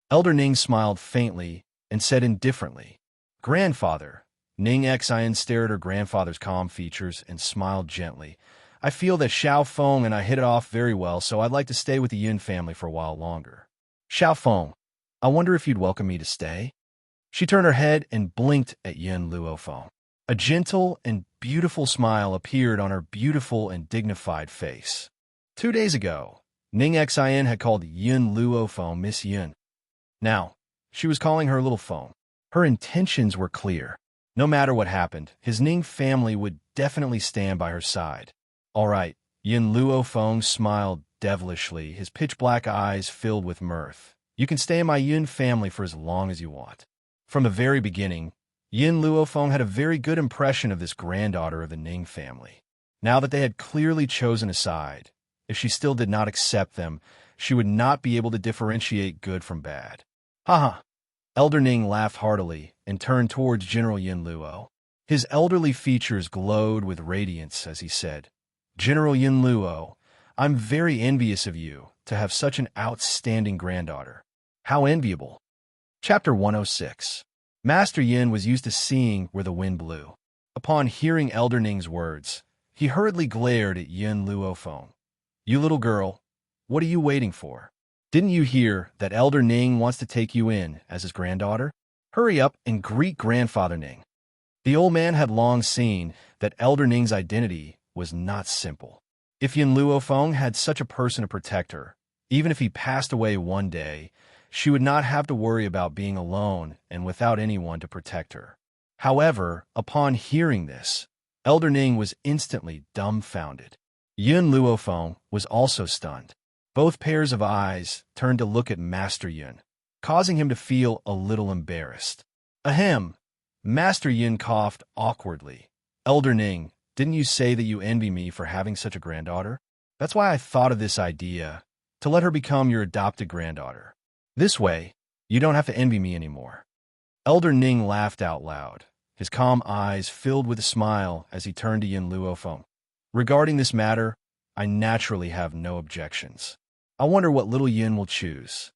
Elder Ning smiled faintly and said indifferently, Grandfather. Ning Xian stared at her grandfather's calm features and smiled gently. I feel that Xiao Feng and I hit it off very well, so I'd like to stay with the Yun family for a while longer. Xiao Feng, I wonder if you'd welcome me to stay? She turned her head and blinked at Yun Luofeng. A gentle and beautiful smile appeared on her beautiful and dignified face. 2 days ago, Ning Xian had called Yun Luofeng Miss Yun. Now, she was calling her little Feng. Her intentions were clear. No matter what happened, his Ning family would definitely stand by her side. All right, Yun Luofeng smiled devilishly, his pitch-black eyes filled with mirth. You can stay in my Yun family for as long as you want. From the very beginning, Yin Luofeng had a very good impression of this granddaughter of the Ning family. Now that they had clearly chosen a side, if she still did not accept them, she would not be able to differentiate good from bad. Haha! Elder Ning laughed heartily and turned towards General Yin Luo. His elderly features glowed with radiance as he said, General Yin Luo, I'm very envious of you to have such an outstanding granddaughter. How enviable! Chapter 106. Master Yin was used to seeing where the wind blew. Upon hearing Elder Ning's words, he hurriedly glared at Yin Luofeng. You little girl, what are you waiting for? Didn't you hear that Elder Ning wants to take you in as his granddaughter? Hurry up and greet Grandfather Ning. The old man had long seen that Elder Ning's identity was not simple. If Yin Luofeng had such a person to protect her, even if he passed away one day, she would not have to worry about being alone and without anyone to protect her. However, upon hearing this, Elder Ning was instantly dumbfounded. Yun Luofeng was also stunned. Both pairs of eyes turned to look at Master Yun, causing him to feel a little embarrassed. Ahem! Master Yun coughed awkwardly. Elder Ning, didn't you say that you envy me for having such a granddaughter? That's why I thought of this idea, to let her become your adopted granddaughter. This way, you don't have to envy me anymore. Elder Ning laughed out loud, his calm eyes filled with a smile as he turned to Yin Luofeng. Regarding this matter, I naturally have no objections. I wonder what little Yin will choose.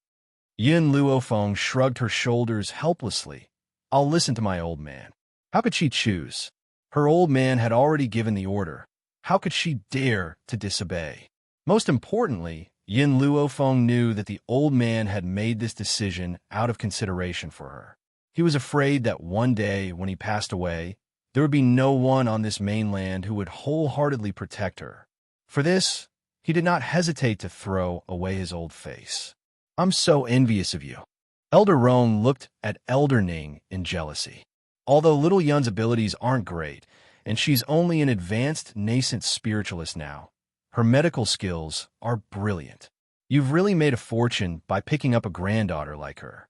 Yin Luofeng shrugged her shoulders helplessly. I'll listen to my old man. How could she choose? Her old man had already given the order. How could she dare to disobey? Most importantly, Yin Luofeng knew that the old man had made this decision out of consideration for her. He was afraid that one day, when he passed away, there would be no one on this mainland who would wholeheartedly protect her. For this, he did not hesitate to throw away his old face. I'm so envious of you. Elder Rong looked at Elder Ning in jealousy. Although little Yun's abilities aren't great, and she's only an advanced nascent spiritualist now, her medical skills are brilliant. You've really made a fortune by picking up a granddaughter like her.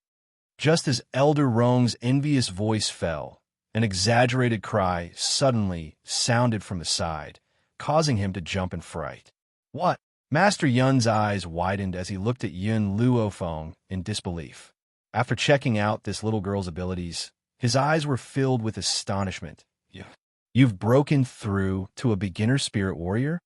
Just as Elder Rong's envious voice fell, an exaggerated cry suddenly sounded from the side, causing him to jump in fright. What? Master Yun's eyes widened as he looked at Yun Luofeng in disbelief. After checking out this little girl's abilities, his eyes were filled with astonishment. You've broken through to a beginner spirit warrior?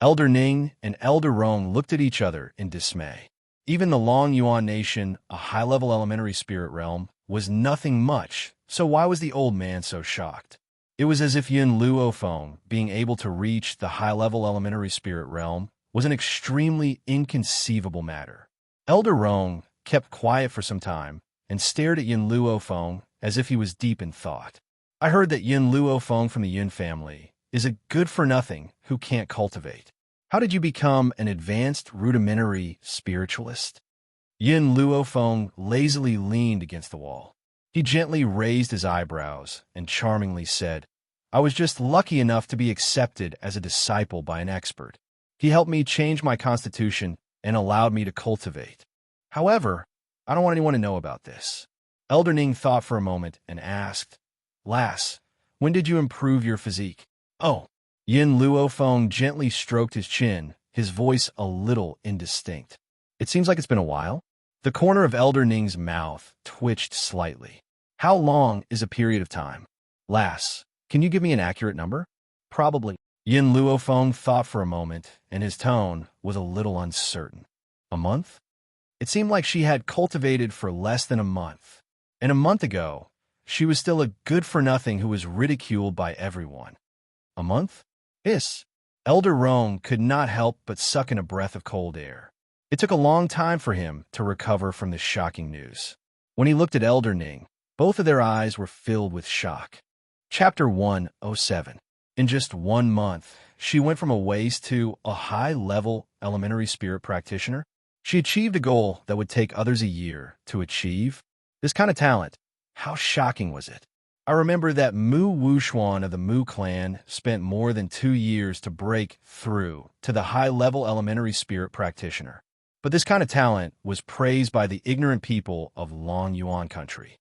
Elder Ning and Elder Rong looked at each other in dismay. Even the Long Yuan Nation, a high-level elementary spirit realm, was nothing much, so why was the old man so shocked? It was as if Yun Luofeng being able to reach the high-level elementary spirit realm was an extremely inconceivable matter. Elder Rong kept quiet for some time and stared at Yun Luofeng as if he was deep in thought. I heard that Yun Luofeng from the Yun family is a good-for-nothing who can't cultivate. How did you become an advanced rudimentary spiritualist? Yin Luofeng lazily leaned against the wall. He gently raised his eyebrows and charmingly said, I was just lucky enough to be accepted as a disciple by an expert. He helped me change my constitution and allowed me to cultivate. However, I don't want anyone to know about this. Elder Ning thought for a moment and asked, Lass, when did you improve your physique? Oh. Yin Luofeng gently stroked his chin, his voice a little indistinct. It seems like it's been a while. The corner of Elder Ning's mouth twitched slightly. How long is a period of time? Lass, can you give me an accurate number? Probably. Yin Luofeng thought for a moment, and his tone was a little uncertain. A month? It seemed like she had cultivated for less than a month. And a month ago, she was still a good-for-nothing who was ridiculed by everyone. A month? Yes. Elder Roan could not help but suck in a breath of cold air. It took a long time for him to recover from this shocking news. When he looked at Elder Ning, both of their eyes were filled with shock. Chapter 107. In just 1 month, she went from a waste to a high-level elementary spirit practitioner. She achieved a goal that would take others a year to achieve. This kind of talent, how shocking was it? I remember that Mu Wuxuan of the Mu clan spent more than 2 years to break through to the high-level elementary spirit practitioner. But this kind of talent was praised by the ignorant people of Long Yuan country.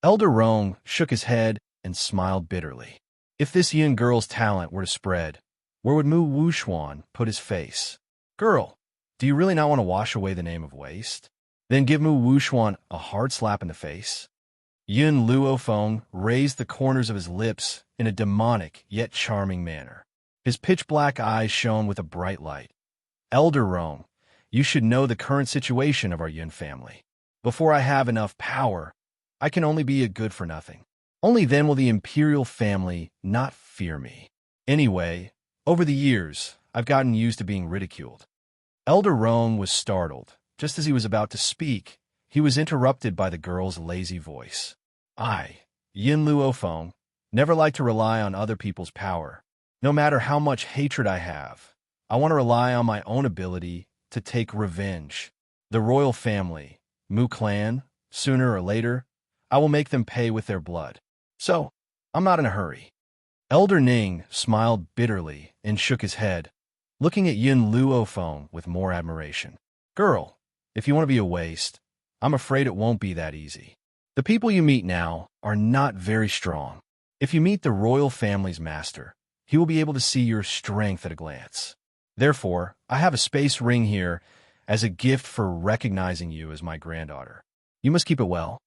Elder Rong shook his head and smiled bitterly. If this young girl's talent were to spread, where would Mu Wuxuan put his face? Girl, do you really not want to wash away the name of waste? Then give Mu Wuxuan a hard slap in the face. Yun Luofeng raised the corners of his lips in a demonic yet charming manner. His pitch-black eyes shone with a bright light. Elder Rong, you should know the current situation of our Yun family. Before I have enough power, I can only be a good-for-nothing. Only then will the imperial family not fear me. Anyway, over the years, I've gotten used to being ridiculed. Elder Rong was startled. Just as he was about to speak, he was interrupted by the girl's lazy voice. I, Yin Luofeng, never like to rely on other people's power. No matter how much hatred I have, I want to rely on my own ability to take revenge. The royal family, Mu clan, sooner or later, I will make them pay with their blood. So, I'm not in a hurry. Elder Ning smiled bitterly and shook his head, looking at Yin Luofeng with more admiration. Girl, if you want to be a waste, I'm afraid it won't be that easy. The people you meet now are not very strong. If you meet the royal family's master, he will be able to see your strength at a glance. Therefore, I have a space ring here as a gift for recognizing you as my granddaughter. You must keep it well.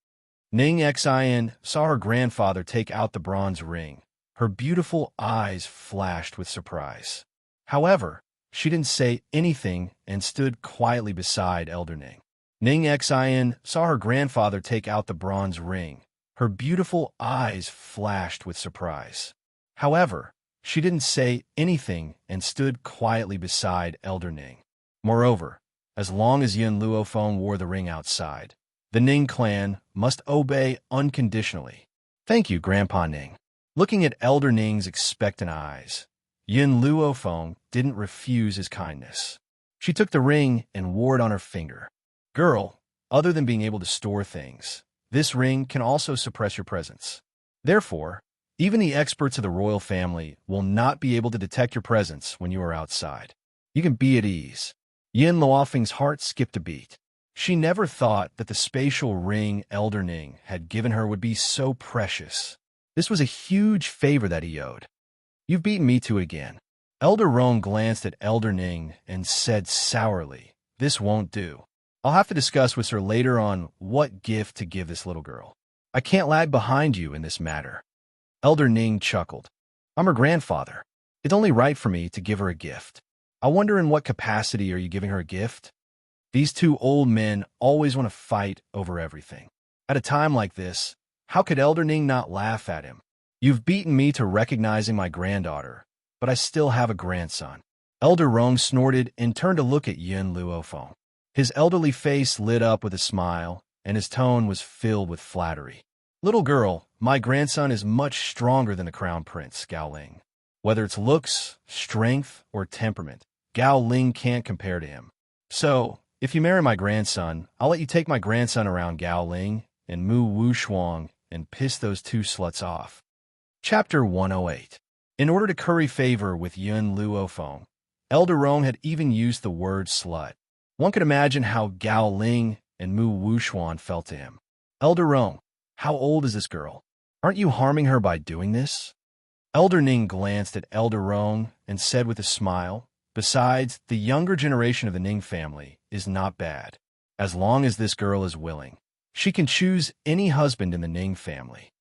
Ning Xin saw her grandfather take out the bronze ring. Her beautiful eyes flashed with surprise. However, she didn't say anything and stood quietly beside Elder Ning. Ning Xin saw her grandfather take out the bronze ring. Her beautiful eyes flashed with surprise. However, she didn't say anything and stood quietly beside Elder Ning. Moreover, as long as Yin Luofeng wore the ring outside, the Ning clan must obey unconditionally. Thank you, Grandpa Ning. Looking at Elder Ning's expectant eyes, Yin Luofeng didn't refuse his kindness. She took the ring and wore it on her finger. Girl, other than being able to store things, this ring can also suppress your presence. Therefore, even the experts of the royal family will not be able to detect your presence when you are outside. You can be at ease. Yin Luofeng's heart skipped a beat. She never thought that the spatial ring Elder Ning had given her would be so precious. This was a huge favor that he owed. You've beaten me to it again. Elder Roan glanced at Elder Ning and said sourly, This won't do. I'll have to discuss with her later on what gift to give this little girl. I can't lag behind you in this matter. Elder Ning chuckled. I'm her grandfather. It's only right for me to give her a gift. I wonder in what capacity are you giving her a gift? These two old men always want to fight over everything. At a time like this, how could Elder Ning not laugh at him? You've beaten me to recognizing my granddaughter, but I still have a grandson. Elder Rong snorted and turned to look at Yin Luofeng. His elderly face lit up with a smile, and his tone was filled with flattery. Little girl, my grandson is much stronger than the crown prince, Gao Ling. Whether it's looks, strength, or temperament, Gao Ling can't compare to him. So, if you marry my grandson, I'll let you take my grandson around Gao Ling and Mu Wuxuang and piss those two sluts off. Chapter 108. In order to curry favor with Yun Luofeng, Elder Rong had even used the word slut. One could imagine how Gao Ling and Mu Wuxuan felt to him. Elder Rong, how old is this girl? Aren't you harming her by doing this? Elder Ning glanced at Elder Rong and said with a smile, Besides, the younger generation of the Ning family is not bad, as long as this girl is willing. She can choose any husband in the Ning family.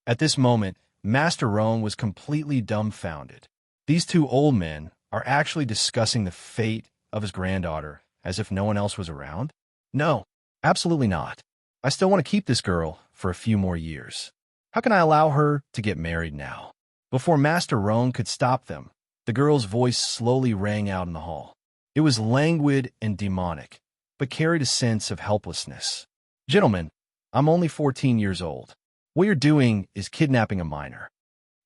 At this moment, Master Roan was completely dumbfounded. These two old men are actually discussing the fate of his granddaughter as if no one else was around? No, absolutely not. I still want to keep this girl for a few more years. How can I allow her to get married now? Before Master Roan could stop them, the girl's voice slowly rang out in the hall. It was languid and demonic, but carried a sense of helplessness. Gentlemen, I'm only 14 years old. What you're doing is kidnapping a minor.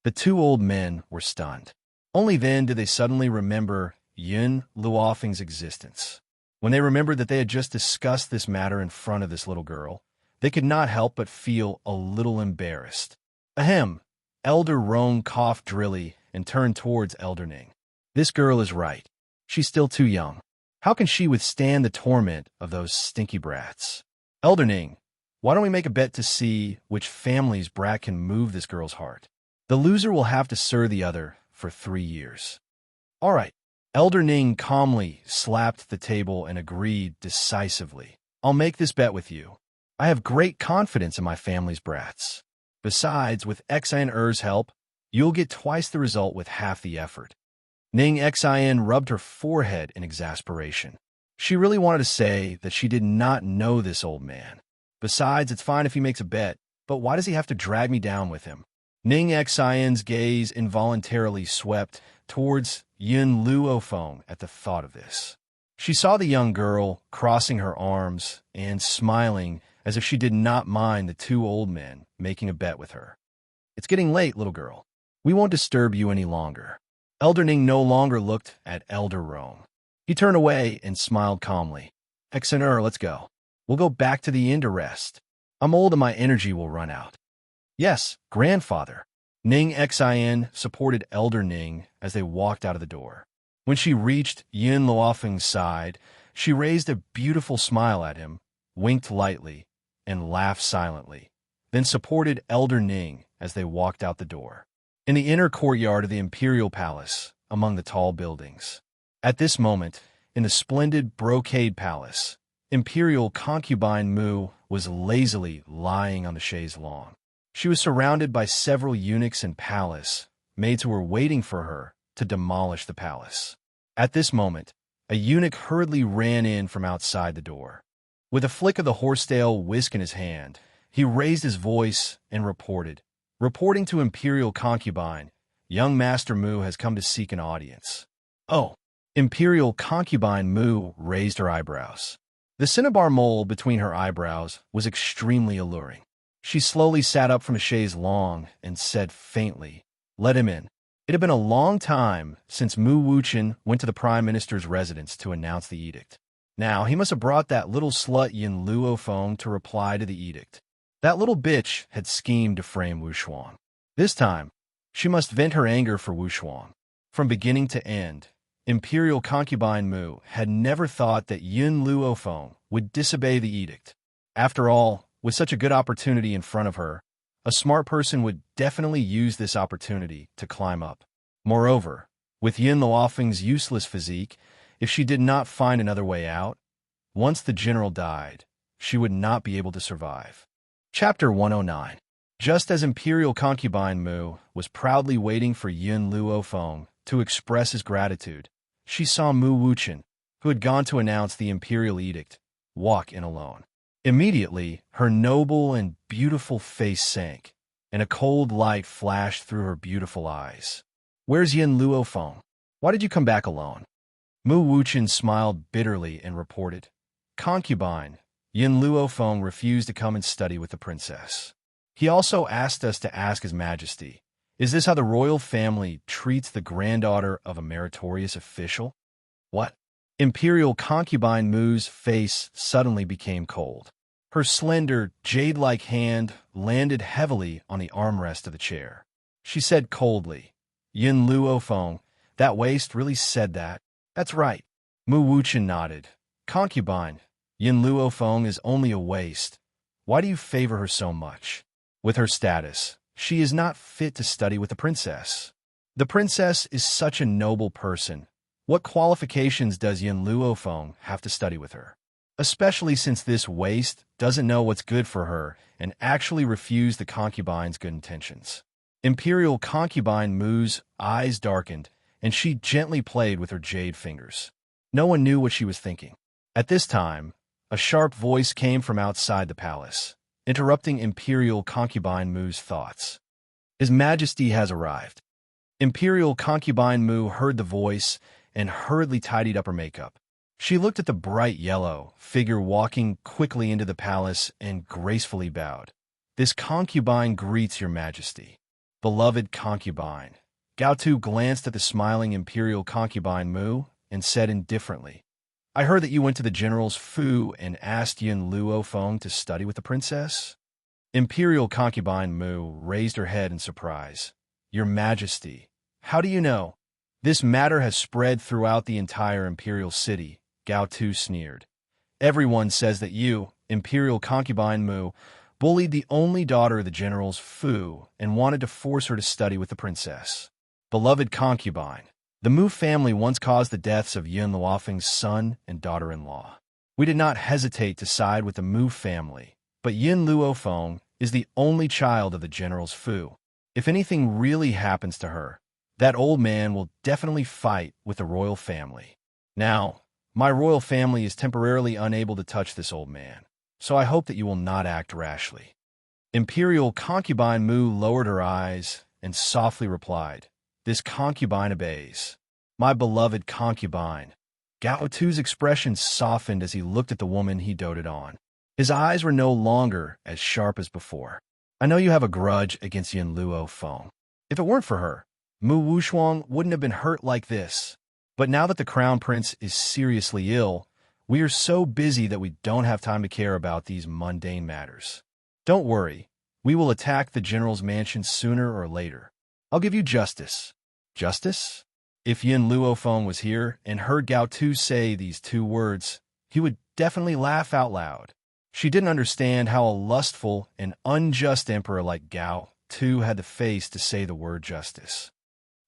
The two old men were stunned. Only then did they suddenly remember Yun Luofeng's existence. When they remembered that they had just discussed this matter in front of this little girl, they could not help but feel a little embarrassed. Ahem! Elder Roan coughed drily and turned towards Elder Ning. This girl is right. She's still too young. How can she withstand the torment of those stinky brats? Elder Ning, why don't we make a bet to see which family's brat can move this girl's heart? The loser will have to serve the other for 3 years. All right. Elder Ning calmly slapped the table and agreed decisively. I'll make this bet with you. I have great confidence in my family's brats. Besides, with Xin help, you'll get twice the result with half the effort. Ning Xin rubbed her forehead in exasperation. She really wanted to say that she did not know this old man. Besides, it's fine if he makes a bet, but why does he have to drag me down with him? Ning Xin's gaze involuntarily swept towards Yun Luofeng at the thought of this. She saw the young girl crossing her arms and smiling as if she did not mind the two old men making a bet with her. It's getting late, little girl. We won't disturb you any longer. Elder Ning no longer looked at Elder Roan. He turned away and smiled calmly. Xin, let's go. We'll go back to the inn to rest. I'm old and my energy will run out. Yes, grandfather. Ning Xin supported Elder Ning as they walked out of the door. When she reached Yun Luofeng's side, she raised a beautiful smile at him, winked lightly, and laughed silently, then supported Elder Ning as they walked out the door. In the inner courtyard of the Imperial Palace, among the tall buildings. At this moment, in the splendid brocade palace, Imperial concubine Mu was lazily lying on the chaise longue. She was surrounded by several eunuchs and palace maids who were waiting for her to demolish the palace. At this moment, a eunuch hurriedly ran in from outside the door. With a flick of the horsetail whisk in his hand, he raised his voice and reporting to Imperial concubine, young Master Mu has come to seek an audience. Oh, Imperial concubine Mu raised her eyebrows. The cinnabar mole between her eyebrows was extremely alluring. She slowly sat up from the chaise longue and said faintly, "Let him in." It had been a long time since Mu Wuchen went to the Prime Minister's residence to announce the edict. Now, he must have brought that little slut Yin Luofeng to reply to the edict. That little bitch had schemed to frame Wu Shuang. This time, she must vent her anger for Wu Shuang. From beginning to end, Imperial concubine Mu had never thought that Yun Luofeng would disobey the edict. After all, with such a good opportunity in front of her, a smart person would definitely use this opportunity to climb up. Moreover, with Yun Luofeng's useless physique, if she did not find another way out, once the general died, she would not be able to survive. Chapter 109. Just as Imperial concubine Mu was proudly waiting for Yun Luofeng to express his gratitude, she saw Mu Wuchen, who had gone to announce the imperial edict, walk in alone. Immediately, her noble and beautiful face sank, and a cold light flashed through her beautiful eyes. "Where's Yin Luofeng? Why did you come back alone?" Mu Wuchen smiled bitterly and reported, "Concubine, Yin Luofeng refused to come and study with the princess. He also asked us to ask His Majesty, is this how the royal family treats the granddaughter of a meritorious official?" What? Imperial concubine Mu's face suddenly became cold. Her slender, jade-like hand landed heavily on the armrest of the chair. She said coldly, "Yin Luofeng, that waist really said that?" "That's right." Mu Wuchen nodded. "Concubine, Yin Luofeng is only a waist. Why do you favor her so much? With her status, she is not fit to study with the princess. The princess is such a noble person. What qualifications does Yin Luofeng have to study with her?" especially since this waste doesn't know what's good for her and actually refused the concubine's good intentions. Imperial concubine Mu's eyes darkened, and she gently played with her jade fingers. No one knew what she was thinking. At this time, a sharp voice came from outside the palace, interrupting Imperial concubine Mu's thoughts. His Majesty has arrived. Imperial concubine Mu heard the voice and hurriedly tidied up her makeup. She looked at the bright yellow figure walking quickly into the palace and gracefully bowed. This concubine greets your Majesty. Beloved concubine. Gaotu glanced at the smiling Imperial concubine Mu and said indifferently, I heard that you went to the general's Fu and asked Yun Luofeng to study with the princess? Imperial concubine Mu raised her head in surprise. Your Majesty, how do you know? This matter has spread throughout the entire imperial city, Gaotu sneered. Everyone says that you, Imperial concubine Mu, bullied the only daughter of the general's Fu and wanted to force her to study with the princess. Beloved concubine, the Mu family once caused the deaths of Yun Luofeng's son and daughter-in-law. We did not hesitate to side with the Mu family, but Yun Luofeng is the only child of the general's Fu. If anything really happens to her, that old man will definitely fight with the royal family. Now, my royal family is temporarily unable to touch this old man, so I hope that you will not act rashly. Imperial concubine Mu lowered her eyes and softly replied, This concubine obeys. My beloved concubine. Gaotu's expression softened as he looked at the woman he doted on. His eyes were no longer as sharp as before. I know you have a grudge against Yun Luofeng. If it weren't for her, Mu Wushuang wouldn't have been hurt like this. But now that the crown prince is seriously ill, we are so busy that we don't have time to care about these mundane matters. Don't worry, we will attack the general's mansion sooner or later. I'll give you justice. Justice? If Yun Luofeng was here and heard Gaotu say these two words, he would definitely laugh out loud. She didn't understand how a lustful and unjust emperor like Gaotu had the face to say the word justice.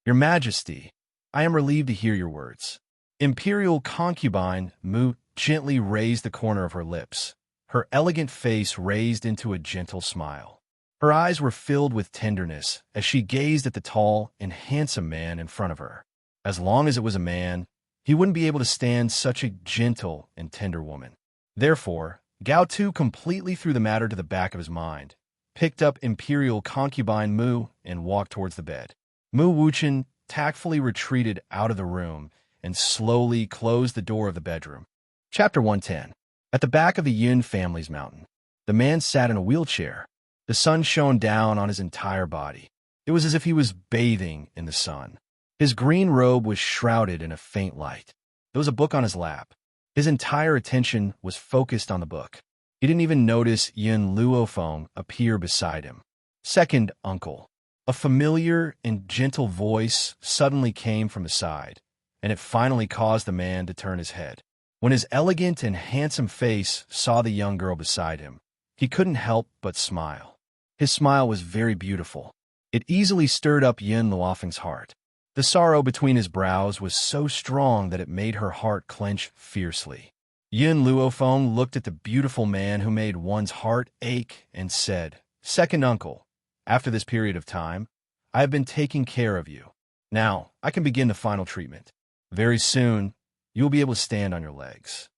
Your Majesty, I am relieved to hear your words. Imperial concubine Mu gently raised the corner of her lips, her elegant face raised into a gentle smile. Her eyes were filled with tenderness as she gazed at the tall and handsome man in front of her. As long as it was a man, he wouldn't be able to stand such a gentle and tender woman. Therefore, Gaotu completely threw the matter to the back of his mind, picked up Imperial concubine Mu, and walked towards the bed. Mu Wuchen tactfully retreated out of the room and slowly closed the door of the bedroom. Chapter 110. At the back of the Yun family's mountain, the man sat in a wheelchair. The sun shone down on his entire body. It was as if he was bathing in the sun. His green robe was shrouded in a faint light. There was a book on his lap. His entire attention was focused on the book. He didn't even notice Yun Luofeng appear beside him. Second uncle. A familiar and gentle voice suddenly came from his side, and it finally caused the man to turn his head. When his elegant and handsome face saw the young girl beside him, he couldn't help but smile. His smile was very beautiful. It easily stirred up Yun Luofeng's heart. The sorrow between his brows was so strong that it made her heart clench fiercely. Yun Luofeng looked at the beautiful man who made one's heart ache and said, Second uncle, after this period of time, I have been taking care of you. Now, I can begin the final treatment. Very soon, you will be able to stand on your legs.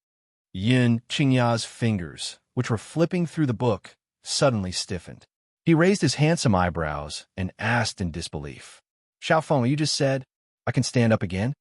Yun Qingya's fingers, which were flipping through the book, suddenly stiffened. He raised his handsome eyebrows and asked in disbelief, Xiaofeng, you just said, I can stand up again?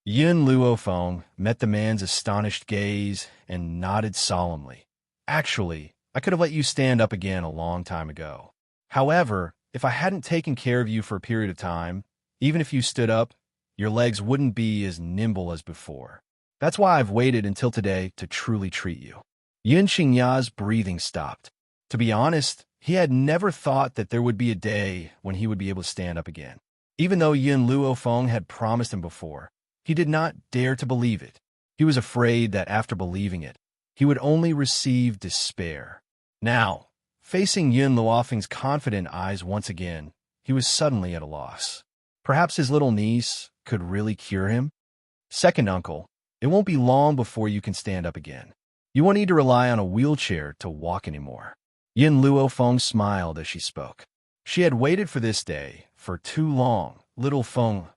Yun Luofeng met the man's astonished gaze and nodded solemnly. Actually, I could have let you stand up again a long time ago. However, if I hadn't taken care of you for a period of time, even if you stood up, your legs wouldn't be as nimble as before. That's why I've waited until today to truly treat you. Yun Qingya's breathing stopped. To be honest, he had never thought that there would be a day when he would be able to stand up again. Even though Yun Luofeng had promised him before, he did not dare to believe it. He was afraid that after believing it, he would only receive despair. Now, facing Yun Luofeng's confident eyes once again, he was suddenly at a loss. Perhaps his little niece could really cure him? Second uncle, it won't be long before you can stand up again. You won't need to rely on a wheelchair to walk anymore. Yin Luofeng smiled as she spoke. She had waited for this day for too long. Little Feng.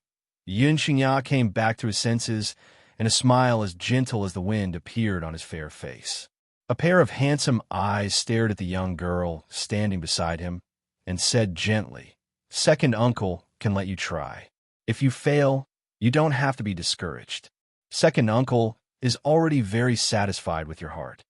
Yun Xingya came back to his senses, and a smile as gentle as the wind appeared on his fair face. A pair of handsome eyes stared at the young girl standing beside him and said gently, "Second uncle can let you try. If you fail, you don't have to be discouraged. Second uncle is already very satisfied with your heart."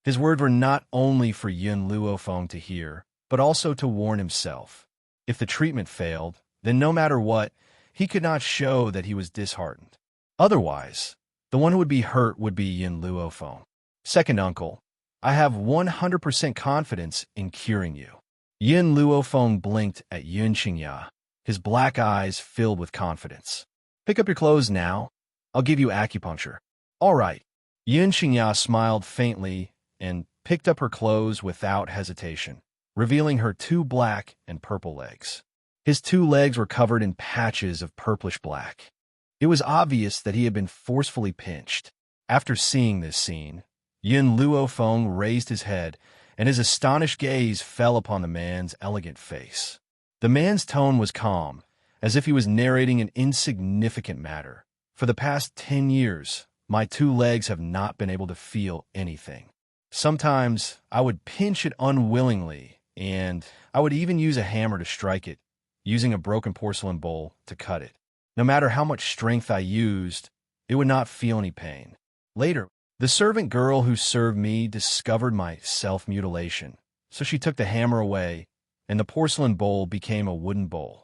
His words were not only for Yun Luofeng to hear, but also to warn himself. If the treatment failed, then no matter what, he could not show that he was disheartened. Otherwise, the one who would be hurt would be Yun Luofeng. "Second uncle, I have 100% confidence in curing you." Yin Luofeng blinked at Yun Xingya, his black eyes filled with confidence. "Pick up your clothes now. I'll give you acupuncture." "All right." Yun Xingya smiled faintly and picked up her clothes without hesitation, revealing her two black and purple legs. His two legs were covered in patches of purplish black. It was obvious that he had been forcefully pinched. After seeing this scene, Yin Luofeng raised his head, and his astonished gaze fell upon the man's elegant face. The man's tone was calm, as if he was narrating an insignificant matter. "For the past 10 years, my two legs have not been able to feel anything. Sometimes I would pinch it unwillingly, and I would even use a hammer to strike it, using a broken porcelain bowl to cut it. No matter how much strength I used, it would not feel any pain. Later, the servant girl who served me discovered my self-mutilation, so she took the hammer away, and the porcelain bowl became a wooden bowl."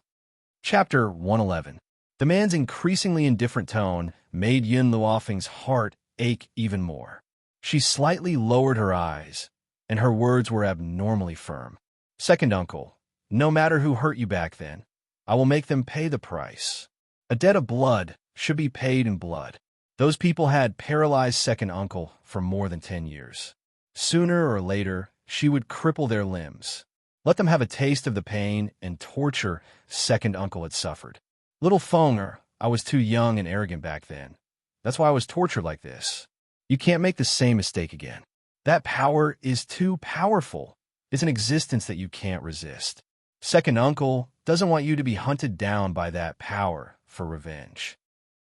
Chapter 111. The man's increasingly indifferent tone made Yun Luofeng's heart ache even more. She slightly lowered her eyes, and her words were abnormally firm. "Second uncle, no matter who hurt you back then, I will make them pay the price. A debt of blood should be paid in blood. Those people had paralyzed second uncle for more than 10 years. Sooner or later, she would cripple their limbs. Let them have a taste of the pain and torture second uncle had suffered. Little Fenger, I was too young and arrogant back then. That's why I was tortured like this. You can't make the same mistake again. That power is too powerful. It's an existence that you can't resist. Second uncle doesn't want you to be hunted down by that power for revenge."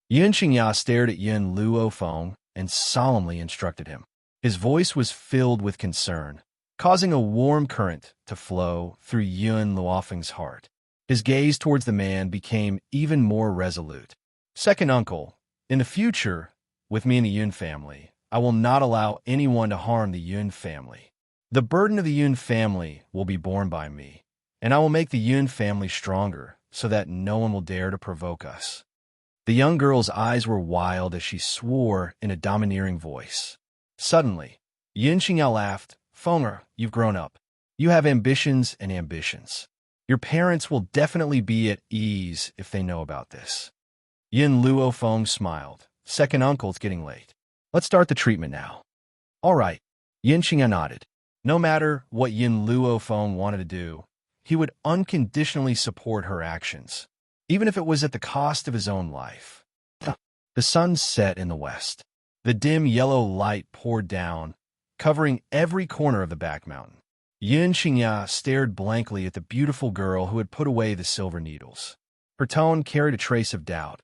Yun Xingya stared at Yun Luofeng and solemnly instructed him. His voice was filled with concern, causing a warm current to flow through Yun Luofeng's heart. His gaze towards the man became even more resolute. "Second uncle, in the future, with me and the Yun family, I will not allow anyone to harm the Yun family. The burden of the Yun family will be borne by me, and I will make the Yun family stronger so that no one will dare to provoke us." The young girl's eyes were wild as she swore in a domineering voice. Suddenly, Yin Xingya laughed. "Fenger, you've grown up. You have ambitions and ambitions. Your parents will definitely be at ease if they know about this." Yin Luofeng smiled. "Second uncle, it's getting late. Let's start the treatment now." "All right." Yin Xingya nodded. No matter what Yin Luofeng wanted to do, he would unconditionally support her actions, even if it was at the cost of his own life. The sun set in the west. The dim yellow light poured down, covering every corner of the back mountain. Yin Xingya stared blankly at the beautiful girl who had put away the silver needles. Her tone carried a trace of doubt.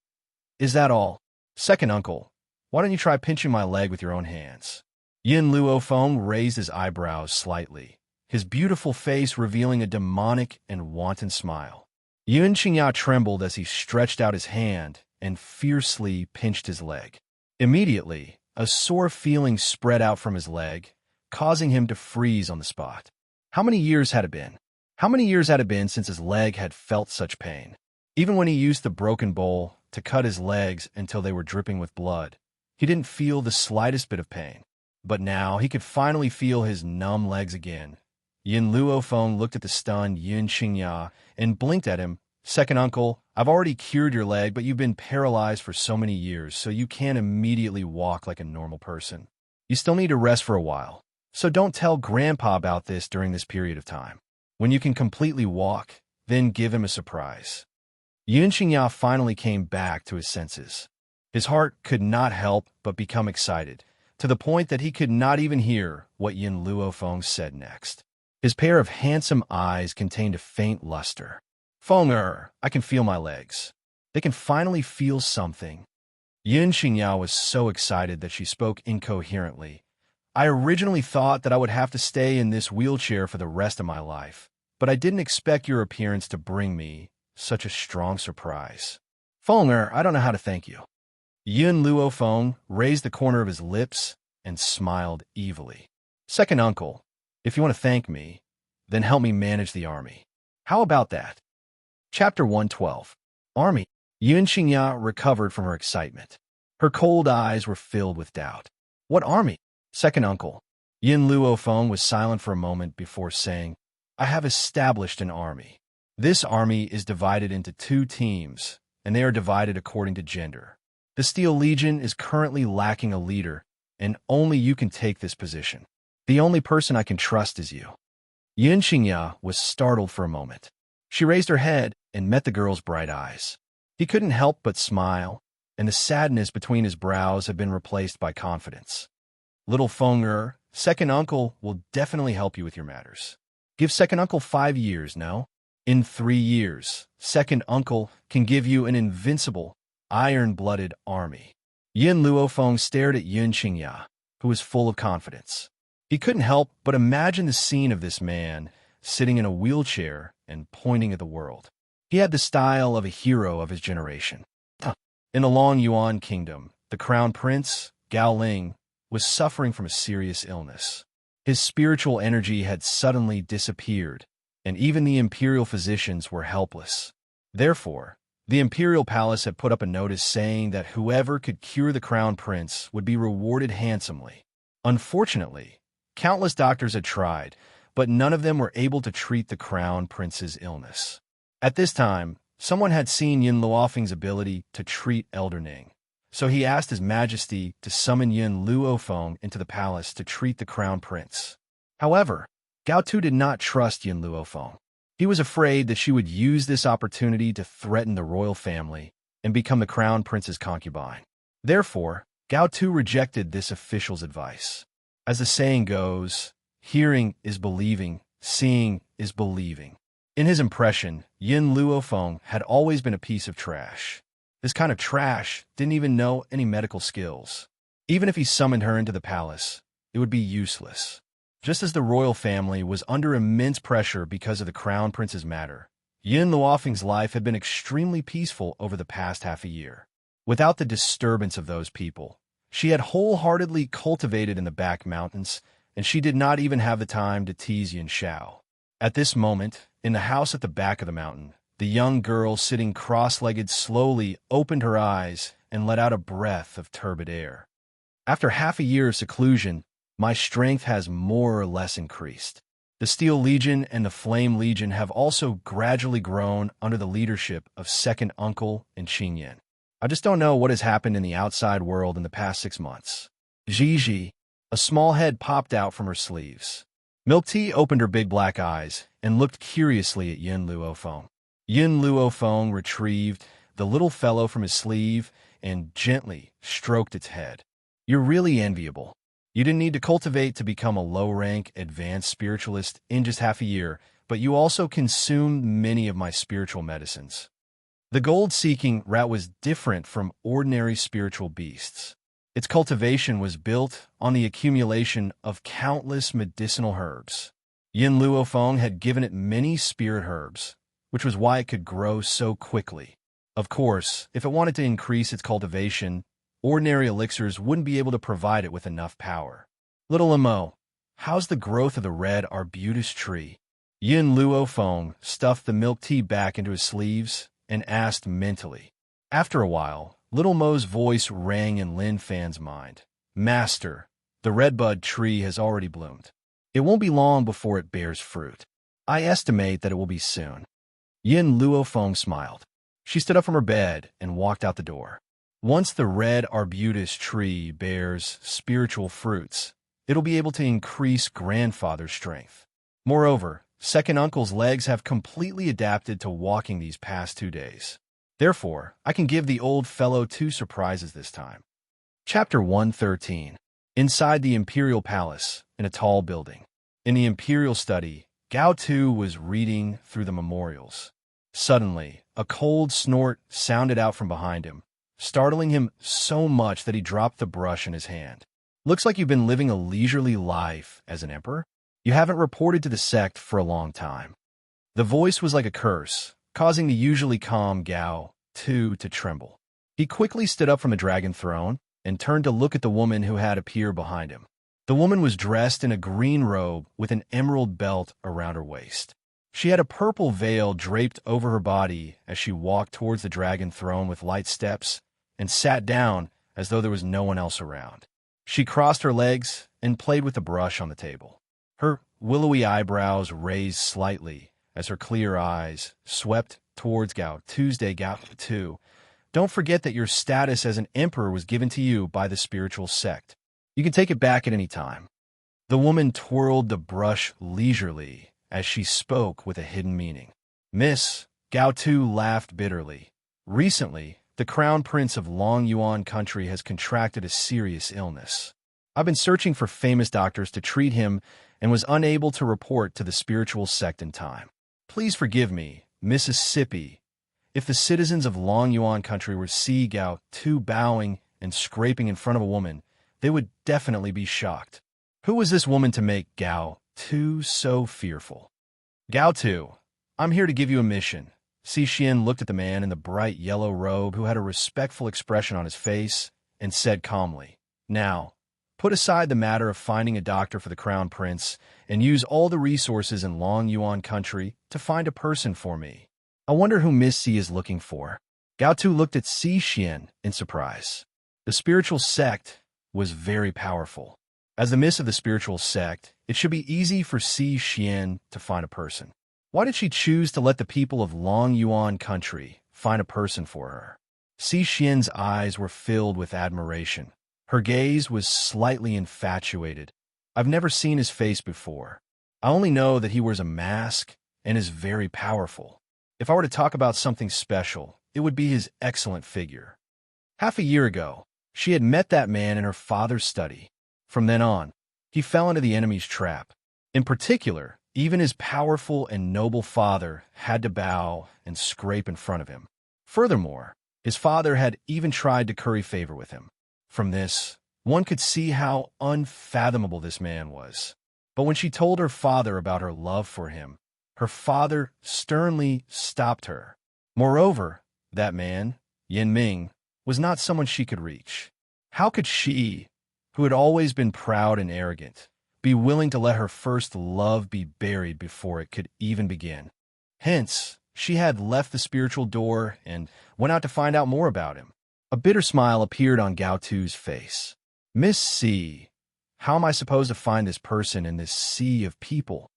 "Is that all? Second uncle, why don't you try pinching my leg with your own hands?" Yin Luofeng raised his eyebrows slightly, his beautiful face revealing a demonic and wanton smile. Yun Xingya trembled as he stretched out his hand and fiercely pinched his leg. Immediately, a sore feeling spread out from his leg, causing him to freeze on the spot. How many years had it been? How many years had it been since his leg had felt such pain? Even when he used the broken bowl to cut his legs until they were dripping with blood, he didn't feel the slightest bit of pain. But now he could finally feel his numb legs again. Yin Luofeng looked at the stunned Yin Xingya and blinked at him. "Second uncle, I've already cured your leg, but you've been paralyzed for so many years, so you can't immediately walk like a normal person. You still need to rest for a while. So don't tell Grandpa about this during this period of time. When you can completely walk, then give him a surprise." Yin Xingya finally came back to his senses. His heart could not help but become excited, to the point that he could not even hear what Yin Luofeng said next. His pair of handsome eyes contained a faint luster. Feng I can feel my legs. They can finally feel something. Yin Xingya was so excited that she spoke incoherently. I originally thought that I would have to stay in this wheelchair for the rest of my life, but I didn't expect your appearance to bring me such a strong surprise. Feng I don't know how to thank you. Yin Luofeng raised the corner of his lips and smiled evilly. Second uncle, if you want to thank me, then help me manage the army. How about that? Chapter 112. Army. Yin Xingya recovered from her excitement. Her cold eyes were filled with doubt. What army? Second uncle. Yin Luofeng was silent for a moment before saying, I have established an army. This army is divided into 2 teams, and they are divided according to gender. The Steel Legion is currently lacking a leader, and only you can take this position. The only person I can trust is you. Yin Xingya was startled for a moment. She raised her head and met the girl's bright eyes. He couldn't help but smile, and the sadness between his brows had been replaced by confidence. Little Feng second uncle will definitely help you with your matters. Give second uncle 5 years, no? In 3 years, second uncle can give you an invincible, iron-blooded army. Yin Luofeng stared at Yin Xingya, who was full of confidence. He couldn't help but imagine the scene of this man sitting in a wheelchair and pointing at the world. He had the style of a hero of his generation. In the Long Yuan Kingdom, the crown prince, Gao Ling, was suffering from a serious illness. His spiritual energy had suddenly disappeared, and even the imperial physicians were helpless. Therefore, the imperial palace had put up a notice saying that whoever could cure the crown prince would be rewarded handsomely. Unfortunately, countless doctors had tried, but none of them were able to treat the crown prince's illness. At this time, someone had seen Yin Luofeng's ability to treat Elder Ning, so he asked His Majesty to summon Yin Luofeng into the palace to treat the crown prince. However, Gao Tu did not trust Yin Luofeng. He was afraid that she would use this opportunity to threaten the royal family and become the crown prince's concubine. Therefore, Gao Tu rejected this official's advice. As the saying goes, hearing is believing, seeing is believing. In his impression, Yin Luofeng had always been a piece of trash. This kind of trash didn't even know any medical skills. Even if he summoned her into the palace, it would be useless. Just as the royal family was under immense pressure because of the crown prince's matter, Yin Luofeng's life had been extremely peaceful over the past half a year. Without the disturbance of those people, she had wholeheartedly cultivated in the back mountains, and she did not even have the time to tease Yin Shao. At this moment, in the house at the back of the mountain, the young girl sitting cross-legged slowly opened her eyes and let out a breath of turbid air. After half a year of seclusion, my strength has more or less increased. The Steel Legion and the Flame Legion have also gradually grown under the leadership of Second Uncle and Qingyan. I just don't know what has happened in the outside world in the past 6 months. Gigi, a small head popped out from her sleeves. Milk Tea opened her big black eyes and looked curiously at Yin Luofeng. Yin Luofeng retrieved the little fellow from his sleeve and gently stroked its head. You're really enviable. You didn't need to cultivate to become a low-rank, advanced spiritualist in just half a year, but you also consumed many of my spiritual medicines. The gold-seeking rat was different from ordinary spiritual beasts. Its cultivation was built on the accumulation of countless medicinal herbs. Yin Luofeng had given it many spirit herbs, which was why it could grow so quickly. Of course, if it wanted to increase its cultivation, ordinary elixirs wouldn't be able to provide it with enough power. Little Imo, how's the growth of the red arbutus tree? Yin Luofeng stuffed the milk tea back into his sleeves and asked mentally. After a while, Little Mo's voice rang in Lin Fan's mind. Master, the redbud tree has already bloomed. It won't be long before it bears fruit. I estimate that it will be soon. Yin Luofeng smiled. She stood up from her bed and walked out the door. Once the red arbutus tree bears spiritual fruits, it'll be able to increase grandfather's strength. Moreover, Second Uncle's legs have completely adapted to walking these past 2 days. Therefore, I can give the old fellow 2 surprises this time. Chapter 113. inside the imperial palace in a tall building. In the imperial study, Gao Tu was reading through the memorials. Suddenly, a cold snort sounded out from behind him, startling him so much that he dropped the brush in his hand. Looks like you've been living a leisurely life as an emperor. You haven't reported to the sect for a long time. The voice was like a curse, causing the usually calm Gao Tu to tremble. He quickly stood up from the dragon throne and turned to look at the woman who had appeared behind him. The woman was dressed in a green robe with an emerald belt around her waist. She had a purple veil draped over her body as she walked towards the dragon throne with light steps and sat down as though there was no one else around. She crossed her legs and played with the brush on the table. Her willowy eyebrows raised slightly as her clear eyes swept towards Gao Tu. Don't forget that your status as an emperor was given to you by the spiritual sect. You can take it back at any time. The woman twirled the brush leisurely as she spoke with a hidden meaning. Miss, Gao Tu laughed bitterly. Recently, the crown prince of Long Yuan country has contracted a serious illness. I've been searching for famous doctors to treat him and was unable to report to the spiritual sect in time. Please forgive me, Mississippi. If the citizens of Long Yuan country were to see Gao Tu bowing and scraping in front of a woman, they would definitely be shocked. Who was this woman to make Gao Tu so fearful? Gao Tu, I'm here to give you a mission. Si Xian looked at the man in the bright yellow robe who had a respectful expression on his face and said calmly, Now, put aside the matter of finding a doctor for the crown prince and use all the resources in Long Yuan country to find a person for me. I wonder who Miss Si is looking for. Gao Tu looked at Si Xian in surprise. The spiritual sect was very powerful. As the miss of the spiritual sect, it should be easy for Si Xian to find a person. Why did she choose to let the people of Long Yuan country find a person for her? Si Xian's eyes were filled with admiration. Her gaze was slightly infatuated. I've never seen his face before. I only know that he wears a mask and is very powerful. If I were to talk about something special, it would be his excellent figure. Half a year ago, she had met that man in her father's study. From then on, he fell into the enemy's trap. In particular, even his powerful and noble father had to bow and scrape in front of him. Furthermore, his father had even tried to curry favor with him. From this, one could see how unfathomable this man was. But when she told her father about her love for him, her father sternly stopped her. Moreover, that man, Yin Ming, was not someone she could reach. How could she, who had always been proud and arrogant, be willing to let her first love be buried before it could even begin? Hence, she had left the spiritual door and went out to find out more about him. A bitter smile appeared on Gao Tu's face. Miss Si, how am I supposed to find this person in this sea of people?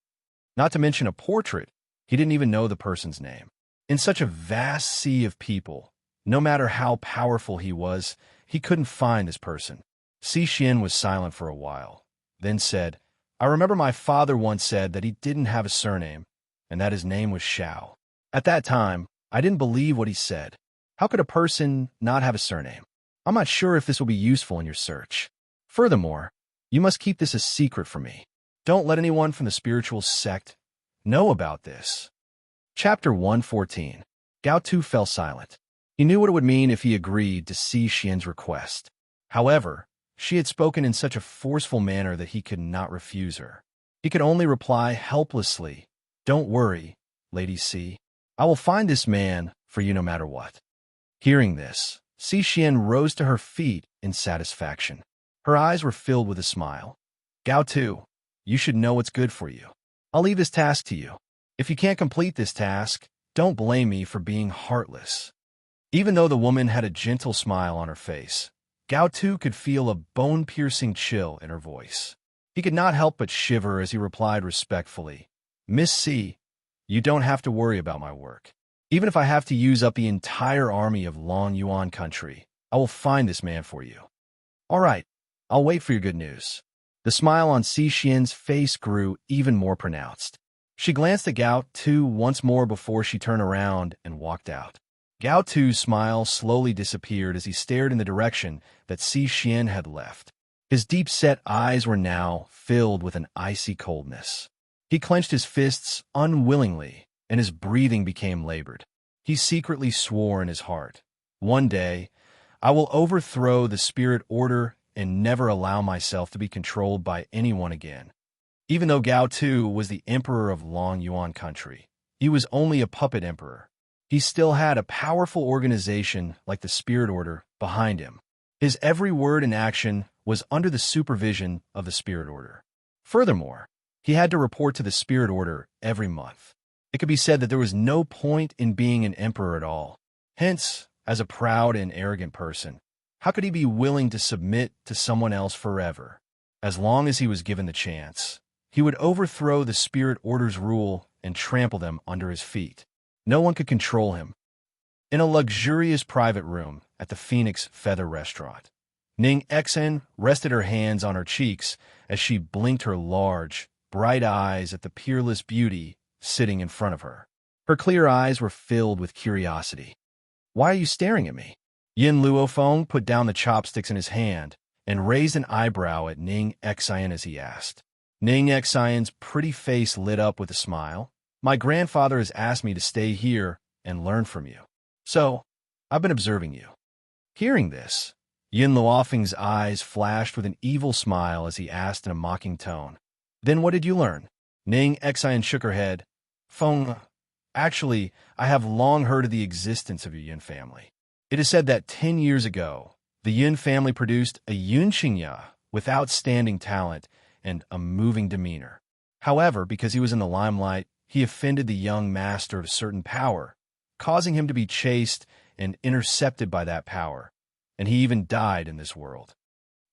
Not to mention a portrait, he didn't even know the person's name. In such a vast sea of people, no matter how powerful he was, he couldn't find this person. Si Xian was silent for a while, then said, I remember my father once said that he didn't have a surname, and that his name was Shao. At that time, I didn't believe what he said. How could a person not have a surname? I'm not sure if this will be useful in your search. Furthermore, you must keep this a secret from me. Don't let anyone from the spiritual sect know about this. Chapter 114. Gao Tu fell silent. He knew what it would mean if he agreed to Si Xian's request. However, she had spoken in such a forceful manner that he could not refuse her. He could only reply helplessly, Don't worry, Lady Si. I will find this man for you no matter what. Hearing this, Si Xian rose to her feet in satisfaction. Her eyes were filled with a smile. Gao Tu, you should know what's good for you. I'll leave this task to you. If you can't complete this task, don't blame me for being heartless. Even though the woman had a gentle smile on her face, Gao Tu could feel a bone-piercing chill in her voice. He could not help but shiver as he replied respectfully, Miss Si, you don't have to worry about my work. Even if I have to use up the entire army of Long Yuan country, I will find this man for you. All right, I'll wait for your good news. The smile on Si Xian's face grew even more pronounced. She glanced at Gao Tu once more before she turned around and walked out. Gao Tu's smile slowly disappeared as he stared in the direction that Si Xian had left. His deep-set eyes were now filled with an icy coldness. He clenched his fists unwillingly, and his breathing became labored. He secretly swore in his heart, "One day, I will overthrow the spirit order and never allow myself to be controlled by anyone again." Even though Gao Tu was the emperor of Long Yuan country, he was only a puppet emperor. He still had a powerful organization like the spirit order behind him. His every word and action was under the supervision of the spirit order. Furthermore, he had to report to the spirit order every month. It could be said that there was no point in being an emperor at all. Hence, as a proud and arrogant person, how could he be willing to submit to someone else forever? As long as he was given the chance, he would overthrow the spirit order's rule and trample them under his feet. No one could control him. In a luxurious private room at the Phoenix Feather Restaurant, Ning Exen rested her hands on her cheeks as she blinked her large, bright eyes at the peerless beauty sitting in front of her. Her clear eyes were filled with curiosity. "Why are you staring at me?" Yin Luofeng put down the chopsticks in his hand and raised an eyebrow at Ning Exen as he asked. Ning Exen's pretty face lit up with a smile. "My grandfather has asked me to stay here and learn from you. So, I've been observing you." Hearing this, Yin Luofeng's eyes flashed with an evil smile as he asked in a mocking tone, "Then what did you learn?" Ning Exen shook her head. "Feng, actually, I have long heard of the existence of your Yin family. It is said that 10 years ago, the Yin family produced a Yunqingya with outstanding talent and a moving demeanor. However, because he was in the limelight, he offended the young master of certain power, causing him to be chased and intercepted by that power, and he even died in this world."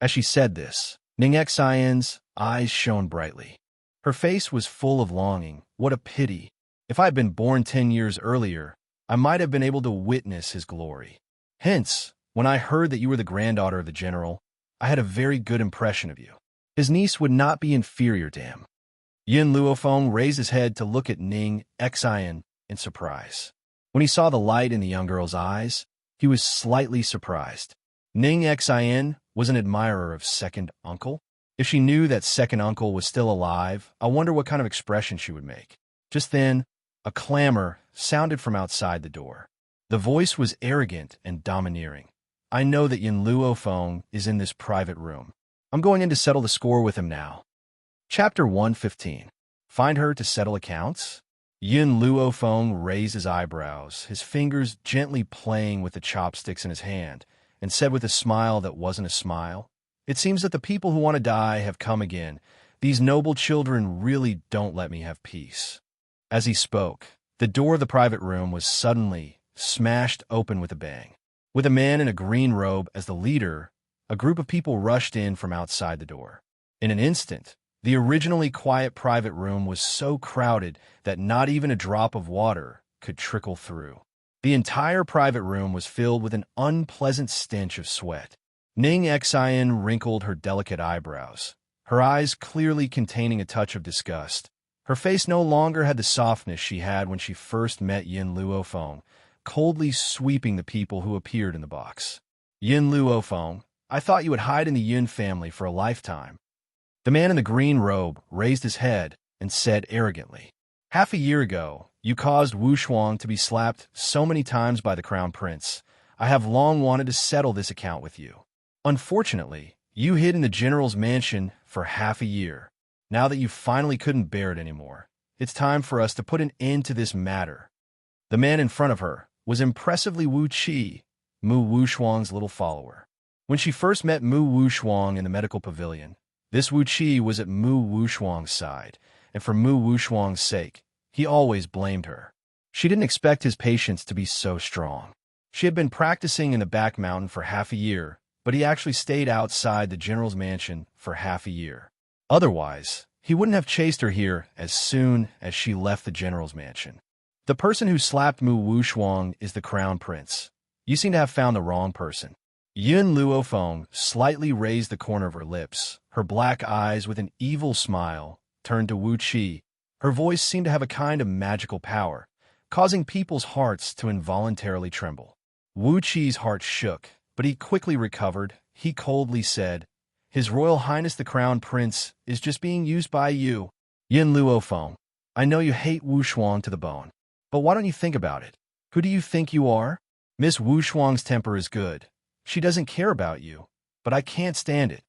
As she said this, Ning Exen's eyes shone brightly. Her face was full of longing. What a pity. If I had been born 10 years earlier, I might have been able to witness his glory. Hence, when I heard that you were the granddaughter of the general, I had a very good impression of you. His niece would not be inferior to him. Yin Luofeng raised his head to look at Ning Exen in surprise. When he saw the light in the young girl's eyes, he was slightly surprised. Ning Exen was an admirer of second uncle. If she knew that second uncle was still alive, I wonder what kind of expression she would make. Just then, a clamor sounded from outside the door. The voice was arrogant and domineering. "I know that Yin Luofeng is in this private room. I'm going in to settle the score with him now." Chapter 115. Find her to settle accounts? Yin Luofeng raised his eyebrows, his fingers gently playing with the chopsticks in his hand, and said with a smile that wasn't a smile, "It seems that the people who want to die have come again. These noble children really don't let me have peace." As he spoke, the door of the private room was suddenly smashed open with a bang. With a man in a green robe as the leader, a group of people rushed in from outside the door. In an instant, the originally quiet private room was so crowded that not even a drop of water could trickle through. The entire private room was filled with an unpleasant stench of sweat. Ning Exen wrinkled her delicate eyebrows, her eyes clearly containing a touch of disgust. Her face no longer had the softness she had when she first met Yin Luofeng, coldly sweeping the people who appeared in the box. "Yin Luofeng, I thought you would hide in the Yin family for a lifetime." The man in the green robe raised his head and said arrogantly, "Half a year ago, you caused Wu Shuang to be slapped so many times by the crown prince. I have long wanted to settle this account with you. Unfortunately, you hid in the general's mansion for half a year. Now that you finally couldn't bear it anymore, it's time for us to put an end to this matter." The man in front of her was impressively Wu Qi, Mu Wu Shuang's little follower. When she first met Mu Wu Shuang in the medical pavilion, this Wu Qi was at Mu Wu Shuang's side, and for Mu Wu Shuang's sake, he always blamed her. She didn't expect his patience to be so strong. She had been practicing in the back mountain for half a year, but he actually stayed outside the general's mansion for half a year. Otherwise, he wouldn't have chased her here as soon as she left the general's mansion. "The person who slapped Mu Wu Shuang is the crown prince. You seem to have found the wrong person." Yin Luofeng slightly raised the corner of her lips. Her black eyes, with an evil smile, turned to Wu Qi. Her voice seemed to have a kind of magical power, causing people's hearts to involuntarily tremble. Wu Qi's heart shook, but he quickly recovered. He coldly said, His Royal Highness the Crown Prince is just being used by you. Yin Luo Feng, I know you hate Wu Shuang to the bone, but why don't you think about it? Who do you think you are? Miss Wu Shuang's temper is good. She doesn't care about you, but I can't stand it.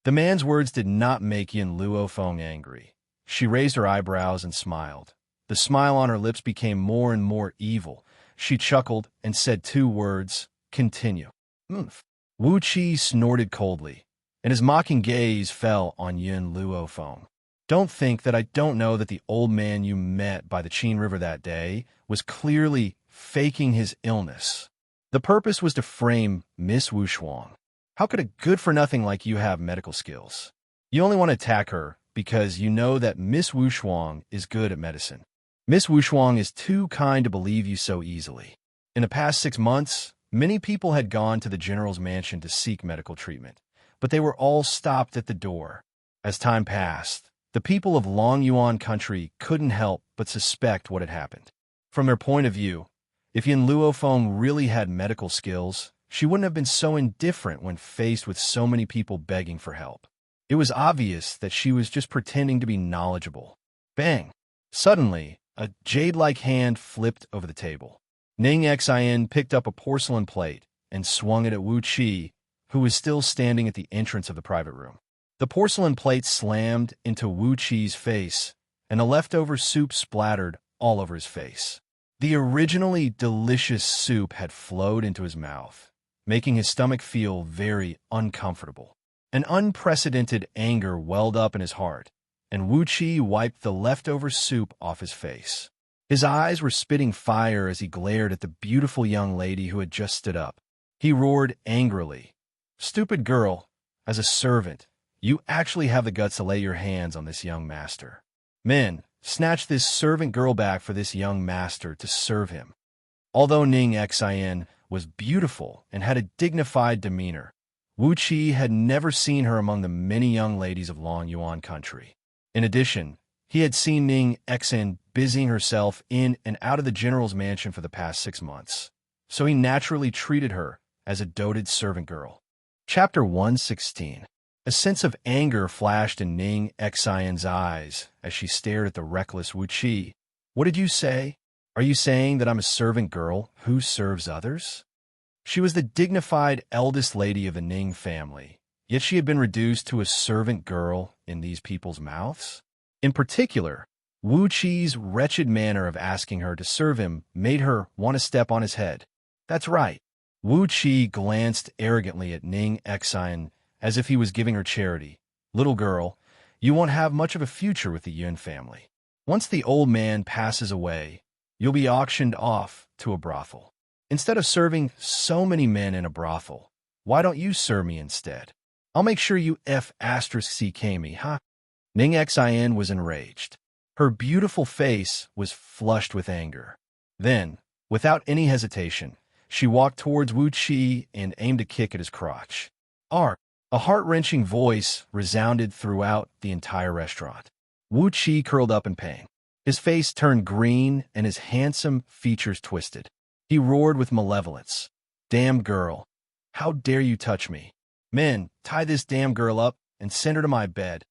The man's words did not make Yin Luo Feng angry. She raised her eyebrows and smiled. The smile on her lips became more and more evil. She chuckled and said two words, continue. Oomph. Wu Qi snorted coldly, and his mocking gaze fell on Yin Luo Feng. Don't think that I don't know that the old man you met by the Qin River that day was clearly faking his illness. The purpose was to frame Miss Wu Shuang. How could a good-for-nothing like you have medical skills? You only want to attack her because you know that Miss Wu Shuang is good at medicine. Miss Wu Shuang is too kind to believe you so easily. In the past 6 months, many people had gone to the general's mansion to seek medical treatment, but they were all stopped at the door. As time passed, the people of Long Yuan country couldn't help but suspect what had happened. From their point of view, if Yin Luo Feng really had medical skills, she wouldn't have been so indifferent when faced with so many people begging for help. It was obvious that she was just pretending to be knowledgeable. Bang! Suddenly, a jade-like hand flipped over the table. Ning Xin picked up a porcelain plate and swung it at Wu Qi, who was still standing at the entrance of the private room. The porcelain plate slammed into Wu Qi's face, and the leftover soup splattered all over his face. The originally delicious soup had flowed into his mouth, making his stomach feel very uncomfortable. An unprecedented anger welled up in his heart, and Wu Qi wiped the leftover soup off his face. His eyes were spitting fire as he glared at the beautiful young lady who had just stood up. He roared angrily, "Stupid girl, as a servant, you actually have the guts to lay your hands on this young master. Men, snatch this servant girl back for this young master to serve him." Although Ning Xin was beautiful and had a dignified demeanor, Wu Qi had never seen her among the many young ladies of Long Yuan country. In addition, he had seen Ning Xin busying herself in and out of the general's mansion for the past 6 months, so he naturally treated her as a doted servant girl. Chapter 116. A sense of anger flashed in Ning Xion's eyes as she stared at the reckless Wu Qi. "What did you say? Are you saying that I'm a servant girl who serves others?" She was the dignified eldest lady of the Ning family, yet she had been reduced to a servant girl in these people's mouths. In particular, Wu Qi's wretched manner of asking her to serve him made her want to step on his head. That's right. Wu Qi glanced arrogantly at Ning Xian as if he was giving her charity. "Little girl, you won't have much of a future with the Yun family. Once the old man passes away, you'll be auctioned off to a brothel. Instead of serving so many men in a brothel, why don't you serve me instead? I'll make sure you F***ck me, huh?" Ning Xin was enraged. Her beautiful face was flushed with anger. Then, without any hesitation, she walked towards Wu Qi and aimed a kick at his crotch. Ark! A heart-wrenching voice resounded throughout the entire restaurant. Wu Qi curled up in pain. His face turned green and his handsome features twisted. He roared with malevolence. "Damn girl! How dare you touch me? Men, tie this damn girl up and send her to my bed."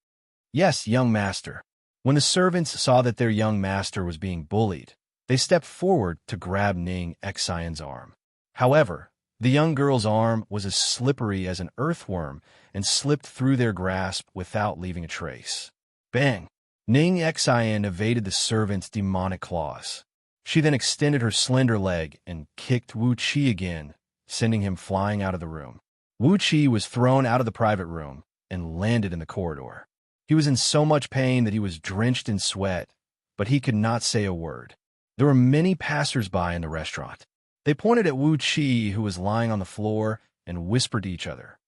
"Yes, young master." When the servants saw that their young master was being bullied, they stepped forward to grab Ning Xion's arm. However, the young girl's arm was as slippery as an earthworm and slipped through their grasp without leaving a trace. Bang! Ning Xian evaded the servant's demonic claws. She then extended her slender leg and kicked Wu Qi again, sending him flying out of the room. Wu Qi was thrown out of the private room and landed in the corridor. He was in so much pain that he was drenched in sweat, but he could not say a word. There were many passers-by in the restaurant. They pointed at Wu Qi, who was lying on the floor, and whispered to each other.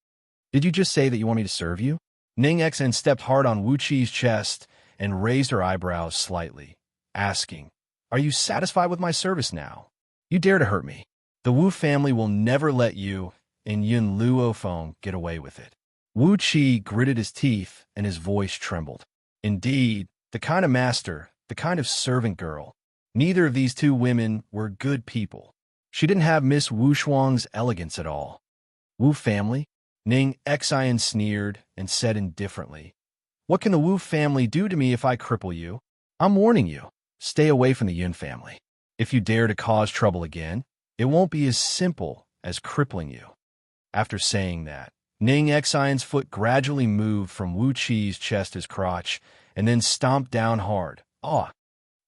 "Did you just say that you want me to serve you?" Ning Xin stepped hard on Wu Qi's chest and raised her eyebrows slightly, asking, "Are you satisfied with my service now? You dare to hurt me. The Wu family will never let you and Yin Luo Feng get away with it." Wu Qi gritted his teeth and his voice trembled. Indeed, the kind of master, the kind of servant girl. Neither of these two women were good people. She didn't have Miss Wu Shuang's elegance at all. Wu family? Ning Xian sneered and said indifferently, "What can the Wu family do to me if I cripple you? I'm warning you. Stay away from the Yun family. If you dare to cause trouble again, it won't be as simple as crippling you." After saying that, Ning Xian's foot gradually moved from Wu Qi's chest to his crotch and then stomped down hard. Ah!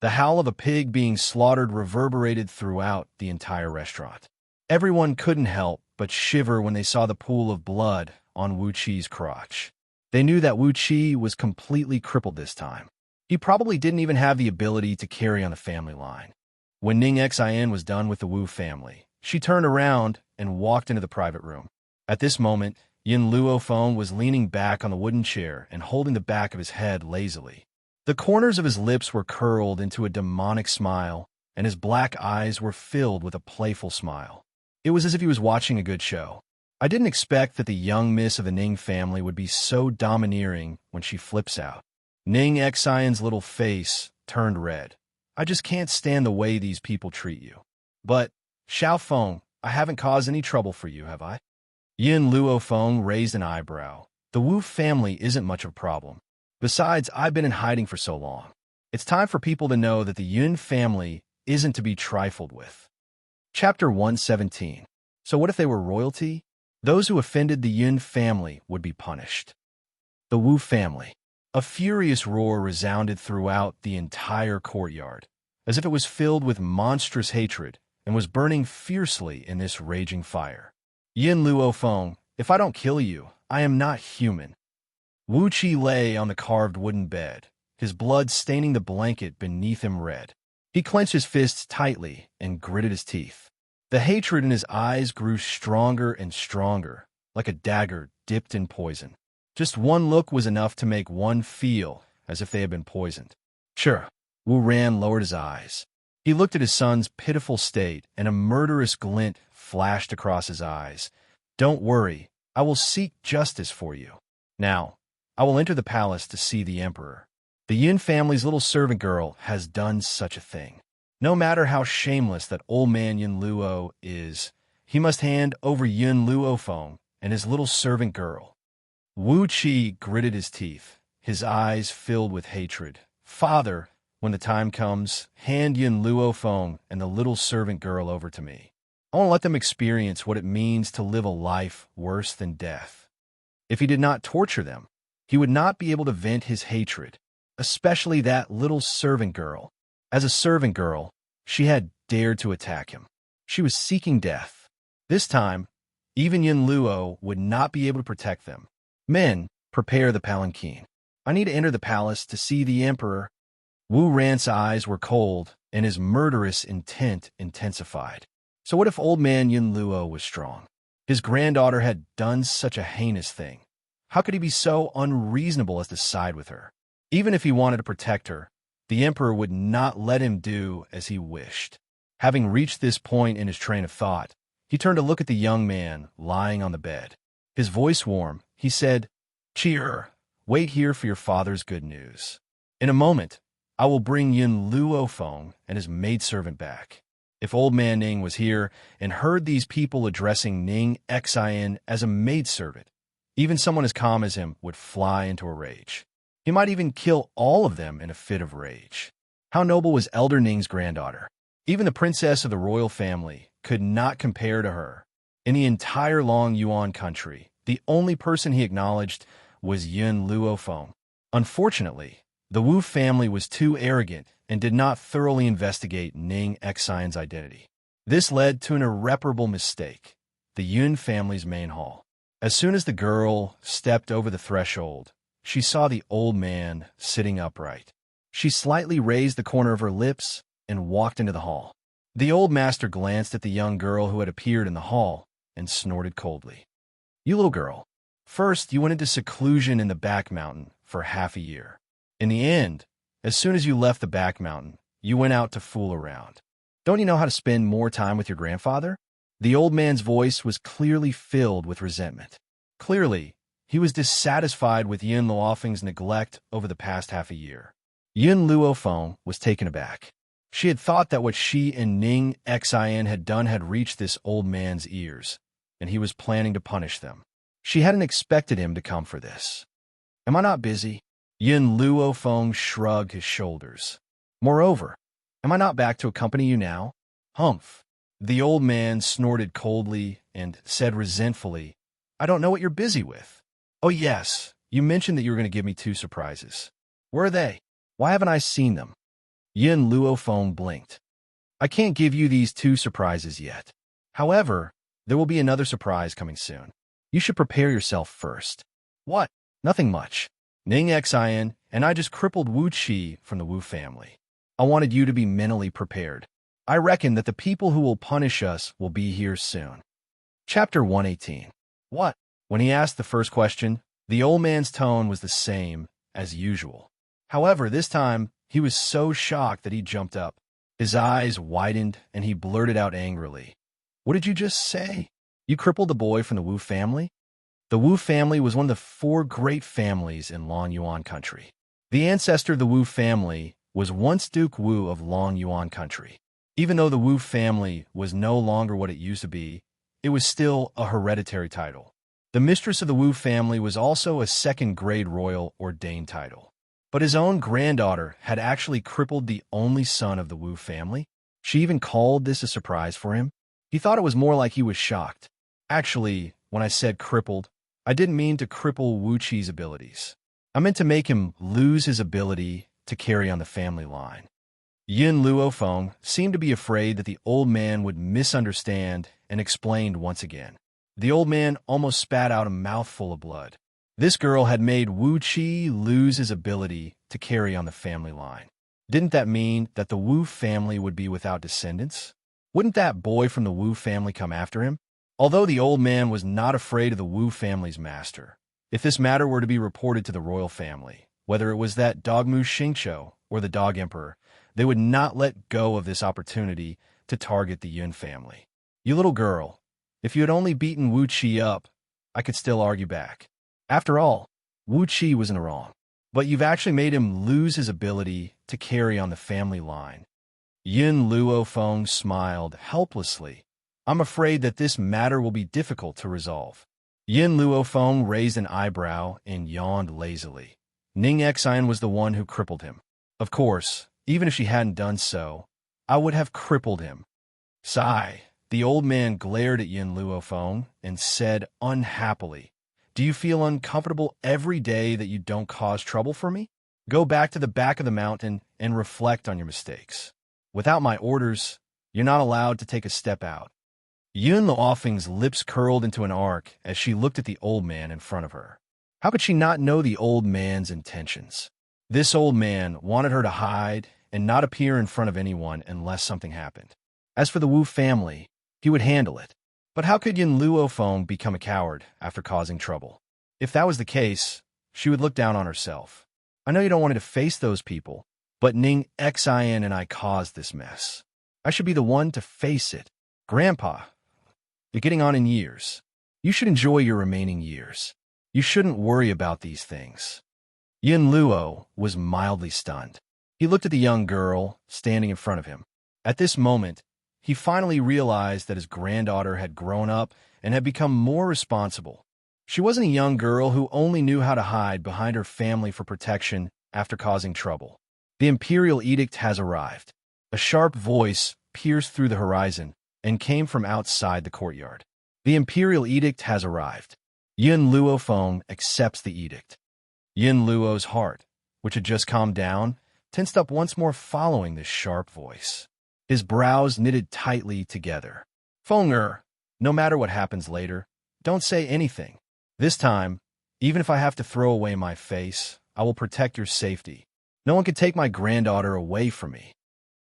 The howl of a pig being slaughtered reverberated throughout the entire restaurant. Everyone couldn't help but shiver when they saw the pool of blood on Wu Qi's crotch. They knew that Wu Qi was completely crippled this time. He probably didn't even have the ability to carry on the family line. When Ning Xian was done with the Wu family, she turned around and walked into the private room. At this moment, Yin Luofeng was leaning back on the wooden chair and holding the back of his head lazily. The corners of his lips were curled into a demonic smile, and his black eyes were filled with a playful smile. It was as if he was watching a good show. I didn't expect that the young miss of the Ning family would be so domineering when she flips out. Ning Xian's little face turned red. "I just can't stand the way these people treat you. But, Xiaofeng, I haven't caused any trouble for you, have I?" Yin Luofeng raised an eyebrow. "The Wu family isn't much of a problem. Besides, I've been in hiding for so long. It's time for people to know that the Yun family isn't to be trifled with." Chapter 117. So what if they were royalty? Those who offended the Yun family would be punished. The Wu family. A furious roar resounded throughout the entire courtyard, as if it was filled with monstrous hatred and was burning fiercely in this raging fire. "Yin Luofeng, if I don't kill you, I am not human." Wu Qi lay on the carved wooden bed, his blood staining the blanket beneath him red. He clenched his fists tightly and gritted his teeth. The hatred in his eyes grew stronger and stronger, like a dagger dipped in poison. Just one look was enough to make one feel as if they had been poisoned. Sure, Wu Ran lowered his eyes. He looked at his son's pitiful state, and a murderous glint flashed across his eyes. "Don't worry, I will seek justice for you. Now, I will enter the palace to see the emperor. The Yin family's little servant girl has done such a thing. No matter how shameless that old man Yin Luo is, he must hand over Yin Luofeng and his little servant girl." Wu Qi gritted his teeth, his eyes filled with hatred. "Father, when the time comes, hand Yin Luofeng and the little servant girl over to me. I want to let them experience what it means to live a life worse than death." If he did not torture them, he would not be able to vent his hatred, especially that little servant girl. As a servant girl, she had dared to attack him. She was seeking death. This time, even Yin Luo would not be able to protect them. "Men, prepare the palanquin. I need to enter the palace to see the emperor." Wu Ran's eyes were cold, and his murderous intent intensified. So what if old man Yin Luo was strong? His granddaughter had done such a heinous thing. How could he be so unreasonable as to side with her? Even if he wanted to protect her, the emperor would not let him do as he wished. Having reached this point in his train of thought, he turned to look at the young man lying on the bed. His voice warm, he said, "Cheer, wait here for your father's good news. In a moment, I will bring Yin Luofeng and his maidservant back." If old man Ning was here and heard these people addressing Ning Xian as a maidservant, even someone as calm as him would fly into a rage. He might even kill all of them in a fit of rage. How noble was Elder Ning's granddaughter. Even the princess of the royal family could not compare to her. In the entire Long Yuan country, the only person he acknowledged was Yin Luofeng. Unfortunately, the Wu family was too arrogant and did not thoroughly investigate Ning Xian's identity. This led to an irreparable mistake: the Yun family's main hall. As soon as the girl stepped over the threshold, she saw the old man sitting upright. She slightly raised the corner of her lips and walked into the hall. The old master glanced at the young girl who had appeared in the hall and snorted coldly. "You little girl, first you went into seclusion in the back mountain for half a year. In the end, as soon as you left the back mountain, you went out to fool around. Don't you know how to spend more time with your grandfather?" The old man's voice was clearly filled with resentment. Clearly, he was dissatisfied with Yin Luofeng's neglect over the past half a year. Yin Luofeng was taken aback. She had thought that what she and Ning Xian had done had reached this old man's ears, and he was planning to punish them. She hadn't expected him to come for this. Am I not busy? Yin Luo Feng shrugged his shoulders. Moreover, am I not back to accompany you now? Humph. The old man snorted coldly and said resentfully, I don't know what you're busy with. Oh yes, you mentioned that you were going to give me 2 surprises. Where are they? Why haven't I seen them? Yin Luo Feng blinked. I can't give you these 2 surprises yet. However, there will be another surprise coming soon. You should prepare yourself first. What? Nothing much. Ning Xin and I just crippled Wu Qi from the Wu family. I wanted you to be mentally prepared. I reckon that the people who will punish us will be here soon. Chapter 118. What? When he asked the first question, the old man's tone was the same as usual. However, this time, he was so shocked that he jumped up. His eyes widened, and he blurted out angrily. What did you just say? You crippled the boy from the Wu family? The Wu family was one of the 4 great families in Long Yuan country. The ancestor of the Wu family was once Duke Wu of Long Yuan country. Even though the Wu family was no longer what it used to be, it was still a hereditary title. The mistress of the Wu family was also a 2nd-grade royal ordained title. But his own granddaughter had actually crippled the only son of the Wu family. She even called this a surprise for him. He thought it was more like he was shocked. Actually, when I said crippled, I didn't mean to cripple Wu Qi's abilities. I meant to make him lose his ability to carry on the family line. Yin Luo Feng seemed to be afraid that the old man would misunderstand and explained once again. The old man almost spat out a mouthful of blood. This girl had made Wu Qi lose his ability to carry on the family line. Didn't that mean that the Wu family would be without descendants? Wouldn't that boy from the Wu family come after him? Although the old man was not afraid of the Wu family's master, if this matter were to be reported to the royal family, whether it was that Dogmu Xingqiu or the Dog Emperor, they would not let go of this opportunity to target the Yun family. You little girl, if you had only beaten Wu Qi up, I could still argue back. After all, Wu Qi was in the wrong. But you've actually made him lose his ability to carry on the family line. Yin Luo Feng smiled helplessly. I'm afraid that this matter will be difficult to resolve. Yin Luo Feng raised an eyebrow and yawned lazily. Ning Xin was the one who crippled him. Of course, even if she hadn't done so, I would have crippled him. Sigh. The old man glared at Yin Luo Feng and said unhappily, Do you feel uncomfortable every day that you don't cause trouble for me? Go back to the back of the mountain and reflect on your mistakes. Without my orders, you're not allowed to take a step out. Yun Luofeng's lips curled into an arc as she looked at the old man in front of her. How could she not know the old man's intentions? This old man wanted her to hide and not appear in front of anyone unless something happened. As for the Wu family, he would handle it. But how could Yin Luo Feng become a coward after causing trouble? If that was the case, she would look down on herself. I know you don't want to face those people, but Ning Xin and I caused this mess. I should be the one to face it. Grandpa, you're getting on in years. You should enjoy your remaining years. You shouldn't worry about these things. Yin Luo was mildly stunned. He looked at the young girl standing in front of him. At this moment, he finally realized that his granddaughter had grown up and had become more responsible. She wasn't a young girl who only knew how to hide behind her family for protection after causing trouble. The imperial edict has arrived. A sharp voice pierced through the horizon and came from outside the courtyard. The imperial edict has arrived. Yin Luo Feng accepts the edict. Yin Luo's heart, which had just calmed down, tensed up once more following this sharp voice. His brows knitted tightly together. Fenger, no matter what happens later, don't say anything. This time, even if I have to throw away my face, I will protect your safety. No one can take my granddaughter away from me.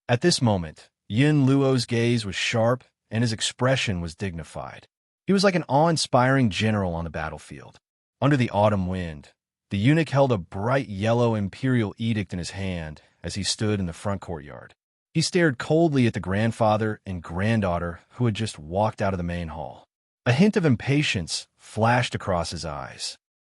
At this moment, Yin Luo's gaze was sharp and his expression was dignified. He was like an awe-inspiring general on the battlefield. Under the autumn wind, the eunuch held a bright yellow imperial edict in his hand as he stood in the front courtyard. He stared coldly at the grandfather and granddaughter who had just walked out of the main hall. A hint of impatience flashed across his eyes.